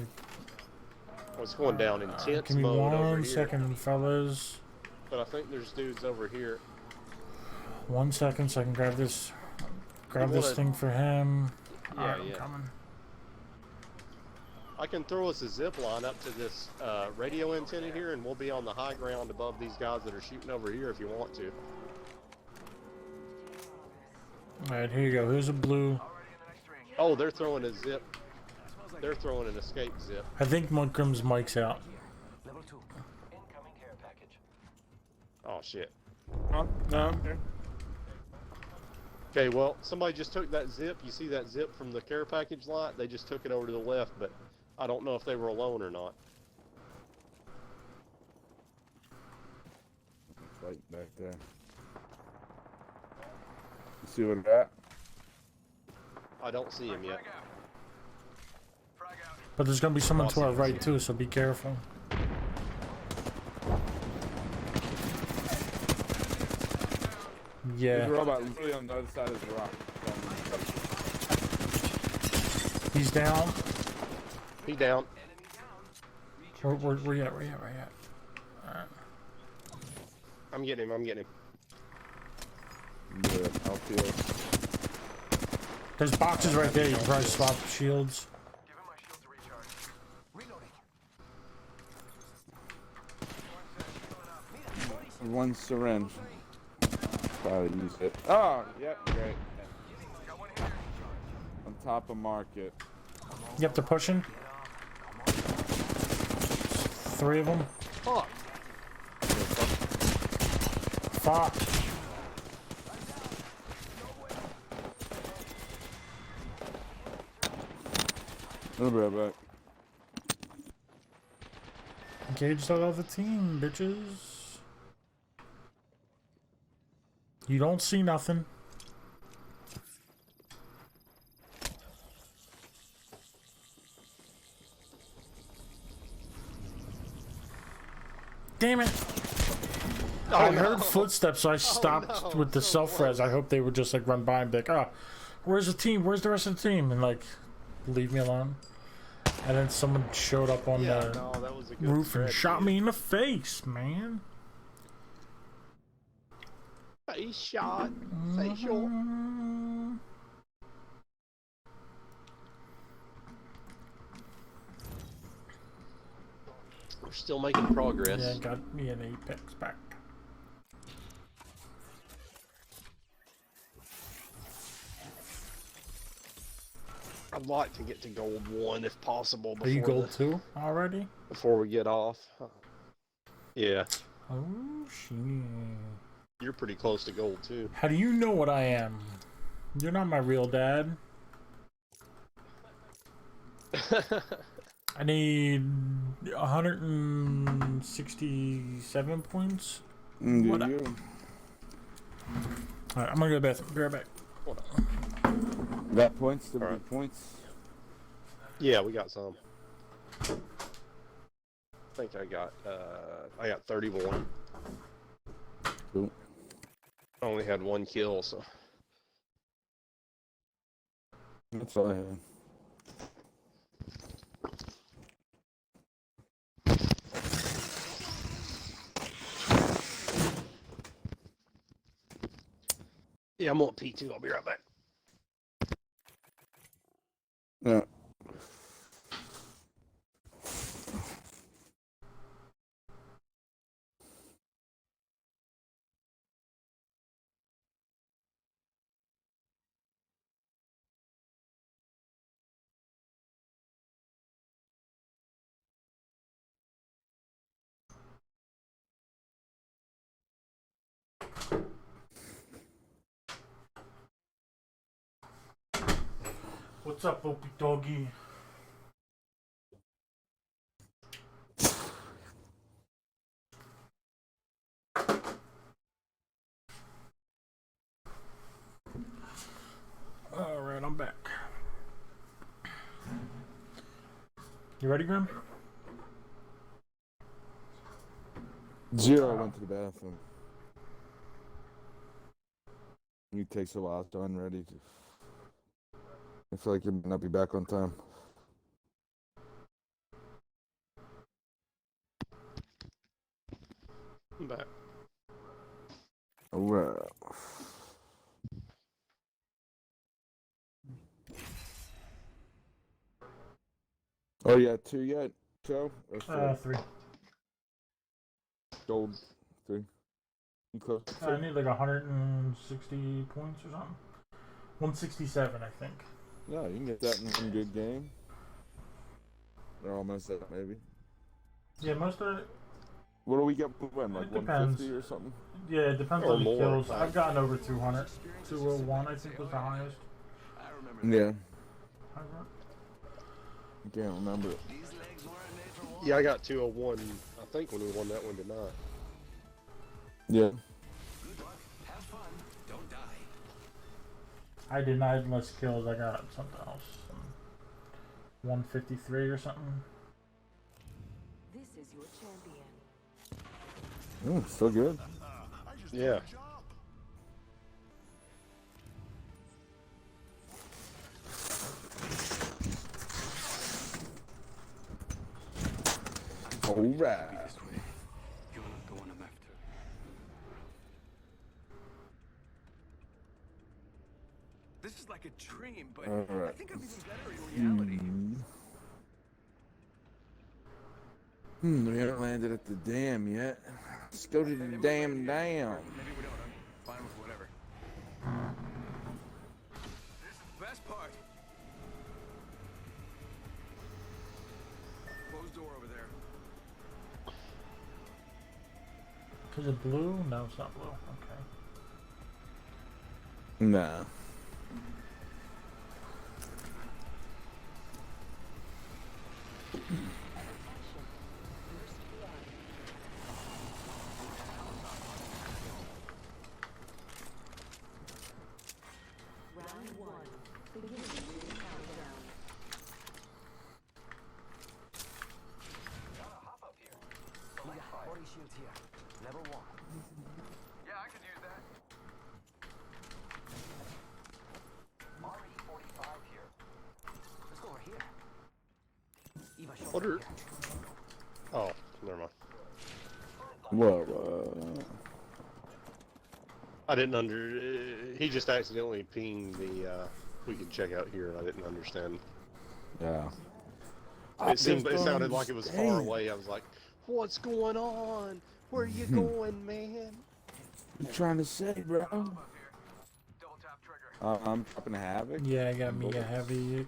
It's going down intense Give me mode over 1 here. second, fellas. But I think there's dudes over here. 1 second so I can grab this. Grab You this wanna- thing for him. Yeah, Alright, I'm yeah. coming. I can throw us a zip line up to this radio antenna here, and we'll be on the high ground above these guys that are shooting over here if you want to. Alright, here you go. Here's a blue. Oh, they're throwing a zip. They're throwing an escape zip. I think Grim's mic's out. Level 2. Incoming care package. Oh shit. Huh? No, I'm here. Okay, well, somebody just took that zip. You see that zip from the care package light? They just took it over to the left, but I don't know if they were alone or not. Right back there. You see what that? I don't see him yet. But there's gonna be someone to our right too, so be careful. There's Yeah, a robot literally on the other side of the rock. he's down. He down. Where you at? Where you at? Alright. I'm getting him. Yeah, outfield. There's boxes right there. You can probably swap shields. Give him my shield to recharge. Reloading. One syringe. Probably use it. Oh, yep, great. On top of market. Yep, they're pushing. 3 of them. Fuck. Fuck. I'll be right back. Engage the other team, bitches. You don't see nothing. Damn it! I heard footsteps, so I stopped with the self-res. I hope they would just like run by and be like, "Oh, where's the team? Where's the rest of the team?" And like, leave me alone. And then someone showed up on the that was a good roof and strategy. shot me in the face, man. Face shot. Facial. We're still making progress. Yeah, got me an Apex back. I'd like to get to gold 1 if possible. Are you gold 2 already? Before we get off. Yeah. Oh shit. You're pretty close to gold 2. How do you know what I am? You're not my real dad. I need 167 points. You. Alright, I'm gonna go to the bathroom. Be right back. Hold on. Got points? Still Alright. points? Yeah, we got some. I think I got 31. Cool. I only had 1 kill, so. That's all I had. Yeah, I'm on P2. I'll be right back. Yeah. What's up, Opie Doggy? Alright, I'm back. You ready, Grim? Zero went to the bathroom. It takes a while, so I'm ready to. I feel like you might not be back on time. I'm back. Well. Oh, yeah, 2 yet, Joe? Or 3. Gold 3. You close? I need like 160 points or something. 167, I think. Yeah, you can get that in one good game. Or almost that, maybe. Yeah, most of it. What do we get per win? Like It depends. 150 or something? Yeah, it depends Or on the more. kills. I've gotten over 200. 201, I think, was the highest. I remember Yeah. I got. I can't remember. these legs weren't made for walking. Yeah, I got 201, I think, when we won that one tonight. Yeah. Good luck. Have fun. Don't die. I denied less kills. I got something else. 153 or something. This is your champion. Still good. Yeah. Alright. This way. You're not the one I'm after. This is like a dream, but I Alright. think I'm even better in reality. We haven't landed at the dam yet. Let's go to the damn dam. Maybe we don't. I'm fine with whatever. This is the best part. Closed door over there. Is it blue? No, it's not blue. Okay. Nah. Round 1. Beginning ring countdown. Body shield here. Level 1. Yeah, I could use that. RE45 here. Let's go over here. Eva, show What me are... here. Oh, never mind. Whoa, I didn't he just accidentally pinged the, we can check out here, and I didn't understand. yeah. It sounded like it was far away. I was like, what's going on? Where are you going, man? What you trying to say, bro? Double tap trigger. I'm dropping a havoc. Yeah, I got me a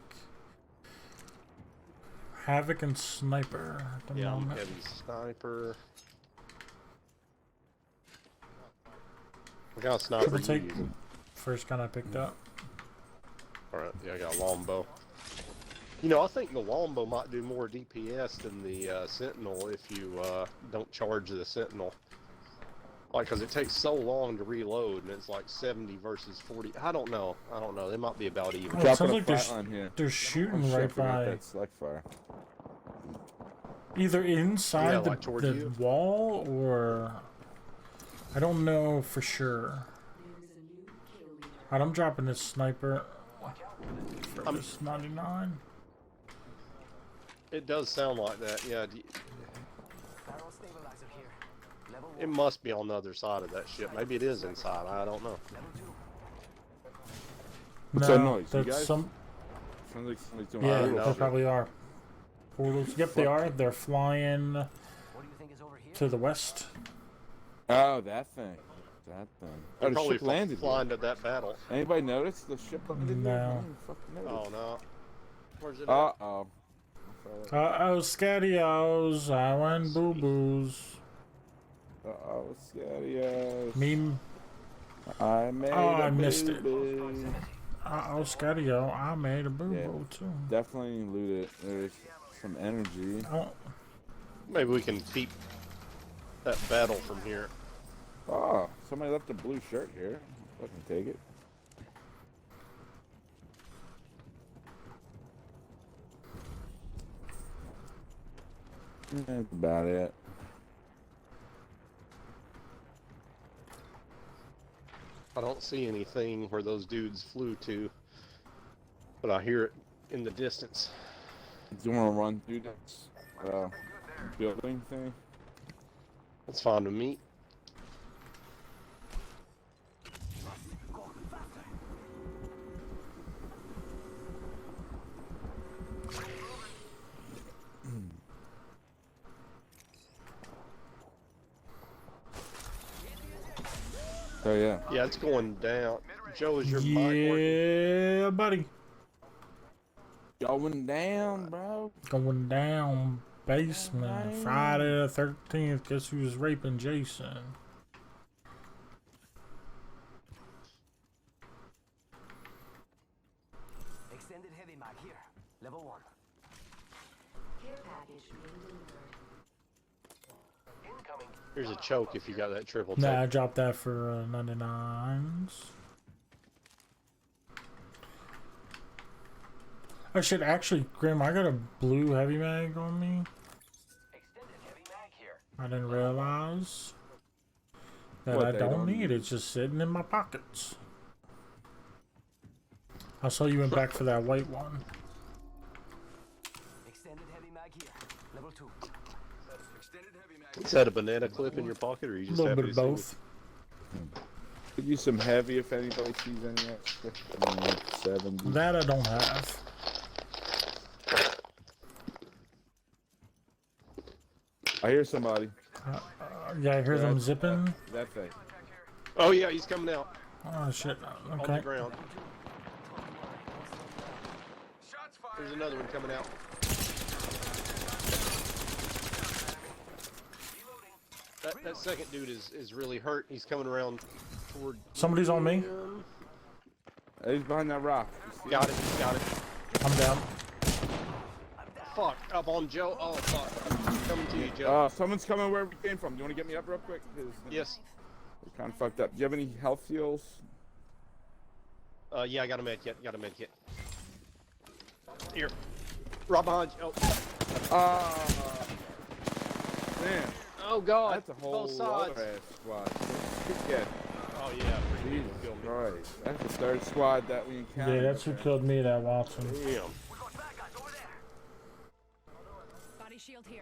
Havoc and Sniper at the Yeah, moment. heavy sniper. What kind of sniper Triple are you take. using? First gun I picked up. Alright, yeah, I got a longbow. You know, I think the longbow might do more DPS than the Sentinel if you don't charge the Sentinel. Like, because it takes so long to reload, and it's like 70 versus 40. I don't know. They might be about even. Oh, it Dropping sounds a like flatline here. they're shooting I'm right shipping out by, that select fire. either inside Yeah, like towards the you. wall or I don't know for sure. Alright, I'm dropping this sniper for this 99. It does sound like that, yeah. Barrel stabilizer here. Level 1. It must be on the other side of that ship. Maybe it is inside. I don't know. Level 2. What's No, that noise? You that's guys? some. Sounds like somebody's doing Yeah, portals. they probably are. Portals. Yep, they are. They're flying What do you think is over here? to the west. Oh, that thing. That thing. Oh, They're the probably ship landed. flying to that battle. Anybody notice the ship landed? No. I didn't fucking notice. Oh no. Where's it at? Uh-oh. Uh-oh, scadios. I went boo-boos. Uh-oh, Scadios. Meme. I made I a missed it. boo-boo. Uh-oh, scadio. I made a boo-boo, too. Definitely loot it. There's some energy. Oh, Maybe we can peep that battle from here. Oh, somebody left a blue shirt here. I can take it. That's about it. I don't see anything where those dudes flew to, but I hear it in the distance. Do you want to run through this building thing? That's fine with me. Oh yeah. Yeah, it's going down. Joe, is your mic working? yeah, buddy. Going down, bro. Going down basement. Friday the 13th. Guess who's raping Jason? Extended heavy mag here. Level 1. Care package being delivered. Incoming. Here's a choke if you got that triple Nah, take. I dropped that for 99s. I should actually, Grim, I got a blue heavy mag on me. Extended heavy mag here. I didn't realize that What, I they don't don't need it. use? It's just sitting in my pockets. I saw you went back for that white one. Extended heavy mag here. Level 2. Extended heavy mag. Is that a banana clip in your pocket, or are you A just little happy bit of to see me? both. Could use some heavy if anybody sees any extra. 70. That I don't have. I hear somebody. Yeah, I hear them zipping. That thing. Oh yeah, he's coming out Oh shit. on the Okay. ground. Shots fired. There's another one coming out. That second dude is really hurt. He's coming around toward. Somebody's on me. He's behind that rock. Got it. Got it. I'm down. Fuck. Up on Joe. Oh fuck. I'm coming to you, Joe. Someone's coming where we came from. Do you want to get me up real quick? Yes. We're kind of fucked up. Do you have any health heals? Yeah, I got a med kit. Got a med kit. Here. Right behind you. Oh. Man. Oh god. That's a whole Both other sides. ass squad. Yeah. Oh yeah. Jesus Christ. That's the third squad that we encountered. Yeah, that's who killed me, that Watson. Damn.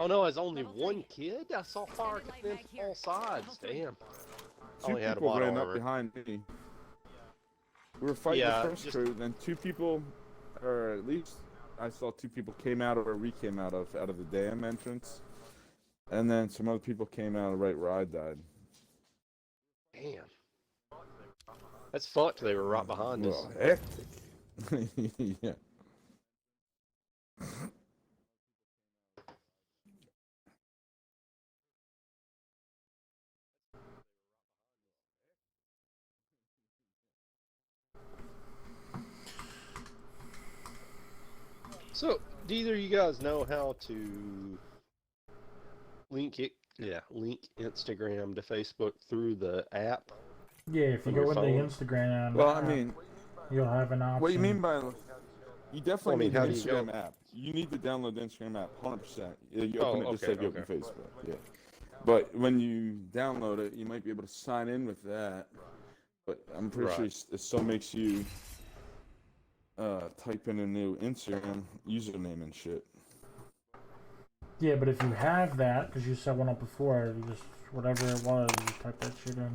Oh no, it's only one kid? I saw fire from all sides. Damn. Two Only had a people lot of ran up armor. behind me. We were fighting Yeah, the first crew, then two people, or at least I saw two people came out of where we came out of the dam entrance. And then some other people came out of right where I died. Damn. That's fucked. They were right behind us. Well, hectic. Yeah. So, do either of you guys know how to link Instagram to Facebook through the app? Yeah, if you On go your with the phone? Instagram, Well, I mean, you'll have an option. what do you mean by? You definitely Well, I mean, need the how do you Instagram app. You need to download the Instagram app, 100%. You Oh, open it just okay, like you open okay. Facebook. Yeah. But when you download it, you might be able to sign in with that. But I'm pretty sure Right. it still makes you type in a new Instagram username and shit. Yeah, but if you have that, because you set one up before, you just, whatever it was, you type that shit in.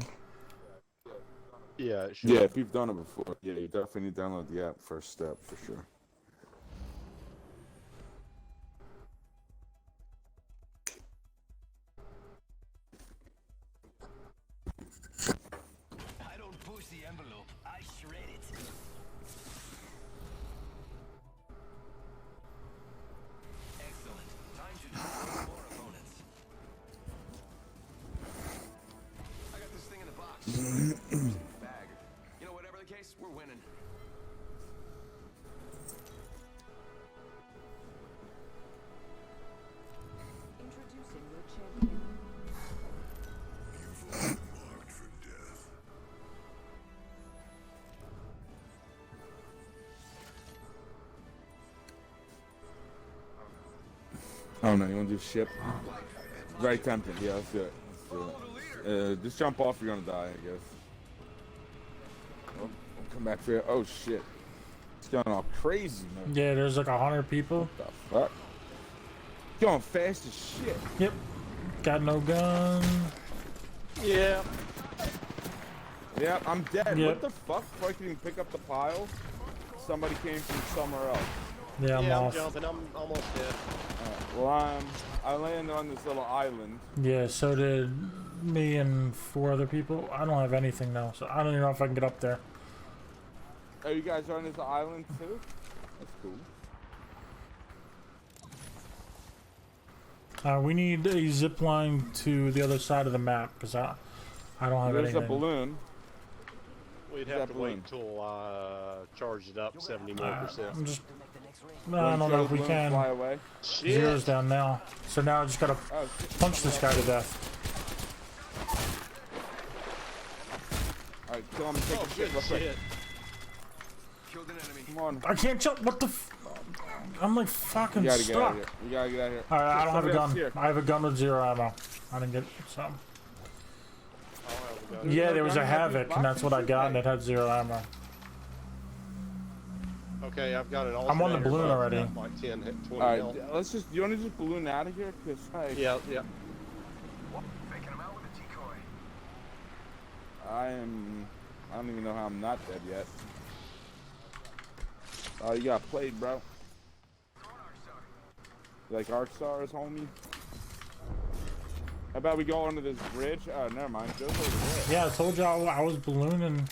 Yeah, it should. Yeah, if you've done it before, yeah, you definitely need to download the app first step for sure. I don't push the envelope, I shred it. Excellent. Time to destroy more opponents. I got this thing in a box. Bag. You know, whatever the case, we're winning. Introducing your champion. You've all been marked for death. Oh no, you want to do ship? Very tempting. Yeah, let's do it. Let's do it. Just jump off, you're gonna die, I guess. Oh, I'll come back for you. Oh shit. It's going all crazy, man. Yeah, there's like 100 people. What the fuck? Going fast as shit. Yep. Got no gun. Yeah. Yeah, I'm dead. Yep. What the fuck? Before I can even pick up the pile, somebody came from somewhere else. Yeah, I'm I'm off. jumping. I'm almost dead. Well, I landed on this little island. Yeah, so did me and 4 other people. I don't have anything though, so I don't even know if I can get up there. Oh, you guys are on this island too? That's cool. We need a zip line to the other side of the map because I don't have There's anything. a balloon. We'd That have to balloon? wait until I charged it up 70 more percent. I'm just. To make the next ring. No, I don't know if we Balloon can. Fly away. Shit. Zero's down now. So now I just gotta Oh, shit. punch this guy to death. All right, kill him and take Oh a shit real quick. shit. Killed an enemy. Come on. I can't jump. What the? I'm like fucking You gotta get out stuck. of here. You gotta get out of here. Alright, I don't have a Somebody else gun. here. I have a gun with 0 ammo. I didn't get some. Oh, Yeah, no there was gun a in that Havoc, and that's what I got, and it had 0 ammo. Okay, I've got an alternator. I'm on the balloon but I've already. got like 10, 20 All right, health. let's just. You want to just balloon out of here? Cause like, Yeah. Faking him out with a decoy. I don't even know how I'm not dead yet. Oh, you got played, bro. You like arc stars, homie? How about we go under this bridge? Oh, never mind. Joe's over there. Yeah, I told y'all I was ballooning.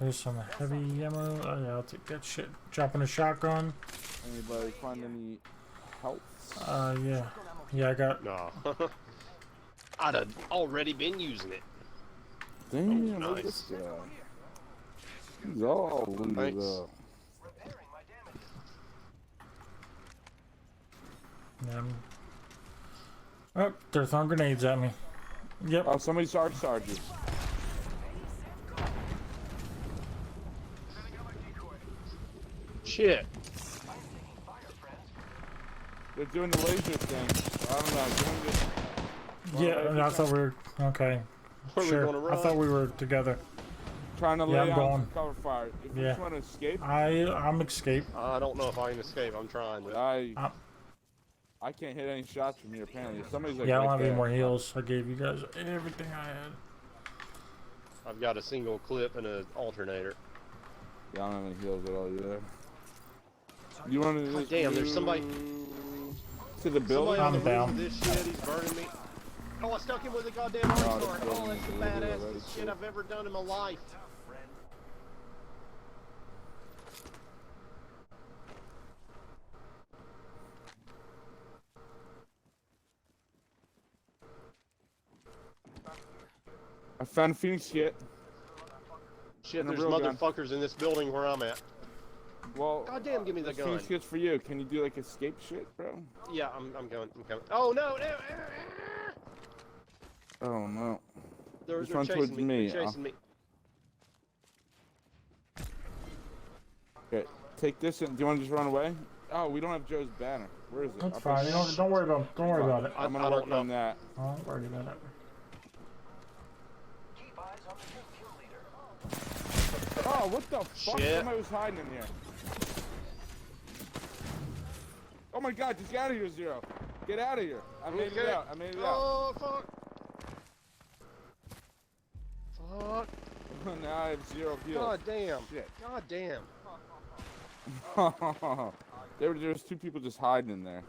There's some heavy ammo. Oh yeah, I'll take that shit. Dropping a shotgun. Anybody find any help? Yeah. Yeah, I got. No. I'd have already been using it. Damn, Oh, look at nice. this guy. He's all looted Thanks. up. Oh, they're throwing grenades at me. Yep. Oh, somebody's arc star you. Shit. They're doing the laser thing. I don't know. Doing this. Yeah, I thought we were okay. Are we Sure. gonna I run? thought we were together. Trying to Yeah, lay I'm out going. some cover fire. If you Yeah. just want to escape, I'm escape. I don't know if I can escape. I'm trying to. I can't hit any shots from here. Apparently, somebody's like. Yeah, I right don't have any there. more heals. I gave you guys everything I had. I've got a single clip and an alternator. Yeah, I don't have any heals at all either. You want to? God damn, there's somebody. To the building. Somebody on the I'm down. roof of this shit. He's burning me. Oh, I stuck him with a goddamn arc this star. Oh, building that's is the illegal badass already, shit too. I've ever done in my life. I found a Phoenix kit. Shit, And a there's real gun. motherfuckers in this building where I'm at. Well, Goddamn, give me the this gun. Phoenix kit's for you. Can you do like escape shit, bro? Yeah, I'm going. I'm coming. Oh no, no! Oh no. They're Just run chasing towards me. me. They're chasing me. Okay, take this and do you want to just run away? Oh, we don't have Joe's banner. Where is it? That's Up fine. there? Don't worry about. Don't worry about it. I'm I gonna don't work know. on that. Don't worry about it. Keep eyes on the new kill leader. Oh, what the fuck? Shit. Somebody was hiding in here. Oh my god, just get out of here, Zero. Get out of here. I made it Okay. out. I made it out. Oh fuck! Fuck! Now I have 0 heals. God damn! Shit. God damn! there was 2 people just hiding in there.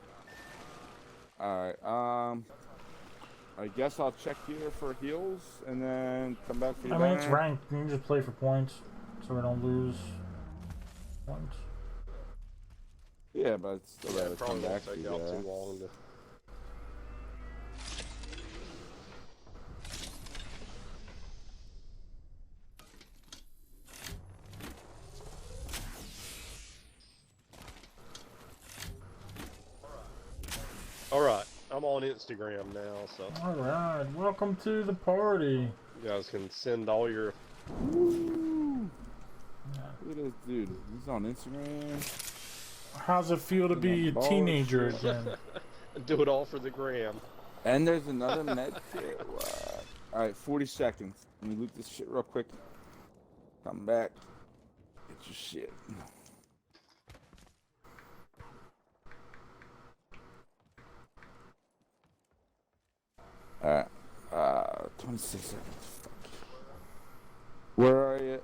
Alright, I guess I'll check here for heals and then come back for your I mean, it's banner. ranked. You can just play for points, so we don't lose points. Yeah, but it's still Yeah, gotta come probably back won't to take y'all you. too long to. Alright, I'm on Instagram now, so All right, welcome to the party. you guys can send all your. Woo! Look at this dude. He's on Instagram. How's it feel to be a Balls. teenager again? Do it all for the gram. And there's another med kit. What? Alright, 40 seconds. Let me loot this shit real quick. Come back. Get your shit. Alright. 26 seconds. Fuck. Where are you?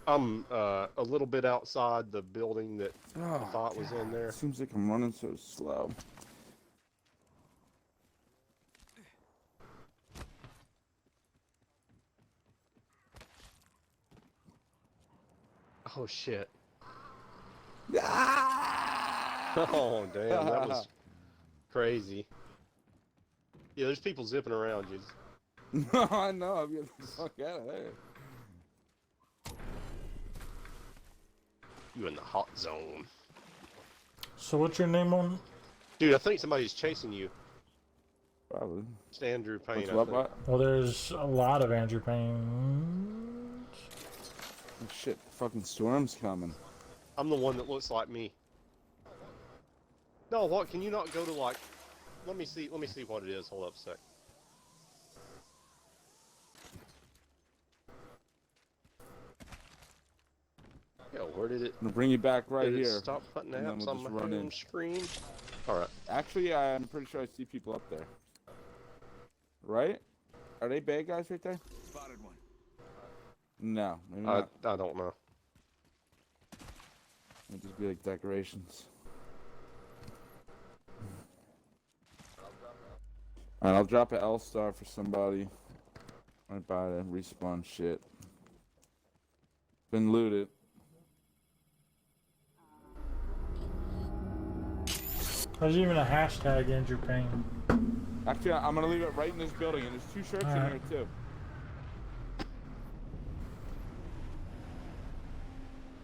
I'm a little bit outside the building that I Oh, thought was in there. seems like I'm running so slow. Oh shit. Ah! Oh damn, that was crazy. Yeah, there's people zipping around you. No, I know. I'm getting the fuck out of there. You in the hot zone. So what's your name on? Dude, I think somebody's chasing you. Probably. It's Andrew Payne, What's I what, think. what? Well, there's a lot of Andrew Payne. Oh, shit, the fucking storm's coming. I'm the one that looks like me. No, what? Can you not go to like let me see what it is. Hold up a sec. Yo, where did it? I'm gonna bring you back right Did it here. stop putting and then apps we'll on just my run in. home screen? Alright. Actually, I'm pretty sure I see people up there. Right? Are they bad guys right there? Spotted one. No, maybe I not. don't know. It'll just be like decorations. Alright, I'll drop an L star for somebody. Right by the respawn shit. Been looted. There's even a hashtag Andrew Payne. Actually, I'm gonna leave it right in this building, and there's 2 shirts in Alright. here too.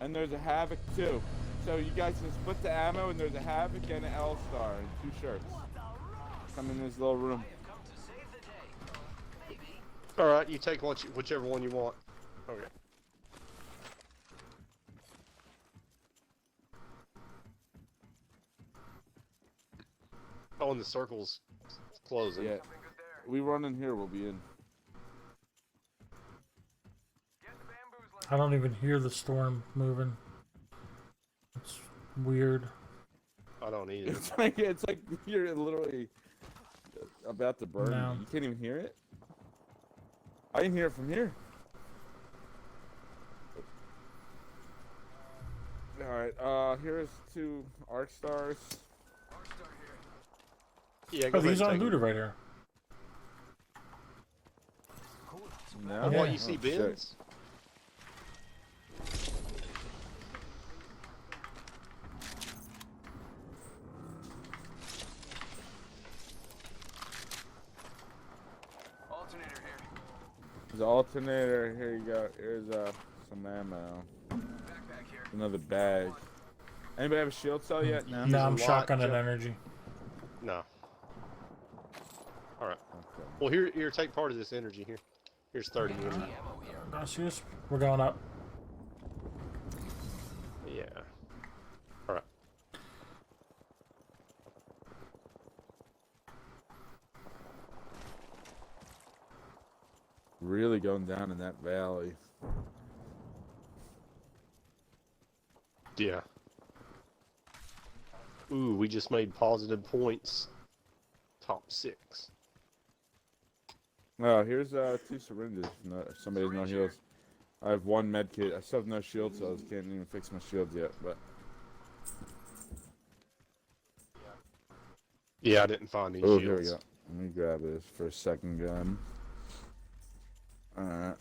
And there's a Havoc too. So you guys can split the ammo, and there's a Havoc and an L star and 2 shirts. Come in this little room. Alright, you take whichever one you want. Okay. Oh, and the circle's closing. Yeah. We run in here, we'll be in. I don't even hear the storm moving. It's weird. I don't either. It's like you're literally about to burn. No. You can't even hear it. I can hear it from here. Alright, here's 2 arc stars. Yeah, Oh, go ahead these and are take 'em. looted right here. No? What, Yeah. you see Oh, shit. bins? Alternator here. There's an alternator. Here you go. Here's some ammo. Backpack here. Another bag. Anybody have a shield cell yet? No. No, I'm a lot, shotgunning Jeff. energy. No. Alright. Okay. Well, here, take part of this energy here. Here's 30 energy. Gracias. We're going up. Yeah. Alright. Really going down in that valley. Yeah. Ooh, we just made positive points. Top 6. Oh, here's 2 syringes. If somebody has no heals. I have 1 med kit. I still have no shield cells. Can't even fix my shields yet. But Yeah, I didn't find any oh, shields. here we go. Let me grab this for a second gun. Alright.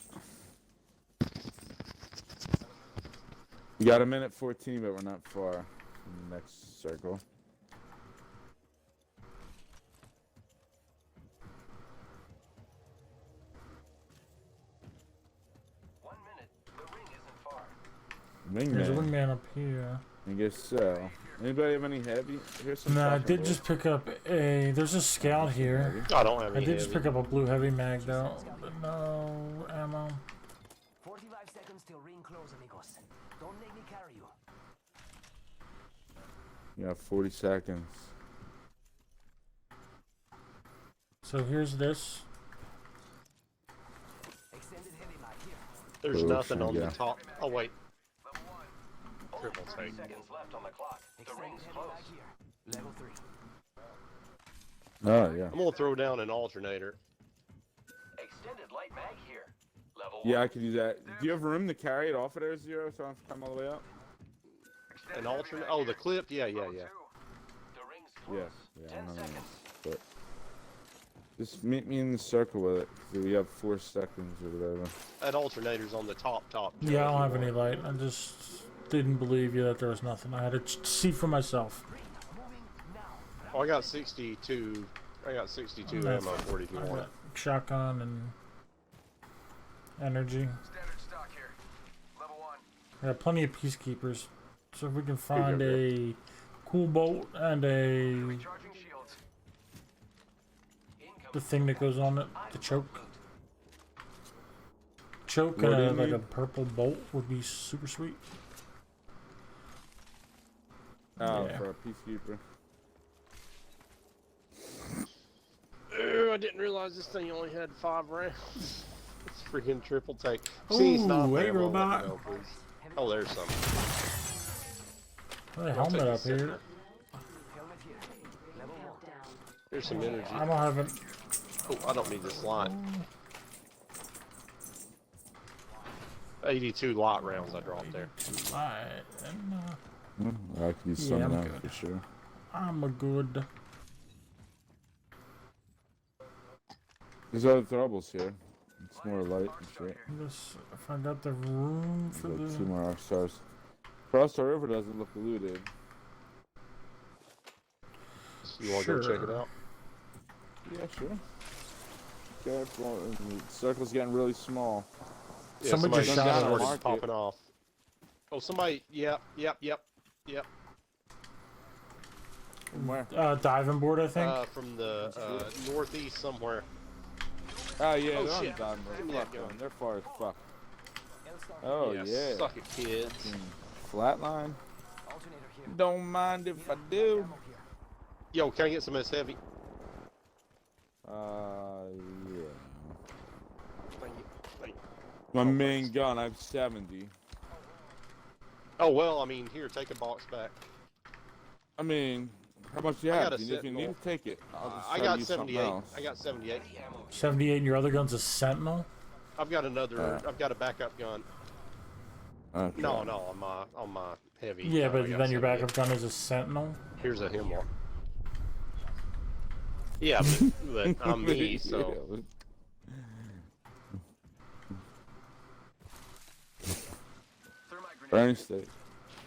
We got a minute 14, but we're not far from the next circle. There's a Wingman. wingman up here. I guess so. Anybody have any heavy? Here's some. No, I shotgun did bullets. just pick up a. There's a scout here. I don't have I any did just heavy. pick up a blue heavy mag though. But no ammo. 45 seconds till ring close, amigos. Don't make me carry you. You got 40 seconds. So here's this. Extended heavy mag here. There's Oh, nothing on the yeah. top. Oh, wait. Level 1. Triple take. Seconds left on the clock. The Extended ring's heavy close. mag here. Level 3. Oh yeah. I'm gonna throw down an alternator. Extended light mag here. Level Yeah, 1. I could use that. Do you have room to carry it off of there, Zero, so I don't have to come all the way up? Extended An heavy alternate. mag Oh, here. the clip. Yeah, yeah, Level yeah. 2. The ring's close. Yeah. 10 I don't know. seconds. But just meet me in the circle with it. 'Cause we have 4 seconds or whatever. That alternator's on the top. Yeah, I don't have any light. I just didn't believe you that there was nothing. I had to see for myself. Oh, I got 62. I got 62 That's- ammo for it if you I want got it. shotgun and energy. Standard stock here. Level 1. I got plenty of peacekeepers. So if we can find go, a cool bolt and a Recharging shields. the thing that goes on it, the choke. Choke What do you and like need? a purple bolt would be super sweet. Oh, Yeah. for a peacekeeper. didn't realize this thing only had 5 rounds. It's freaking triple tank. See, Ooh, stop hey, ammo, robot. let me know, please. Oh, there's some. Hey, I'll helmet take up this here. Helmet here. Level 1. There's some energy. I don't have it. Oh, I don't need this light. 82 light rounds I dropped there. Light and, I could use some Yeah, I'm now good. for sure. I'm a good. There's other throwables here. It's more light and shit. Just if I got the room for Like the. 2 more rock stars. Cross the river doesn't look looted. You want to go check it out? Yeah, sure. Careful, the circle's getting really small. Yeah, Somebody just shot started us. popping off. Oh, somebody. Yep. From where? Diving board, I think. From the northeast somewhere. Oh yeah, Oh, they're on shit. the diamond. Give me that gun. They're far as fuck. Oh yeah. Suck it, kids. Flatline. Alternator here. Don't mind if I do. Ammo here. Yo, can I get some of this heavy? Yeah. Thank you. My main gun, I have 70. Oh well, I mean, here, take a box back. I mean, how much do you I have? got a If you need Sentinel. to take it, I'll just I try to got use something 78. else. I got 78. 78, and your other gun's a Sentinel. I've got another. I've got a backup gun. Okay. No, on my heavy. Yeah, I but got then your 78. backup gun is a Sentinel. Here's a Hemlock. Yeah, but I'm me, so. Burn state.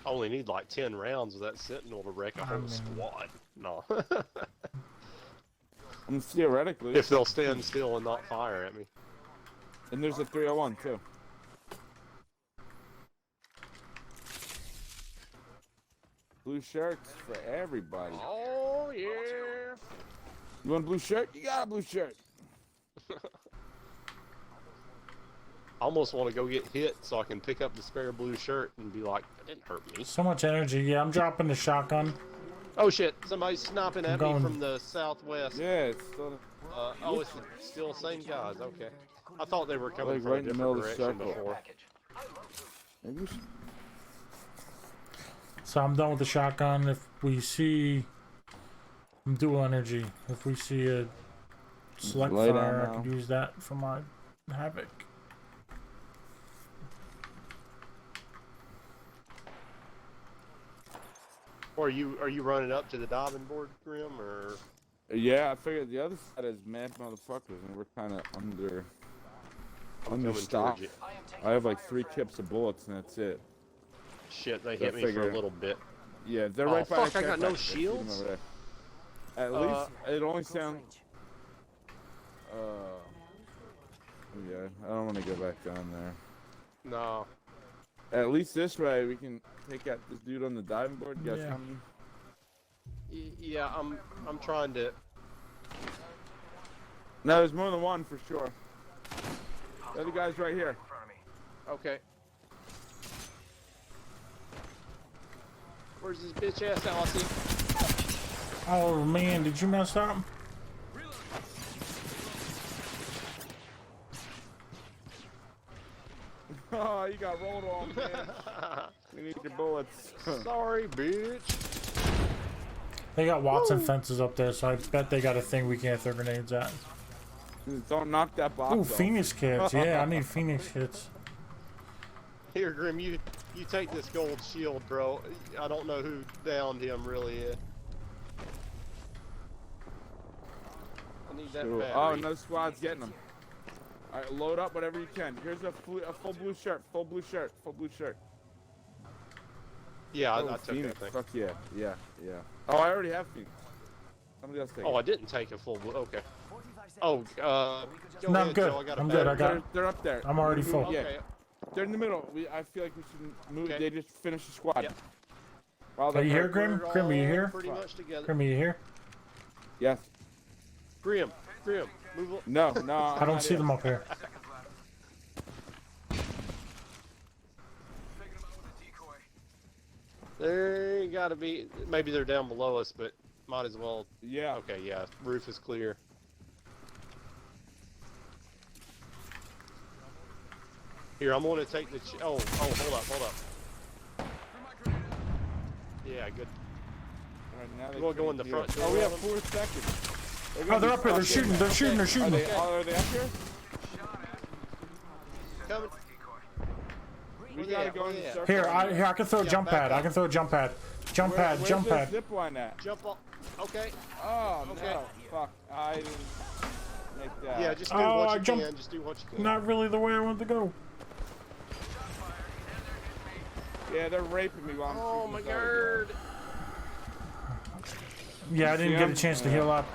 I only need like 10 rounds of that Sentinel to wreck a whole squad. No. Theoretically. If they'll stand still and not fire at me. And there's a 301 too. Blue shirts for everybody. Oh, yeah. You want a blue shirt? You got a blue shirt. I almost want to go get hit so I can pick up the spare blue shirt and be like, that didn't hurt me. So much energy. Yeah, I'm dropping the shotgun. Oh shit, somebody's sniping at me going- from the southwest. Yeah, it's still Oh, it's still the same guys, okay. I thought they were coming Like from right a in the middle different of the direction circle. before. maybe we should. So I'm done with the shotgun. If we see, I'm dual energy. If we see a select Light fire, I ammo. could use that for my havoc. Or are you running up to the diving board, Grim, or? Yeah, I figured the other side is mad motherfuckers, and we're kind of under coming stock. towards you. I have like 3 clips of bullets, and that's it. Shit, they So hit me for figure- a little bit. Yeah, they're Oh, right by fuck, the I got no campfire. Shoot 'em shields? over there. At least it only sounds. Yeah, I don't want to go back down there. No. At least this way we can take out this dude on the diving board. You guys Yeah. coming? Yeah, I'm trying to. No, there's more than one for sure. The other guy's right here. Okay. Where's this bitch ass Aussie? Oh man, did you mess up? Oh, you got rolled on, man. We need your bullets. Sorry, bitch. They got Watson fences up there, so I bet they got a thing we can't throw grenades at. Don't knock that box Ooh, off. Phoenix kits. Yeah, I need Phoenix kits. Here, Grim, you take this gold shield, bro. I don't know who downed him really yet. I need that Cool. battery. Oh, another squad's getting them. All right, load up whatever you can. Here's a full blue shirt. Full blue shirt. Full blue shirt. Yeah, I Oh, took Phoenix. that thing. Fuck yeah. Yeah, yeah. Oh, I already have Phoenix. Somebody else take Oh, it. I didn't take a full blue. Okay. Oh, go No, ahead, I'm good. Joe. I got a I'm good. I battery. got. They're up there. I'm already full. Yeah. Okay. They're in the middle. I feel like we should move. Okay. They just finished the squad. Yep. While Are they're you here, hurt- Grim? We're Grim, are you all here? Pretty much together. Grim, are you here? Yes. Grim, move on. No, no. I don't see them up here. There gotta be. Maybe they're down below us, but might as well. Yeah. Okay, yeah. Roof is clear. Here, I'm going to take the... hold up. Yeah, good. Alright, now You want to go in the front door? Oh, we have with them? 4 seconds. Oh, they're up here. They're shooting. They're shooting. They're shooting. Are they up here? Coming. We gotta go in the circle. Here, I can throw a jump pad. I can throw a jump pad. Jump pad. Where's Jump the pad. zip line at? Jump up. Okay. Oh, Okay. no. Fuck. I didn't make that. Yeah, just do Oh, what I you jumped- can. Just do what you can. Not really the way I wanted to go. Yeah, they're raping me while I'm Oh shooting my targets. god. Yeah, I didn't get a chance to heal up.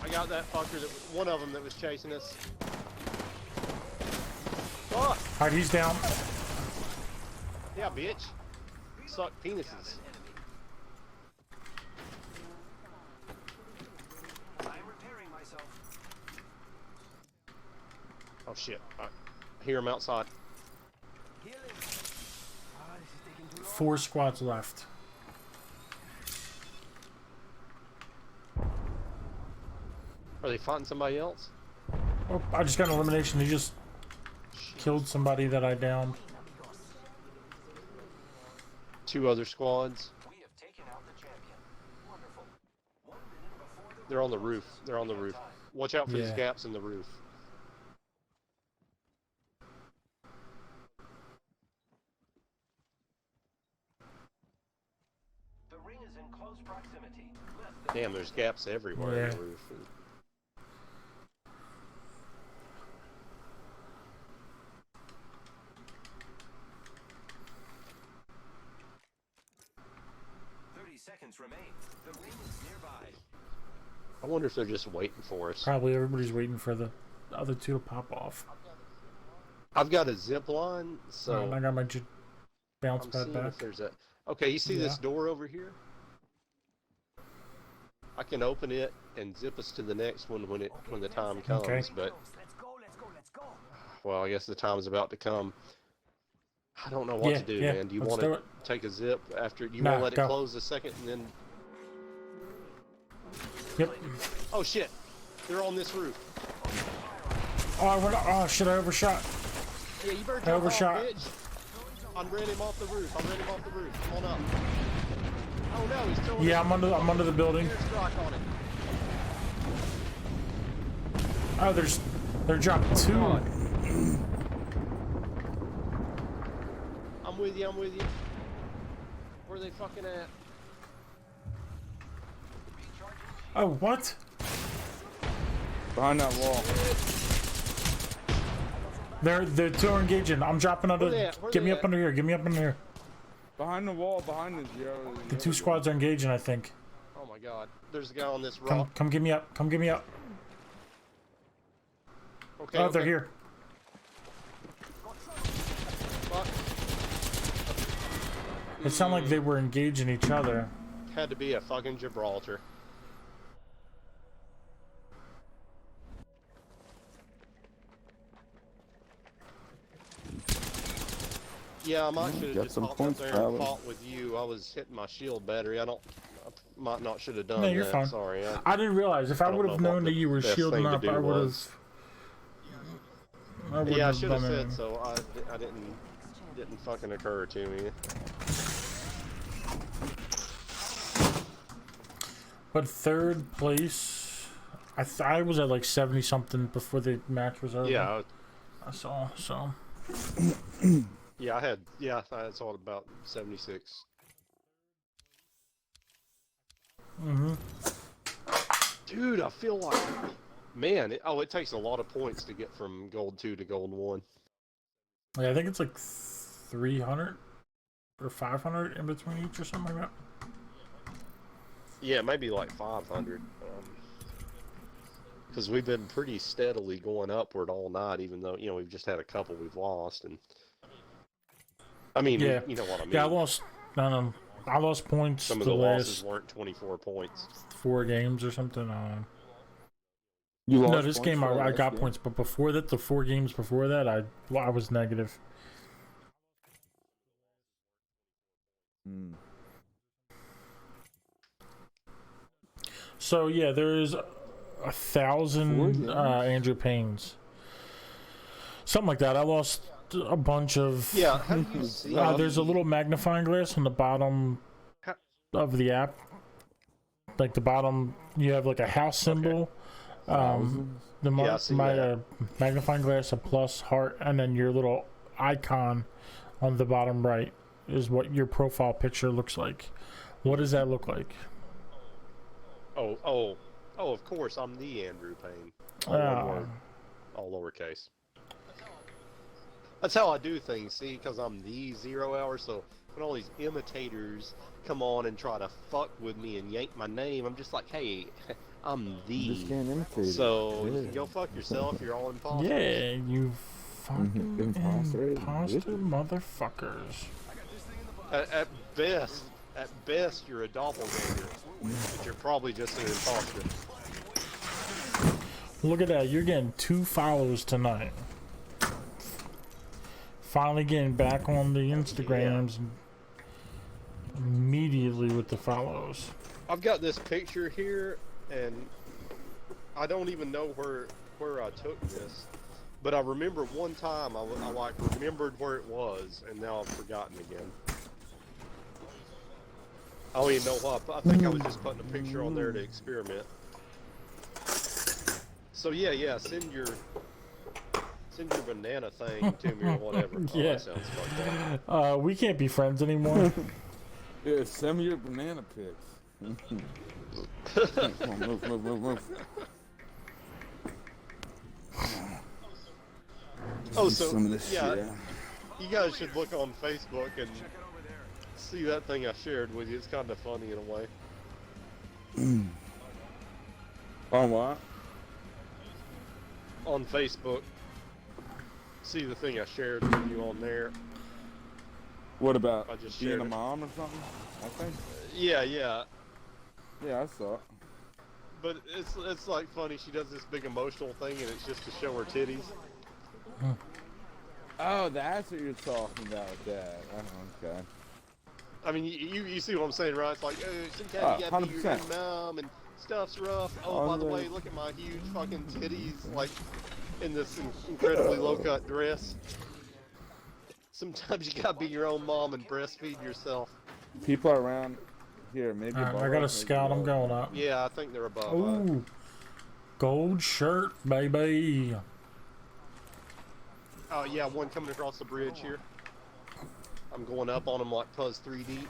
I got that fucker that one of them that was chasing us. Fuck. Alright, he's down. Yeah, bitch. Suck penises. I'm repairing myself. Oh shit. I hear him outside. Healing. This is taking too long. 4 squads left. Are they fighting somebody else? Oh, I just got an elimination. He just killed somebody that I downed. 2 other squads. We have taken out the champion. Wonderful. 1 minute before the They're on the roof. They're on the roof. Watch out for these Yeah. gaps in the roof. The ring is in close proximity. Less than Damn, there's gaps everywhere in the Yeah. roof. 30 seconds remain. The ring is nearby. I wonder if they're just waiting for us. Probably everybody's waiting for the other 2 to pop off. I've got a zip line, so I got my bounce I'm pad seeing if back. there's a... Okay, you see this door over here? I can open it and zip us to the next one when the time comes, Okay. but Let's go. well, I guess the time's about to come. I don't know what Yeah, to do, yeah, man. Do you let's want do to it. take a zip after? Do you Nah, want to let it go. close a second and then? Yep. Oh shit! They're on this roof. Oh shit! I overshot. Yeah, you better I jump overshot. off, bitch. I'm ready him off the roof. Come on up. Oh no, he's throwing. Yeah, I'm under the building. Airstrike on it. Oh, they're dropping 2. I'm with you. Where are they fucking at? Oh, what? Behind that wall. They're 2 are engaging. I'm dropping under. Where they at? Get me up under here. Get me up under here. Behind the wall, behind the zero. The 2 squads are engaging, I think. Oh my god. There's a guy on this rock. Come get me up. Come get me up. Okay. Oh, they're okay. here. Fuck. It sounded like they were engaging each other. Had to be a fucking Gibraltar. Yeah, I might should have Got just some popped points, up there and probably. fought with you. I was hitting my shield battery. I might not should have done No, that. you're fine. Sorry. I didn't realize. If I don't would have know what known the that you were best shielding thing to up, do I would was. have. Yeah, I should have said so. I didn't fucking occur to me. But 3rd place, I was at like 70 something before the match was over. Yeah, I saw. So yeah, I saw it about 76. Dude, I feel like, man, it takes a lot of points to get from gold 2 to gold 1. yeah, I think it's like 300 or 500 in between each or something like that. Yeah, maybe like 500. Because we've been pretty steadily going upward all night, even though, we've just had a couple we've lost. And I mean, Yeah. you know what I mean. Yeah, I lost. I lost points. Some of the the losses last weren't 24 points. 4 games or something. You lost No, this points game for the I last got game? points, but before that, the 4 games before that, I was negative. Hmm. So yeah, there's 1,000 games? Andrew Paynes. Something like that. I lost a bunch of. Yeah, how do you see? There's a little magnifying glass on the bottom of the app. Like the bottom, you have like a house symbol. The magnifying glass, a plus, heart, and then your little icon on the bottom right is what your profile picture looks like. What does that look like? Oh, of course, I'm the Andrew Payne. All one word, all lowercase. That's how I do things, see, because I'm the 0 hour, so when all these imitators come on and try to fuck with me and yank my name, I'm just like, hey, I'm the. Just can't imitate so it. you can go fuck yourself, you're all imposters. Yeah, you fucking Imposter. imposter motherfuckers. At best, you're a doppelganger, but you're probably just an imposter. Look at that, you're getting 2 follows tonight. Finally getting back on the Instagrams immediately with the follows. I've got this picture here, and I don't even know where I took this, but I remember one time I like remembered where it was, and now I've forgotten again. I don't even know why. I think I was just putting a picture on there to experiment. So yeah, send your banana thing to me or whatever. Oh, Yeah. that sounds fucked up. We can't be friends anymore. Yeah, send me your banana pics. Come on, move. Oh, so Some of this yeah, shit. you guys should look on Facebook and see that thing I shared with you. It's kind of funny in a way. On what? On Facebook, see the thing I shared with you on there. What about I just being shared a it. mom or something? I think. Yeah, Yeah, I saw it. but it's like funny. She does this big emotional thing, and it's just to show her titties. Oh, that's what you're talking about with that. Oh, okay. I mean, you see what I'm saying, right? It's like, sometimes you gotta be your 100%. own mom, and stuff's rough. Oh, by the way, look at my huge fucking titties, like in this incredibly low-cut dress. Sometimes you gotta be your own mom and breastfeed yourself. People are around here, maybe. Alright, above I got a us, maybe scout, I'm below. going up. Yeah, I think they're above. Ooh, gold shirt, baby. Oh yeah, one coming across the bridge here. I'm going up on him like Puzz 3D.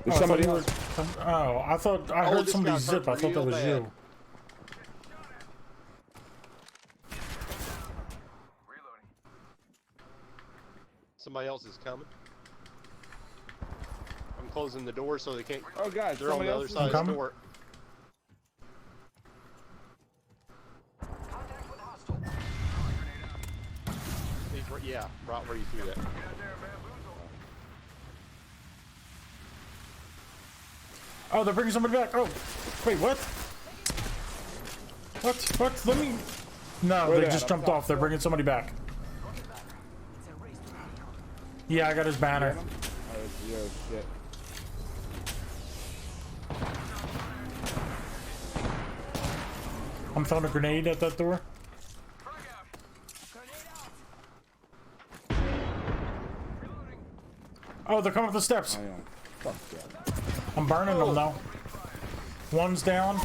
There's somebody else. Oh, I thought I heard this somebody got zip. hurt I thought that real was bad. you. Somebody else is coming. I'm closing the door so they can't. Oh, guys, They're on somebody the else other is side of the coming. door. Yeah, right where you threw that. Oh, they're bringing somebody back. Oh, wait, what? What? Let me. No, Where they they just at? jumped off. They're bringing somebody back. Yeah, I got his banner. Oh, yo, shit. I'm throwing a grenade at that door. Oh, they're coming up the steps. I am. Fuck that. I'm burning them though. One's down.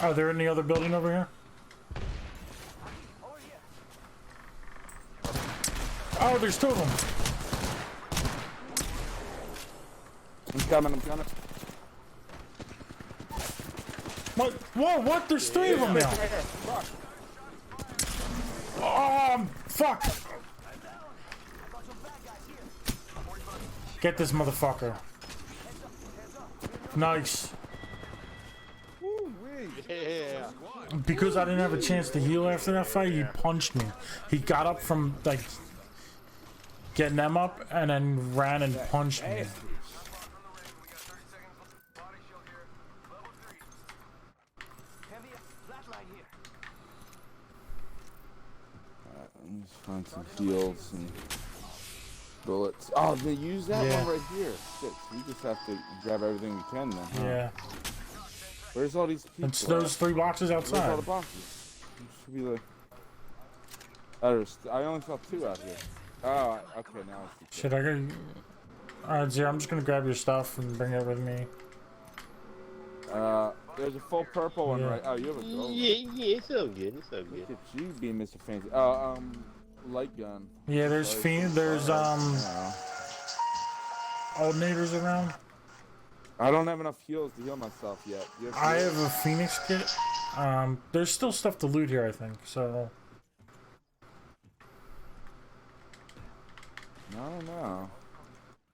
Oh, they're in the other building over here. Oh, there's 2 of them. I'm coming. What? Whoa, what? There's 3 of them now. Fuck. Fuck. Get this motherfucker. Nice. Yeah. Because I didn't have a chance to heal after that fight, he punched me. He got up from, like, getting them up, and then ran and punched me. Let's find some heals and bullets. Oh, they use that Yeah. one right here. Shit, we just have to grab everything we can then. Huh? Yeah. Where's all these people? It's those 3 boxes Where's all outside. the boxes? It should be like. Oh, I only saw 2 out here. Oh, okay, now I see. Shit, I got. Alright, Zero, I'm just gonna grab your stuff and bring it with me. There's a full purple one, Yeah. right? Oh, you have a gold. Yeah, it's so good. It's so good. Look at you being Mr. Fancy. Light gun. Yeah, there's there's Yeah. alternators around. I don't have enough heals to heal myself yet. You I heals? have a Phoenix kit. There's still stuff to loot here, I think. So I don't know.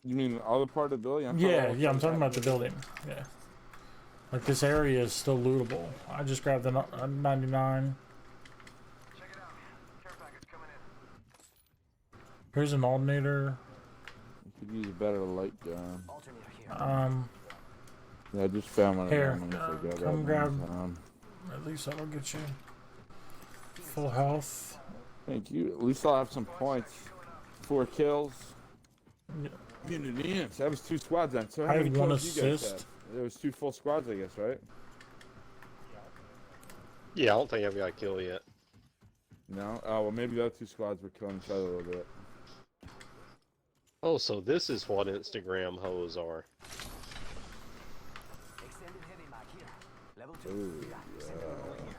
You mean all the part of the building? yeah, I'm talking about the building. Yeah, like this area is still lootable. I just grabbed the 99. Check it out. Care package coming in. Here's an alternator. You could use a better light gun. Alternator here. Yeah, I just found one. Here, of them. I'm gonna grab come that grab. one. At least that'll get you full health. Thank you. At least I'll have some points. 4 kills. Yeah. Units. That was 2 squads then. So how I many have 1 kills you guys assist. have? There was 2 full squads, I guess, right? Yeah, I don't think I've got a kill yet. No? Oh, well, maybe the other 2 squads were killing each other a little bit. Oh, so this is what Instagram hoes are. Extended heavy mag here. Level 2. Ooh, Yeah, extended yeah. over here.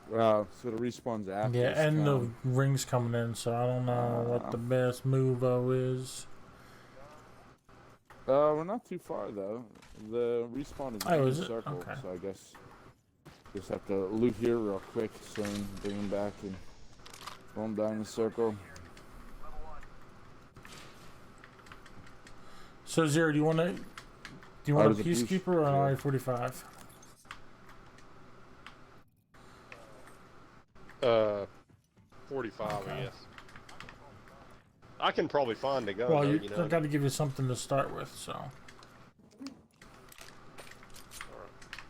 Wow, so the respawn's after. Yeah, this and the count. ring's coming in, so I don't know what the best move is. We're not too far though. The respawn is Oh, in is the it? circle, Okay. so I guess just have to loot here real quick, so bring him back and roll him down the circle. So Zero, do you want a there's a boost Peacekeeper or an here. RA-45? 45, Okay. I guess. I can probably find a gun, Well, though, you you know. got to give you something to start with, so.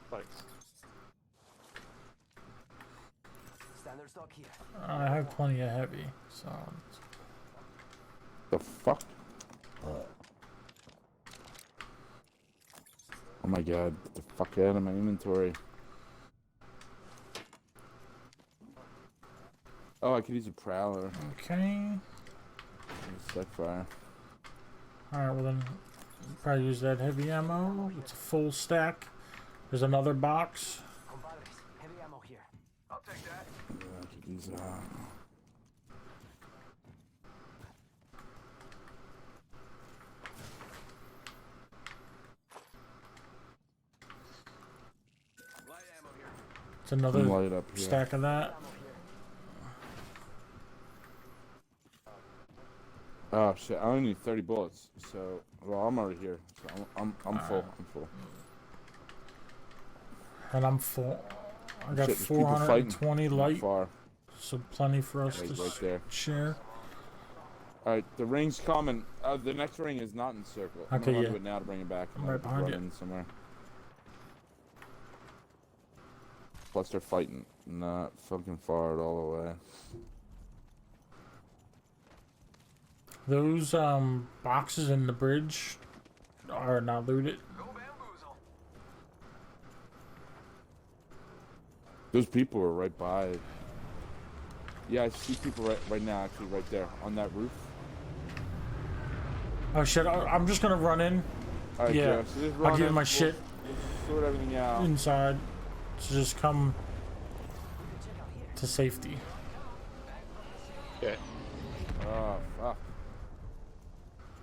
Thanks. Standard stock here. I have plenty of heavy, so. The fuck? Oh my god, get the fuck out of my inventory. Oh, I could use a prowler. Okay. Stack fire. Alright, well then, probably use that heavy ammo. It's a full stack. There's another box. Compadres, heavy ammo here. I'll take that. Yeah, I could use that. Light ammo here. It's another Light up here. stack of that. Oh shit! I only need 30 bullets. So, well, I'm already here. So I'm full. I'm full. And I'm full. I got Shit, there's people fighting 420 not light, far. so plenty for us Yeah, to he's right there. share. All right, the ring's coming. The next ring is not in circle. I'm Okay, gonna yeah. do it now to bring it back. I'm right behind you. Somewhere. Plus, they're fighting not fucking far at all away. Those boxes in the bridge are not looted. Go bamboozle. Those people are right by. Yeah, I see people right now. Actually, right there on that roof. Oh shit! I'm just gonna run in. All right, Yeah, Joe, so just I'll run give in, my we'll- shit we'll sort everything out. inside. So just come Check out here. to safety. Okay. Oh fuck.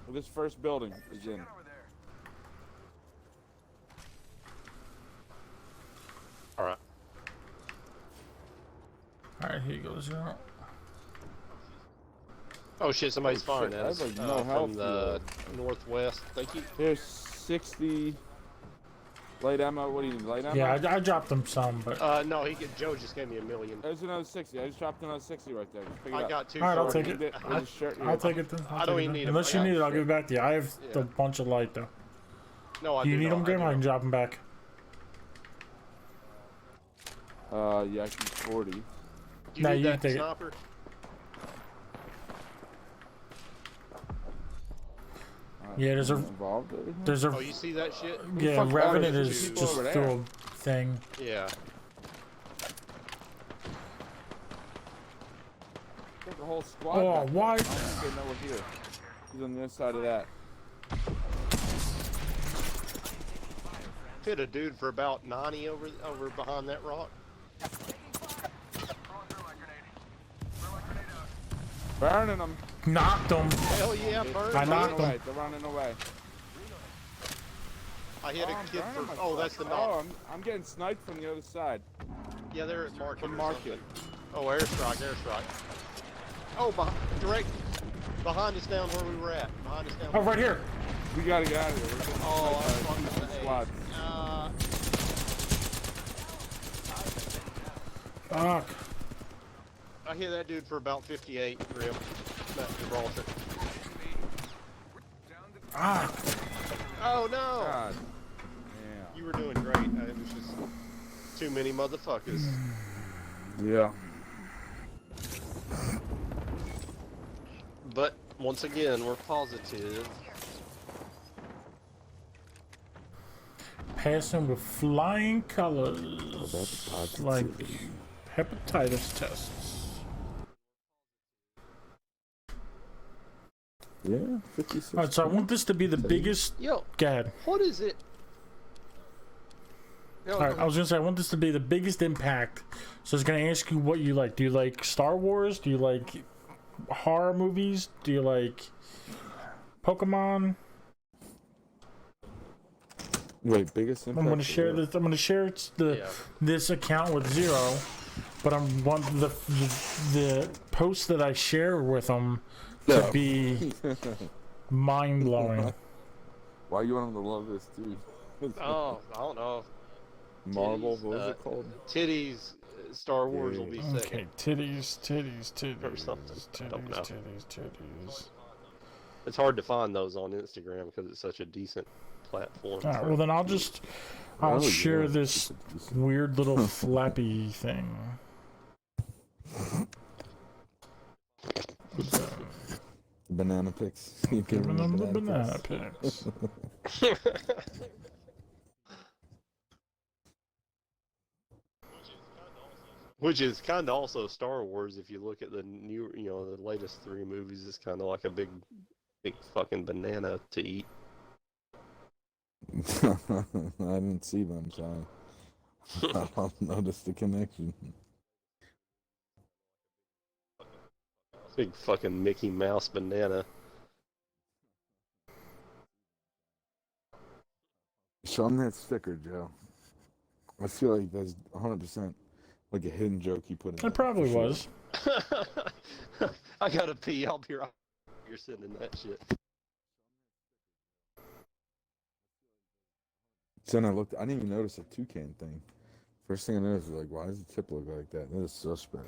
Well, this first building is in. Over there. Alright. All right, here you go, Zero. Oh shit, somebody's Oh, shit, firing at I us. have, like, no health from the northwest. Thank you. Here's 60 light ammo. What do you need? Light ammo? Yeah, I dropped them some, but No, Joe just gave me a million. There's another 60. I just dropped another 60 right there. Just pick it I up. got 2. all right, I'll for take you. it. There's a shirt here. I'll take it then. I don't even need 'em. Unless I you got need it, I'll shit. give it back to you. I have Yeah. a bunch of light though. No, I Do you do need not. them, Graham? I do can not. drop them back. Yeah, I can 40. Do you No, need you that take it. sniper? Yeah, there's a involved over here? there's a Oh, you see that shit? yeah. fuck Revenant are is these just over there? through a thing. Yeah. Got the whole squad. Oh, back there. why? I don't think they know we're here. He's on the other side of that. Hit a dude for about 90 over behind that rock. Burning them. Knocked him. Hell yeah, burn. I knocked him. They're running away. I hit Oh, a I'm kid burning for. my Oh, that's the fuck- knock. Oh, I'm getting sniped from the other side. Yeah, they're at market. From or market. something. Oh, airstrike. Oh, direct behind us down where we were at. Behind us down. Oh, right here. We gotta get out of here. We're getting Oh, sniped by I'm two fucking squads. Fuck. I hit that dude for about 58 rib. That Gibraltar. Ah. Oh no! God. Yeah. You were doing great. It was just too many motherfuckers. Yeah. But once again, we're positive. Passing with flying colors. that's Like hepatitis tests. Yeah, 56. Alright, so I want this to be the biggest. Yo, Go ahead. what is it? Alright, I was gonna say I want this to be the biggest impact. So it's gonna ask you what you like. Do you like Star Wars? Do you like horror movies? Do you like Pokemon? Wait, biggest impact? I'm gonna share this. I'm gonna share this account with Zero, but I'm want the posts that I share with them to be mind blowing. Why you want him to love this too? Oh, I don't know. Marvel, Titties, what was it called? Titties. Star Wars will be second. Okay, titties. Or something. I don't know. Titties. It's hard to find those on Instagram because it's such a decent platform. Alright, well then I'll Oh, share yeah. this weird little flappy thing. Banana pics. You give Giving them the banana banana pics. pics. Which is kind of also Star Wars. If you look at the new, the latest 3 movies, it's kind of like a big fucking banana to eat. I didn't see them, so I don't notice the connection. Big fucking Mickey Mouse banana. Show them that sticker, Joe. I feel like that's 100% like a hidden joke you put in. It probably was. I gotta pee. I'll be right. You're sending that shit. Then I looked. I didn't even notice a toucan thing. First thing I noticed was like, why does the tip look like that? That is suspect.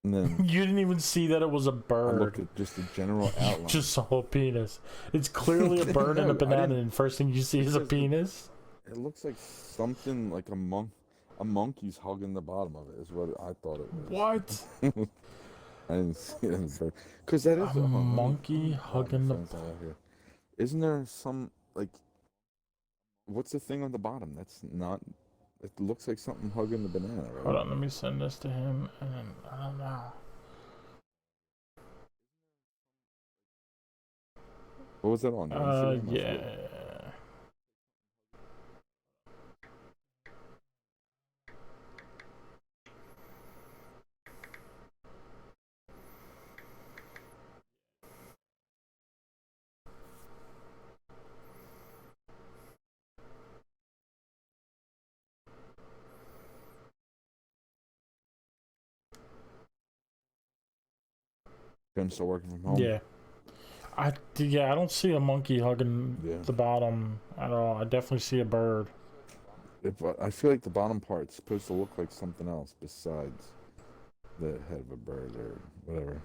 And then You didn't even see that it was a I bird. looked at just the general outline. Just saw a penis. It's clearly a bird and a No, I banana, didn't- and first thing you see is a Because penis. It looks like something like a monkey's hugging the bottom of it. Is what I thought it was. What? I didn't see it in the because that is A hold on, let me- monkey hugging the. Fence out here. Isn't there some like? What's the thing on the bottom? That's not. It looks like something hugging the banana, right? Hold on, let me send this to him, and then I don't know. What was that on? You wanna see it? Must Yeah. be. I'm still working from home. Yeah. I don't see a monkey hugging Yeah. the bottom at all. I definitely see a bird. I feel like the bottom part's supposed to look like something else besides the head of a bird or whatever.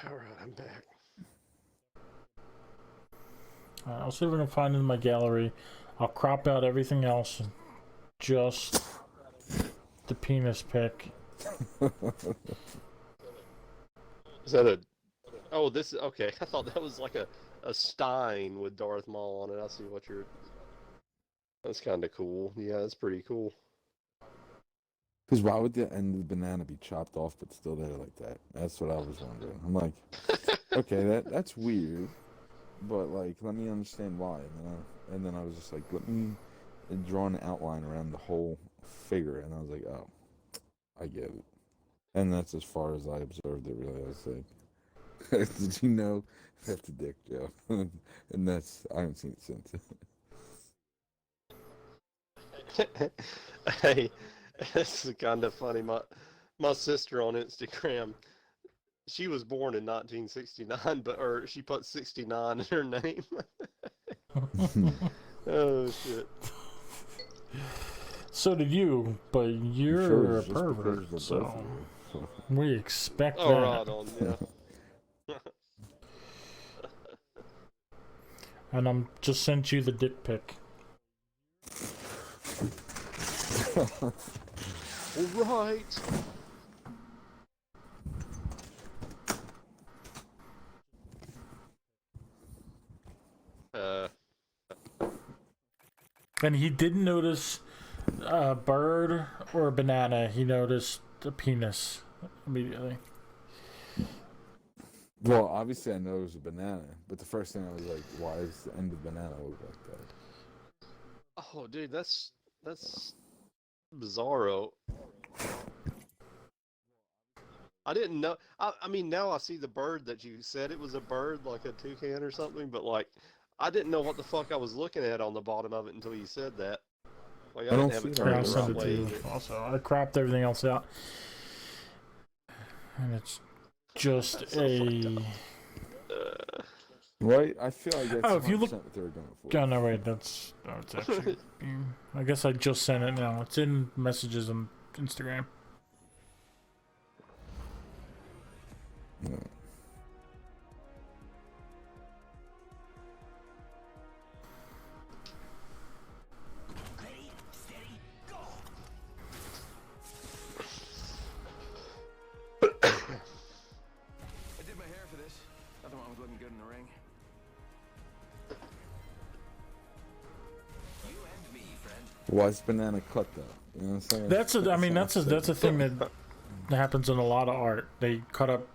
Alright, I'm back. I'll see if I can find it in my gallery. I'll crop out everything else and just the penis pic. Is that a? Oh, this is okay. I thought that was like a Stein with Darth Maul on it. I see what you're. That's kind of cool. Yeah, that's pretty cool. Because why would the end of the banana be chopped off but still there like that? That's what I was wondering. I'm like, okay, that's weird, but like, let me understand why. And then I was just like, let me draw an outline around the whole figure, and I was like, oh, I get it. And that's as far as I observed it. Really, I was like, did you know that's a dick, Joe? And that's I haven't seen it since. Hey, this is kind of funny. My sister on Instagram, she was born in 1969, or she put 69 in her name. Oh shit. So did you, but you're Sure, a just pervert, because they're so both of you. we expect Oh, that. right on, yeah. And I'm just sent you the dick pic. All right. And he didn't notice a bird or a banana. He noticed a penis immediately. Well, obviously I know it was a banana, but the first thing I was like, why does the end of banana look like that? Oh, dude, that's bizarro. I didn't know. I mean, now I see the bird that you said it was a bird, like a toucan or something. But like, I didn't know what the fuck I was looking at on the bottom of it until you said that. Like, I didn't have it turned I'll the send right it to way you. either. Also, I cropped everything else out, and it's just a. Right? I feel like that's If you look. what they were going for. Oh, no, wait, that's. Oh, it's actually. I guess I just sent it now. It's in messages on Instagram. Yeah. I did my hair for this. Nothing wrong with looking good in the ring. You and me, friend. Why is banana cut though? You know what I'm saying? That's a. I mean, that's a thing that happens in a lot of art. They cut up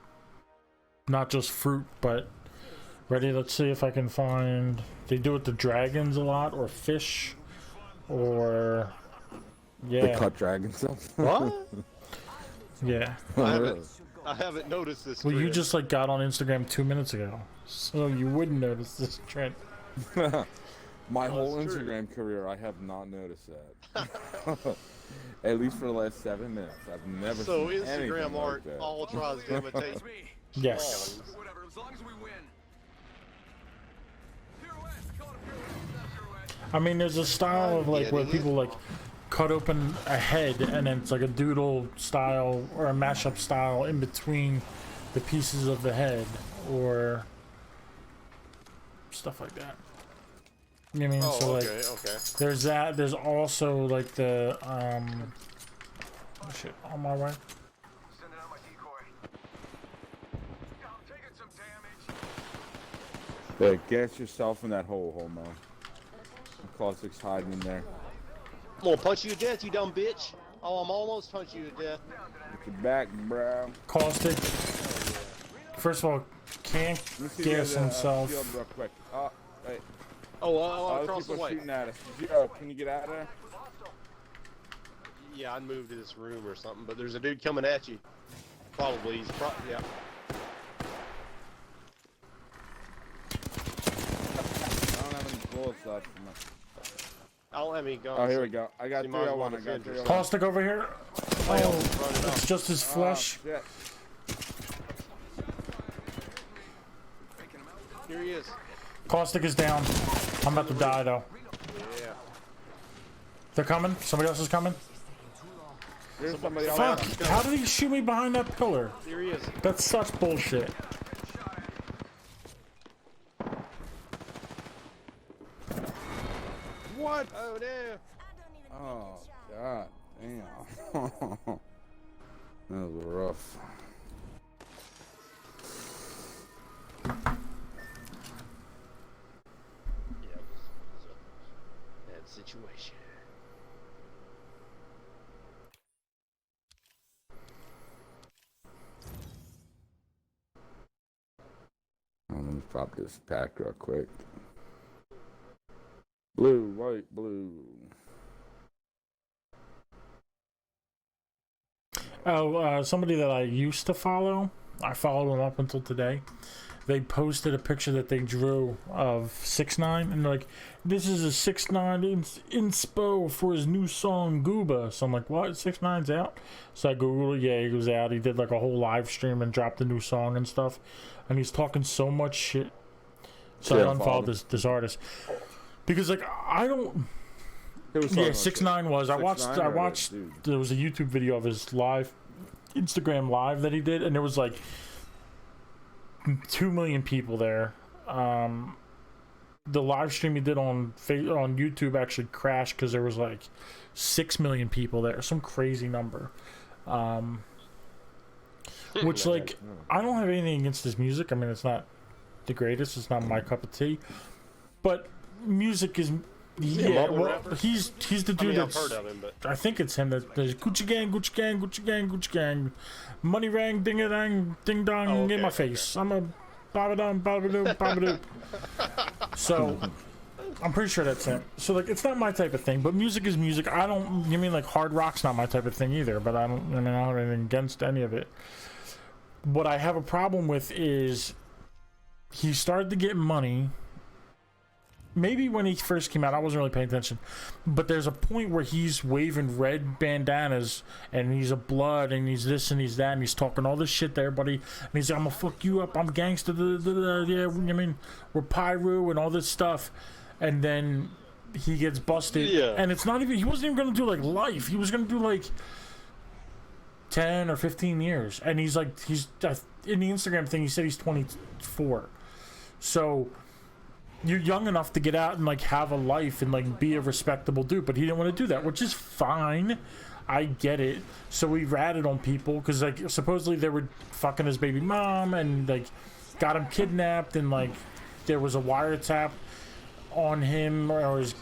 not just fruit, but ready. Let's see if I can find. They do it to dragons a lot, or fish, or They yeah, cut dragons up. What? yeah. I haven't noticed this. Well, you trend. just like got on Instagram 2 minutes ago, so you wouldn't notice this trend. My whole that's true. Instagram career, I have not noticed that. At least for the last 7 minutes, I've never So seen anything Instagram like art that. all tries to imitate. It's me. Yes. songs. Whatever, as long as we win. Pirouette. Call it a pirouette. Not a pirouette. I mean, there's a style of like where Getting it. people like cut open a head and then it's like a doodle style or a mashup style in between the pieces of the head or stuff like that. You know what I mean? Oh, So okay, like okay. there's that. There's also like the oh shit, on my way. Sending out my decoy. I'm taking some damage. Hey, gas yourself in that hole, homo. Caustic's hiding in there. I'm gonna punch you to death, you dumb bitch. Oh, I'm almost punching you to death. Get your back, bro. Caustic. First of all, can't Let me see gas the himself. shield real quick. Oh, wait. Oh, Other across the people are way. shooting at us. Zero, can you get out of there? Yeah, I'd move to this room or something, but there's a dude coming at you. Probably, yeah. I don't have any bullets left. I don't have any guns. Oh, here we go. I got You might as 301. well I got defend 301. Caustic over here. Oh, it's just his flesh. Shit. Here he is. Caustic is down. I'm about to die though. Yeah. They're coming. Somebody else is coming. Here's somebody else. Fuck! How did he shoot me behind that pillar? Here he is. That's such bullshit. What? Oh, no. Oh, God. Damn. That was rough. Yeah, it was a bad situation. Let me pop this pack real quick. Blue, white, blue. Oh, somebody that I used to follow, I followed them up until today. They posted a picture that they drew of 6ix9ine, and they're like, this is a 6ix9ine inspo for his new song Gooba. So I'm like, what? 6ix9ine's out? So I googled it. Yeah, he was out. He did like a whole live stream and dropped a new song and stuff. And he's talking so much shit. So Yeah, I unfollowed this artist because like I don't. Who was Yeah, talking about 6ix9ine was. I 6ix9ine or watched. dude? There was a YouTube video of his live, Instagram live that he did, and there was like 2 million people there. The live stream he did on YouTube actually crashed because there was like 6 million people there, some crazy number. Which like I don't have anything against his music. I mean, it's not the greatest. It's not my cup of tea, but music is. Yeah, well, he's the dude I've that's. heard of him, but I think it's him that there's Gucci gang, Gucci gang, Gucci gang, Gucci gang, money rang, ding a dang, ding dong in my face. I'm a babadum, babadoo, babadoo. So I'm pretty sure that's him. So like, it's not my type of thing, but music is music. I don't. You mean like hard rock's not my type of thing either? But I don't. I mean, I don't have anything against any of it. What I have a problem with is he started to get money. Maybe when he first came out, I wasn't really paying attention. But there's a point where he's waving red bandanas, and he's a blood, and he's this, and he's that, and he's talking all this shit to everybody. And he's like, I'm gonna fuck you up, I'm gangster, yeah, I mean, we're Pyru, and all this stuff. And then he gets busted. Yeah. And it's not even, he wasn't even gonna do, like, life. He was gonna do, like, 10 or 15 years. And he's, like, in the Instagram thing, he said he's 24. So you're young enough to get out and like have a life and like be a respectable dude, but he didn't want to do that, which is fine. I get it. So we ratted on people because like supposedly they were fucking his baby mom and like got him kidnapped, and like there was a wiretap on him or his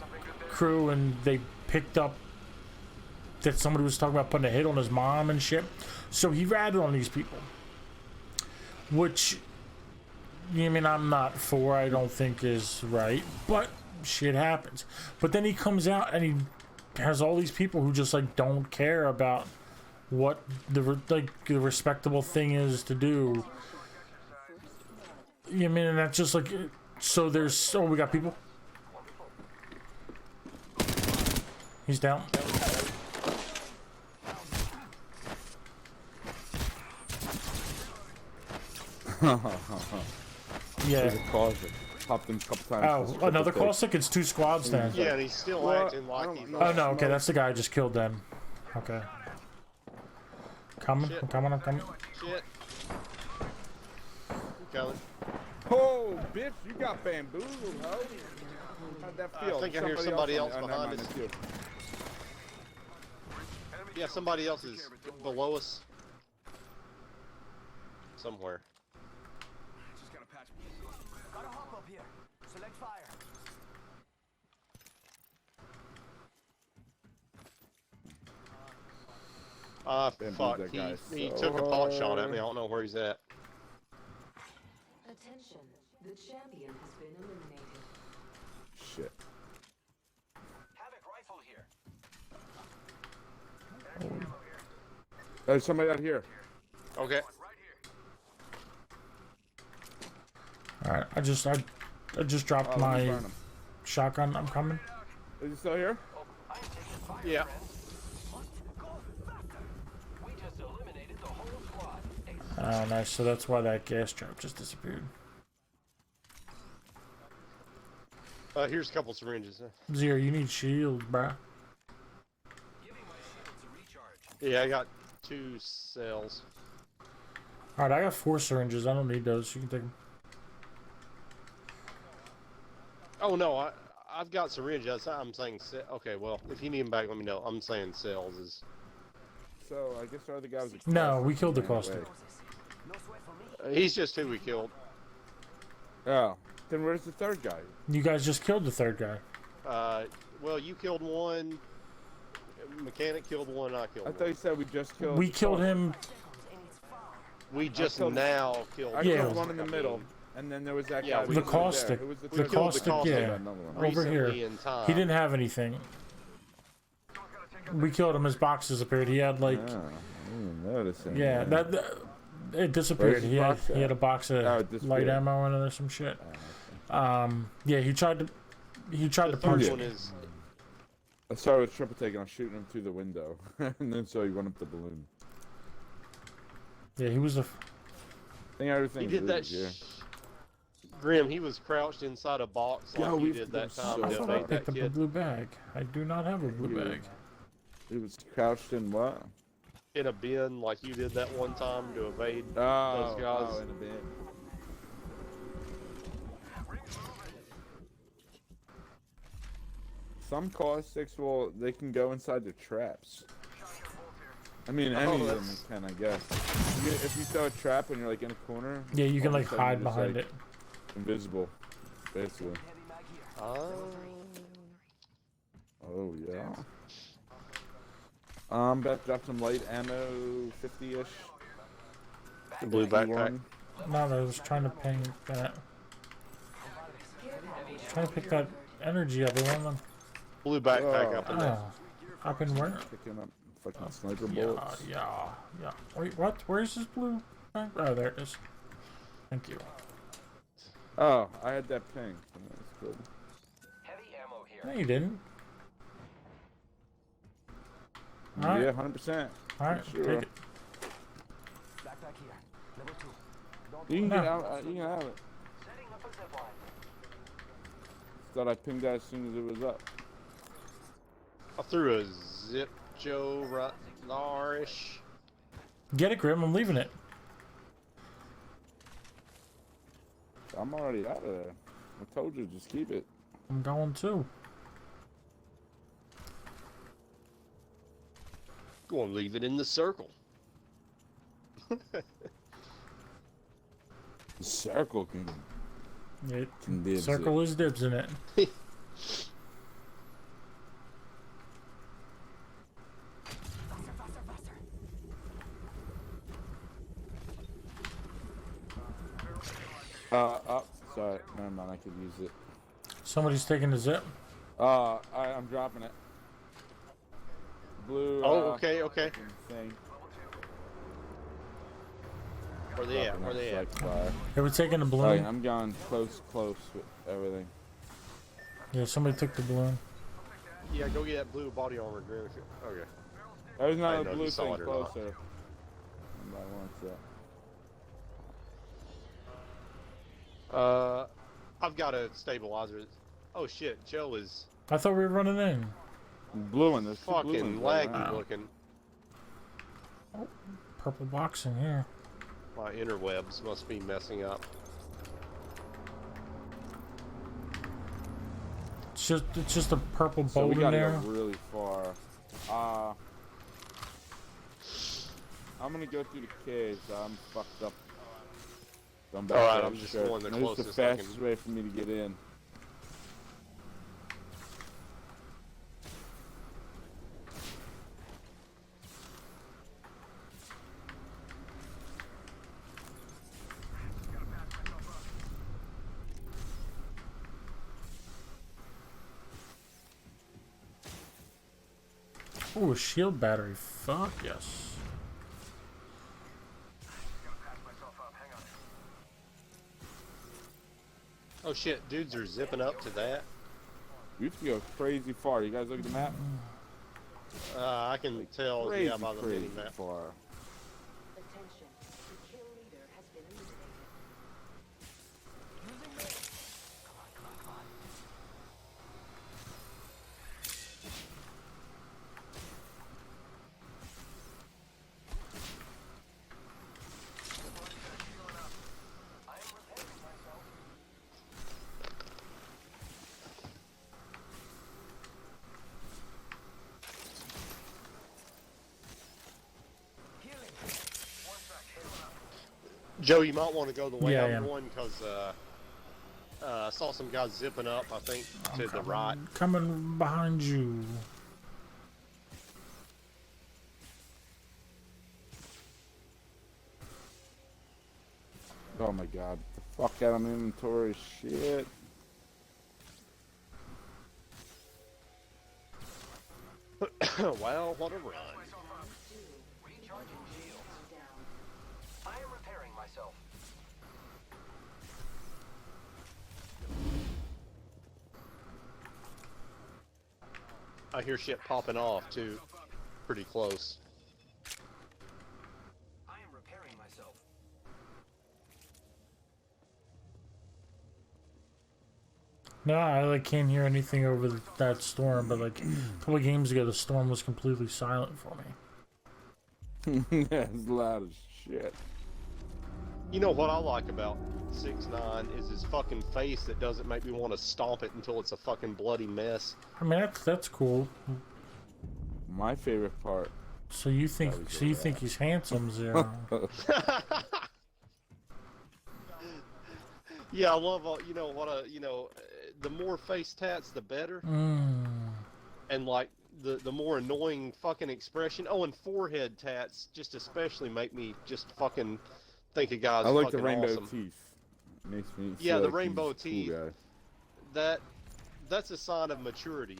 crew, and they picked up that somebody was talking about putting a hit on his mom and shit. So he ratted on these people, which, I mean, I'm not for, I don't think is right, but shit happens. But then he comes out and he has all these people who just like don't care about what the respectable thing is to do. You mean, and that's just like, so there's, oh, we got people. He's down. Yeah. There's a closet. Popped him a couple times. Oh, another caustic? It's 2 squads then. yeah, and he's still acting like he's. Oh no, okay, that's the guy I just killed then. Okay. Coming, Shit. I'm coming, I'm coming. Shit. I'm coming. Oh, bitch, you got bamboozled, ho. How'd that feel? I think I hear somebody else on the- behind never us. mind, Yeah, somebody else is below us. Somewhere. Just gotta patch. Gotta hop up here. Select fire. Fuck. that guy He so took a pot shot at hard. me. I don't know where he's at. Attention, the champion has been eliminated. Shit. Havoc rifle here. There's somebody out here. Okay. Alright, I just dropped Oh, let me my find him. shotgun. I'm coming. Is he still here? Yeah. We just eliminated the whole squad. Oh, nice. So that's why that gas trap just disappeared. Here's a couple syringes. Zero, you need shield, bruh. Yeah, I got 2 cells. Alright, I got 4 syringes. I don't need those. You can take them. Oh no, I've got syringe. I'm saying okay. Well, if you need him back, let me know. I'm saying cells is. So I guess our other guy was a No, caustic we killed the and ran caustic. away. No sweat for me. He's just who we killed. Oh, then where's the third guy? You guys just killed the third guy. Well, you killed one. Mechanic killed one. I killed I one. thought you said we just killed. We the killed caustic. him. We just killed- now killed. I Yeah. killed one in the middle, and then there was that Yeah, guy. we who The was there. caustic. Who was the The third caustic, guy? yeah. Another one. Over here. Recently in time. He didn't have anything. We killed him. His boxes appeared. He had like, Oh, I didn't notice him. yeah, it disappeared. Where's his He had box he had a at? box of Oh, it disappeared. light ammo in it or some shit. Yeah, he tried to The punch third it. one is. I started with triple take and I was shooting him through the window, and then so he went up the balloon. Yeah, he was a. I think everything. He did that. Yeah. Grim, he was crouched inside a box like Yo, you we've did that been time so I to thought I evade that picked up a kid. blue bag. I do not have a blue Yeah. bag. He was crouched in what? In a bin like you did that one time to evade Oh, those guys. oh, in a bin. Some caustics they can go inside the traps. I mean, any of them that's- can, I guess. If you throw a trap and you're like in a corner, Yeah, you can all of like a sudden hide you're just, behind like, it. invisible, basically. Oh. Oh yeah. About to drop some light ammo, 50-ish. Blue backpack. No, I was trying to ping that. Trying to pick that energy up. One of them. Blue backpack Oh. up in there. Oh, I've been wearing. Picking up fucking sniper Yeah, bullets. yeah. Wait, what? Where's this blue bag? Oh, there it is. Thank you. Oh, I had that ping. So that's good. Heavy ammo here. No, you didn't. All right. Yeah, 100%. All right, sure. take it. Backpack here. Level 2. Don't You can No. get out. You can have it. setting up a zip line. Thought I pinged that as soon as it was up. I threw a zip Joe right there-ish. Get it, Grim. I'm leaving it. I'm already out of there. I told you, just keep it. I'm going too. Go on, leave it in the circle. The circle can It, dibs circle is dibs in it. Up. Sorry, never mind. I could use it. Somebody's taking the zip. I'm dropping it. Blue. Oh, okay. Thing. Where they at? Dropping Where that they at? strike fire. They were taking the Oh, balloon. yeah, I'm going close with everything. Yeah, somebody took the balloon. Yeah, go get that blue body armor, Grim. Okay. There's I not a didn't know if blue you saw thing it or not. closer. Nobody wants that. I've got a stabilizer. Oh shit, Joe is I thought we were running in. Blue one. There's two blue fucking ones right laggy now. looking. Purple box in here. My interwebs must be messing up. It's just a purple So bolt we in gotta there. go really far. I'm gonna go through the caves. I'm fucked up. I'm back Alright, there, I'm just sure. going the That's the closest I fastest can- way for me to get in. Ooh, a shield battery. Fuck yes. Oh shit, dudes are zipping up to that. We have to go crazy far. You guys look at the map? I can tell, Crazy, yeah, by the crazy mini map. far. Attention. The kill leader has been eliminated. Joe, you might want to go the way Yeah, I I'm am. going because I saw some guys zipping up. I think to the right. Coming behind you. Oh my god. The fuck out of my inventory. Shit. Well, what a run. Recharging shields. I am repairing myself. I hear shit popping off too, pretty close. I am repairing myself. No, I like can't hear anything over that storm, but like a couple of games ago, the storm was completely silent for me. Yeah, it's loud as shit. You know what I like about 6ix9ine is his fucking face that doesn't make me want to stomp it until it's a fucking bloody mess. I mean, that's cool. My favorite part. So you think he's handsome, Zero? Yeah, I love all, the more face tats, the better. And like the more annoying fucking expression. Oh, and forehead tats just especially make me just fucking think a guy's I like fucking the rainbow awesome. teeth. Makes me Yeah, feel the like rainbow he's a teeth. Cool guy. That's a sign of maturity.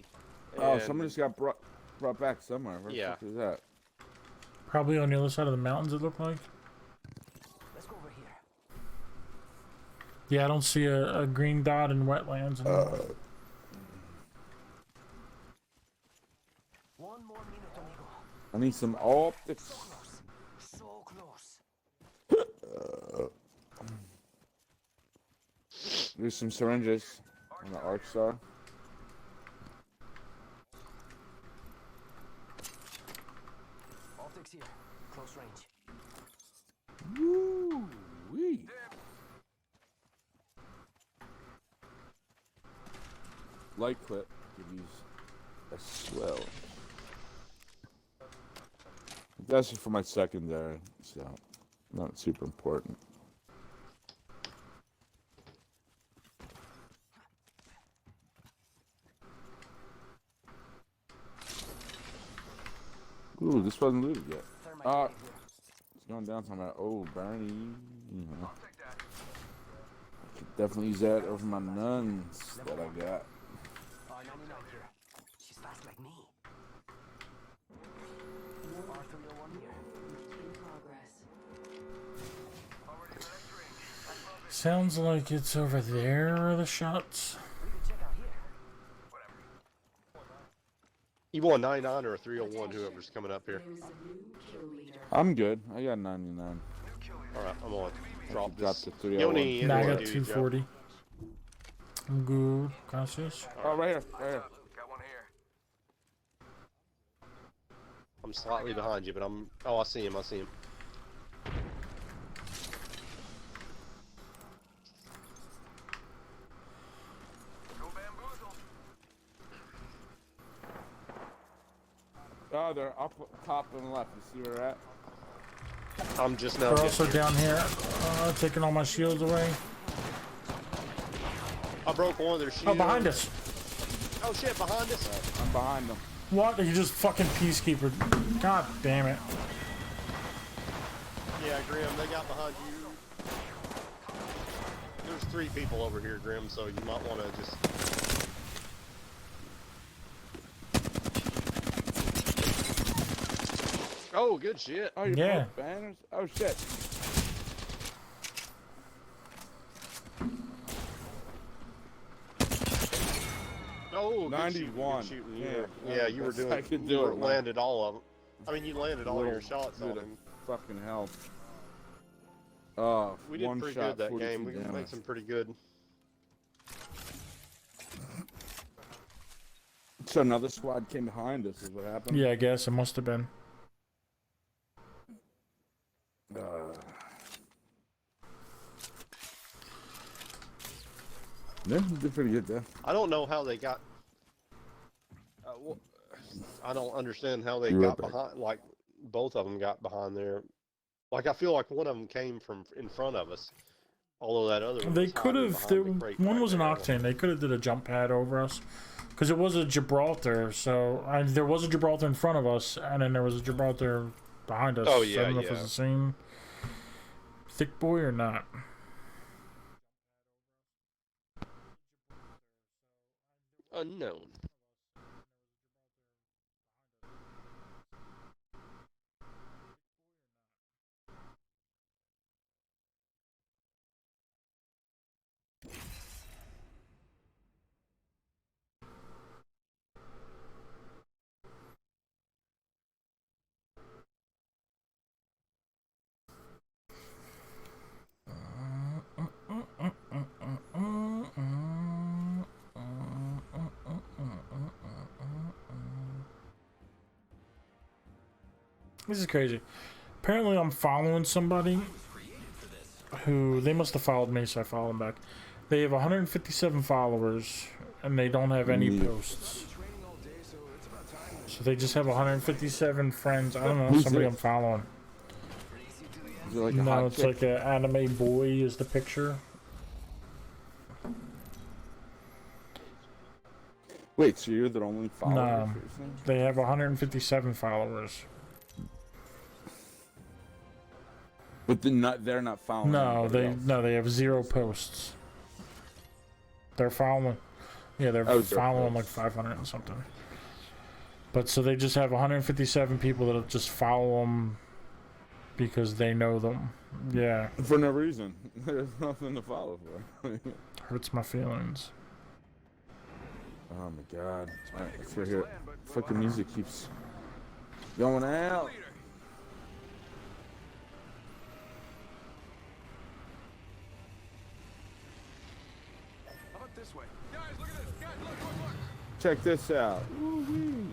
Oh, And- someone just got brought back somewhere. Where the fuck is that? Probably on the other side of the mountains, it looked like. Let's go over here. Yeah, I don't see a green dot in wetlands anymore. One more minute, amigo. I need some optics. So close. There's some syringes on the arc star. Optics here. Close range. Woo wee. Light clip could use as well. That's just for my secondary, so not super important. Ooh, this wasn't looted yet. It's going down talking about, oh, Bernie, you know. I could definitely use that over my nuns that I got. R99 here. She's fast like me. R301 here. In progress. Sounds like it's over there are the shots. We can check out here. You want 99 or a 301, whoever's coming up here. There's a new kill leader. I'm good. I got 99. Alright, I'm gonna drop Drop this. to You don't 301. need Nah, I any got duty, Joe. 240. I'm good. Gracias. Oh, right here, right here. Got one here. I'm slightly behind you, but I'm... Oh, I see him, I see him. Go bamboozle. Oh, they're up top and left. You see where they're at? I'm just now They're getting also here. down here, taking all my shields away. I broke one of their shields. Oh, behind us. Oh shit, behind us. I'm behind them. What? You just fucking peacekeeper. God damn it. Yeah, Grim, they got behind you. There's 3 people over here, Grim, so you might want to just... Oh, good shit. Oh, you're Yeah. both banners? Oh, shit. Oh, good 91. shooting. Yeah, Yeah, you were that's- doing... I could you do were- it, man. landed all of them. I mean, you landed all your Little shots on bit of him. Fucking hell. Oh, We did one pretty shot, good that 42 game. We damage. made some pretty good. So another squad came behind us is what happened? Yeah, I guess it must have been. Yeah, did pretty good there. I don't know how they got... I don't understand how they Be right got back. behind... Like, both of them got behind there. Like I feel like one of them came from in front of us, although that other one They was could hiding have. behind the crate One right was an there. Octane. They could have did a jump pad over us, because it was a Gibraltar. So there was a Gibraltar in front of us, and then there was a Gibraltar behind us. Oh, So I don't know if yeah. it was the same thick boy or not. Unknown. This is crazy. Apparently, I'm following somebody who they must have followed me, so I followed them back. They have 157 followers, and they don't have any posts. So they just have 157 friends. I don't know, Who's somebody this? I'm following. Is it like a No, hot it's chick? like an anime boy is the picture. Wait, so you're the only follower? No, they have 157 followers. But they're not following. No, anybody else. they have 0 posts. They're following. Yeah, they're Oh, 0 following like posts. 500 and something. But so they just have 157 people that'll just follow them because they know them. Yeah, For no reason. There's nothing to follow for. hurts my feelings. Oh my god. Alright, let's go here. Fucking music keeps going out. How about this way? Guys, look at this. Guys, look. Check this out. Woo-wee.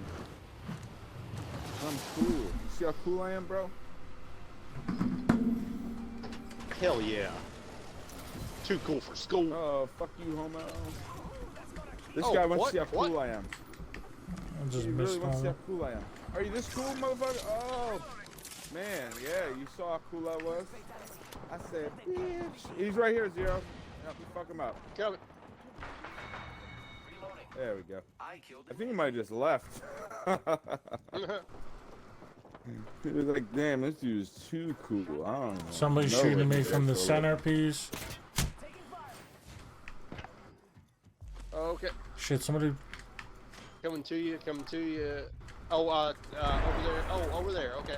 I'm cool. You see how cool I am, bro? Hell yeah. Too cool for school. Oh, fuck you, homo. This Oh, guy wants what? to see how cool What? I am. I just He really missed wants to see one. how cool I am. Are you this cool, motherfucker? Oh, man, yeah, you saw how cool I was? I said, bitch. He's right here, Zero. Help me fuck him up. Coming. There we go. I killed I think he might have just left. He was like, damn, this dude is too cool. I don't know. Somebody's No shooting way me he's from the actually- centerpiece. Okay. Shit, somebody. Coming to you. Oh, over there. Oh, over there. Okay.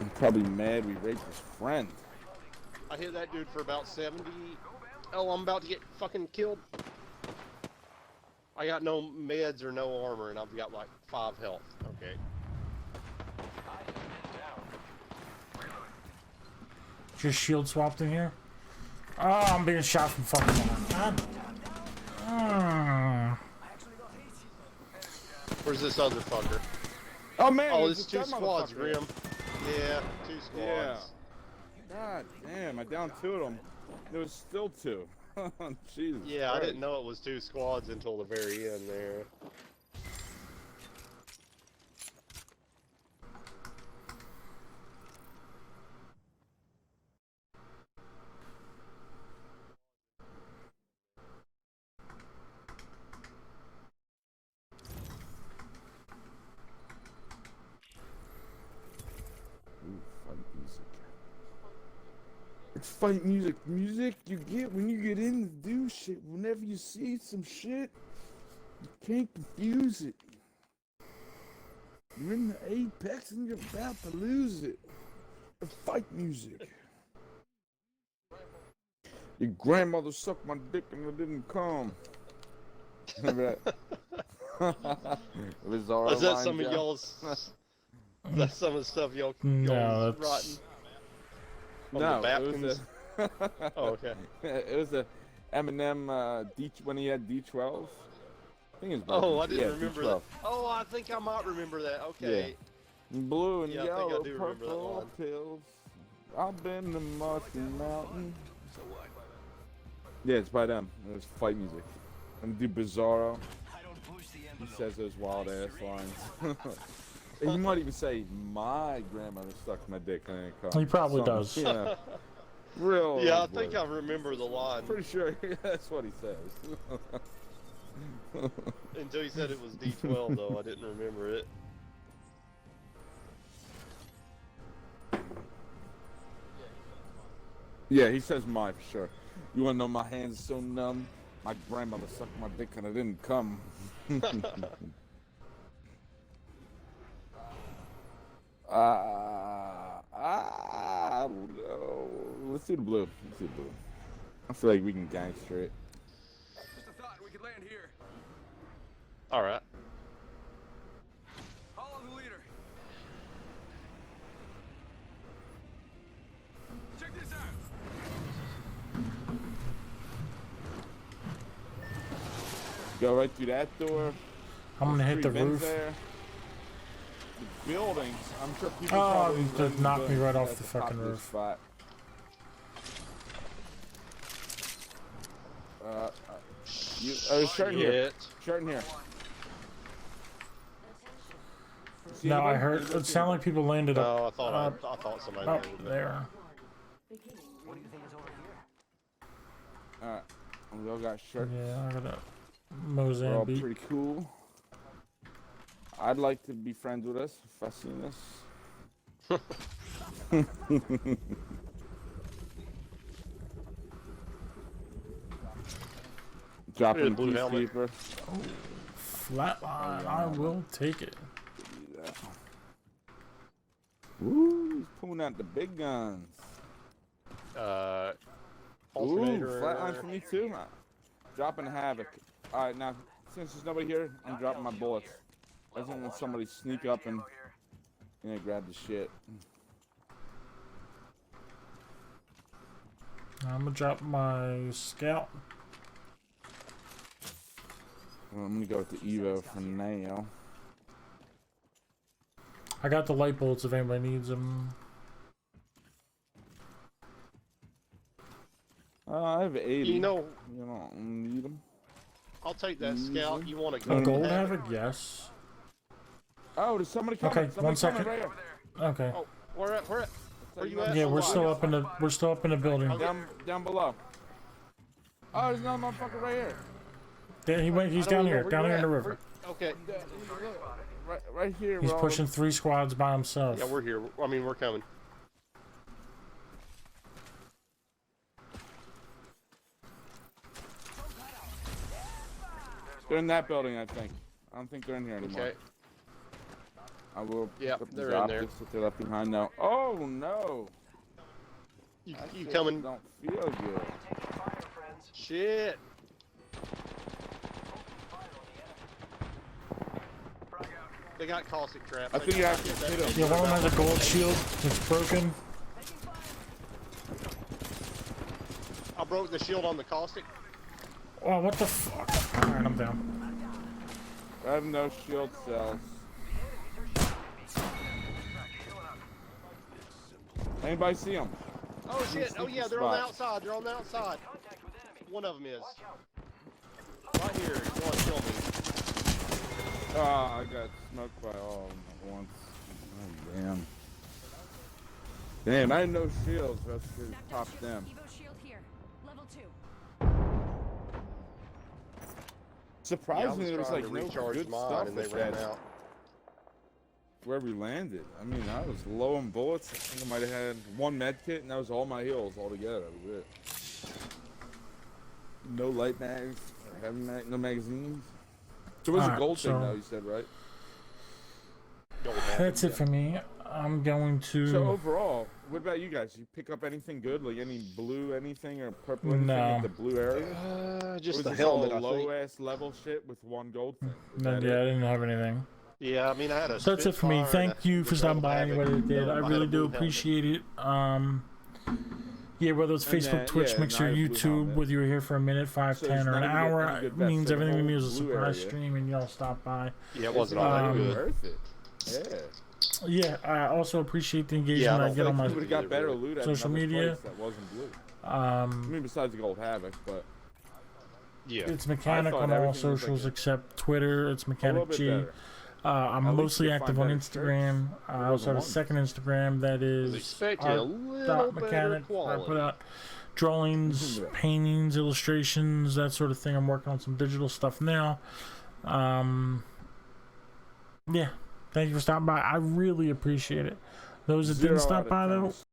I'm probably mad we raped his friend. I hit that dude for about 70. Oh, I'm about to get fucking killed. I got no meds or no armor, and I've got like 5 health. Okay. Just shield swapped in here. Oh, I'm being shot from fucking behind. God. Where's this other fucker? Oh, man. Oh, it was there's just 2 that squads, motherfucker. Grim. Yeah, 2 squads. Yeah. God damn, I down 2 of them. There was still 2. Jesus Yeah, I Christ. didn't know it was 2 squads until the very end there. Ooh, fight music. It's fight music. Music you get when you get in to do shit. Whenever you see some shit, you can't confuse it. You're in the apex and you're about to lose it. It's fight music. Your grandmother sucked my dick and it didn't come. Remember that? It was our Is that line, some of Joe. y'all's... That's some of the stuff y'all No, writing? that's. On No, the it was Baptins? Oh, okay. It was a Eminem D when he had D12. I think it's Oh, I didn't yeah, remember D12. that. Oh, I think I might remember that. Okay. Blue and Yeah, I think I yellow, do remember that purple line. pills. I've been to Musky Mountain. Yeah, it's by them. It was fight music. And do Bizarro. He says those wild ass lines. He might even say, my grandmother stuck my dick and it He probably does. Yeah. Real. Yeah, I think I remember the line. Pretty sure that's what he says. Until he said it was D12, though, I didn't remember it. Yeah, he says my for sure. You wanna know my hands are so numb? My grandmother sucked my dick and it didn't come. I don't know. Let's do the blue. Let's do the blue. I feel like we can gangster it. Just a thought, we could land here. All right. Follow the leader. Check this out. Go right through that door. I'm gonna hit the Three vents roof. there. The buildings. I'm sure people Oh, probably just live in knocked me buildings right off at the top fucking of this roof. spot. Starting here. Starting here. See No, I anybody? heard. It sounded like people landed up. No, I thought somebody Up landed there. What do you think is over here? Alright. We all got shirts. Yeah, I got a We're all Mozambique. pretty cool. I'd like to be friends with us if I seen this. Dropping blue the helmet. peacekeeper. Flatline. I will take it. Yeah. Woo, he's pulling out the big guns. Ooh, Alternator. flatline for me too. Dropping havoc. Alright, now, since there's nobody here, I'm dropping my bullets. I just want somebody to sneak up and grab the shit. I'm gonna drop my scout. Well, I'm gonna go with the Evo for now. I got the light bolts if anybody needs them. I have 80. You know, You don't need them. I'll take that scout. You want to A go? gold havoc? Yes. Oh, there's somebody coming. Okay, Somebody 1 second. coming right here. Okay. Oh, where at? Where you at? Yeah, Oh, we're wow. still up in the building. Down below. Oh, there's another motherfucker right here. Yeah, he's down here in the river. Okay. Right here. He's we're all- pushing 3 squads by himself. Yeah, we're here. I mean, we're coming. They're in that building, I think. I don't think they're in here anymore. Okay. I will. Yep, put they're these in there. optics if they're left behind now. Oh no! You That coming? shit don't feel good. Shit. They got caustic traps. I think you have to hit them. Yeah, one of them has a gold shield. It's broken. I broke the shield on the caustic. Oh, what the fuck? Alright, I'm down. I have no shield cells. Anybody see them? Oh shit! Oh yeah, they're on the outside. They're on the outside. One of them is. Right here. You want to kill me? Oh, I got smoked by all of them at once. Oh, damn. Damn, I had no shields. I should have popped them. Evo shield here. Level 2. Surprisingly, yeah, there was trying like to no recharge good mine stuff and they with ran that out. where we landed. I mean, I was low on bullets. I think I might have had one med kit, and that was all my heals altogether. That was it. No light mags, heavy mag, no magazines. So it was a Alright, gold thing, so- though, you said, right? That's it for me. I'm going to. So overall, what about you guys? You pick up anything good, like any blue anything or purple anything No. in the blue area? Just Or the was this all helmet, I low think. ass level shit with one gold thing? Was No, that yeah, I it? didn't have anything. Yeah, I mean, I had a. So that's it for me. Spitfire and Thank you for stopping by. Havoc. Anybody that did, I had a really do blue helmet. appreciate it. Yeah, whether it's And Facebook, then, Twitch, yeah, Mixer, and I have blue YouTube, helmet. whether you were here for a minute, 5, So 10, or it's an not even hour, any good it bets, means so the everything to me whole was a blue surprise area. stream, and y'all stopped by. Yeah, it wasn't all that good. Worth it. Yeah. Yeah, I also appreciate the Yeah, engagement I I don't get on think my. You would have got better loot at social another media. place that wasn't blue. I mean, besides the gold havoc, but Yeah. It's Mechanic I thought on all everything was like socials a- except Twitter. It's a little Mechanic bit G. better. I'm At least mostly you active find on better Instagram. I also have a second Instagram that is expecting a little better art.mechanic, where I put quality. out drawings, paintings, illustrations, that sort of thing. I'm working on some digital stuff now. Yeah, thank you for stopping by. I really appreciate it. Those that 0 didn't out stop of by 10 though, is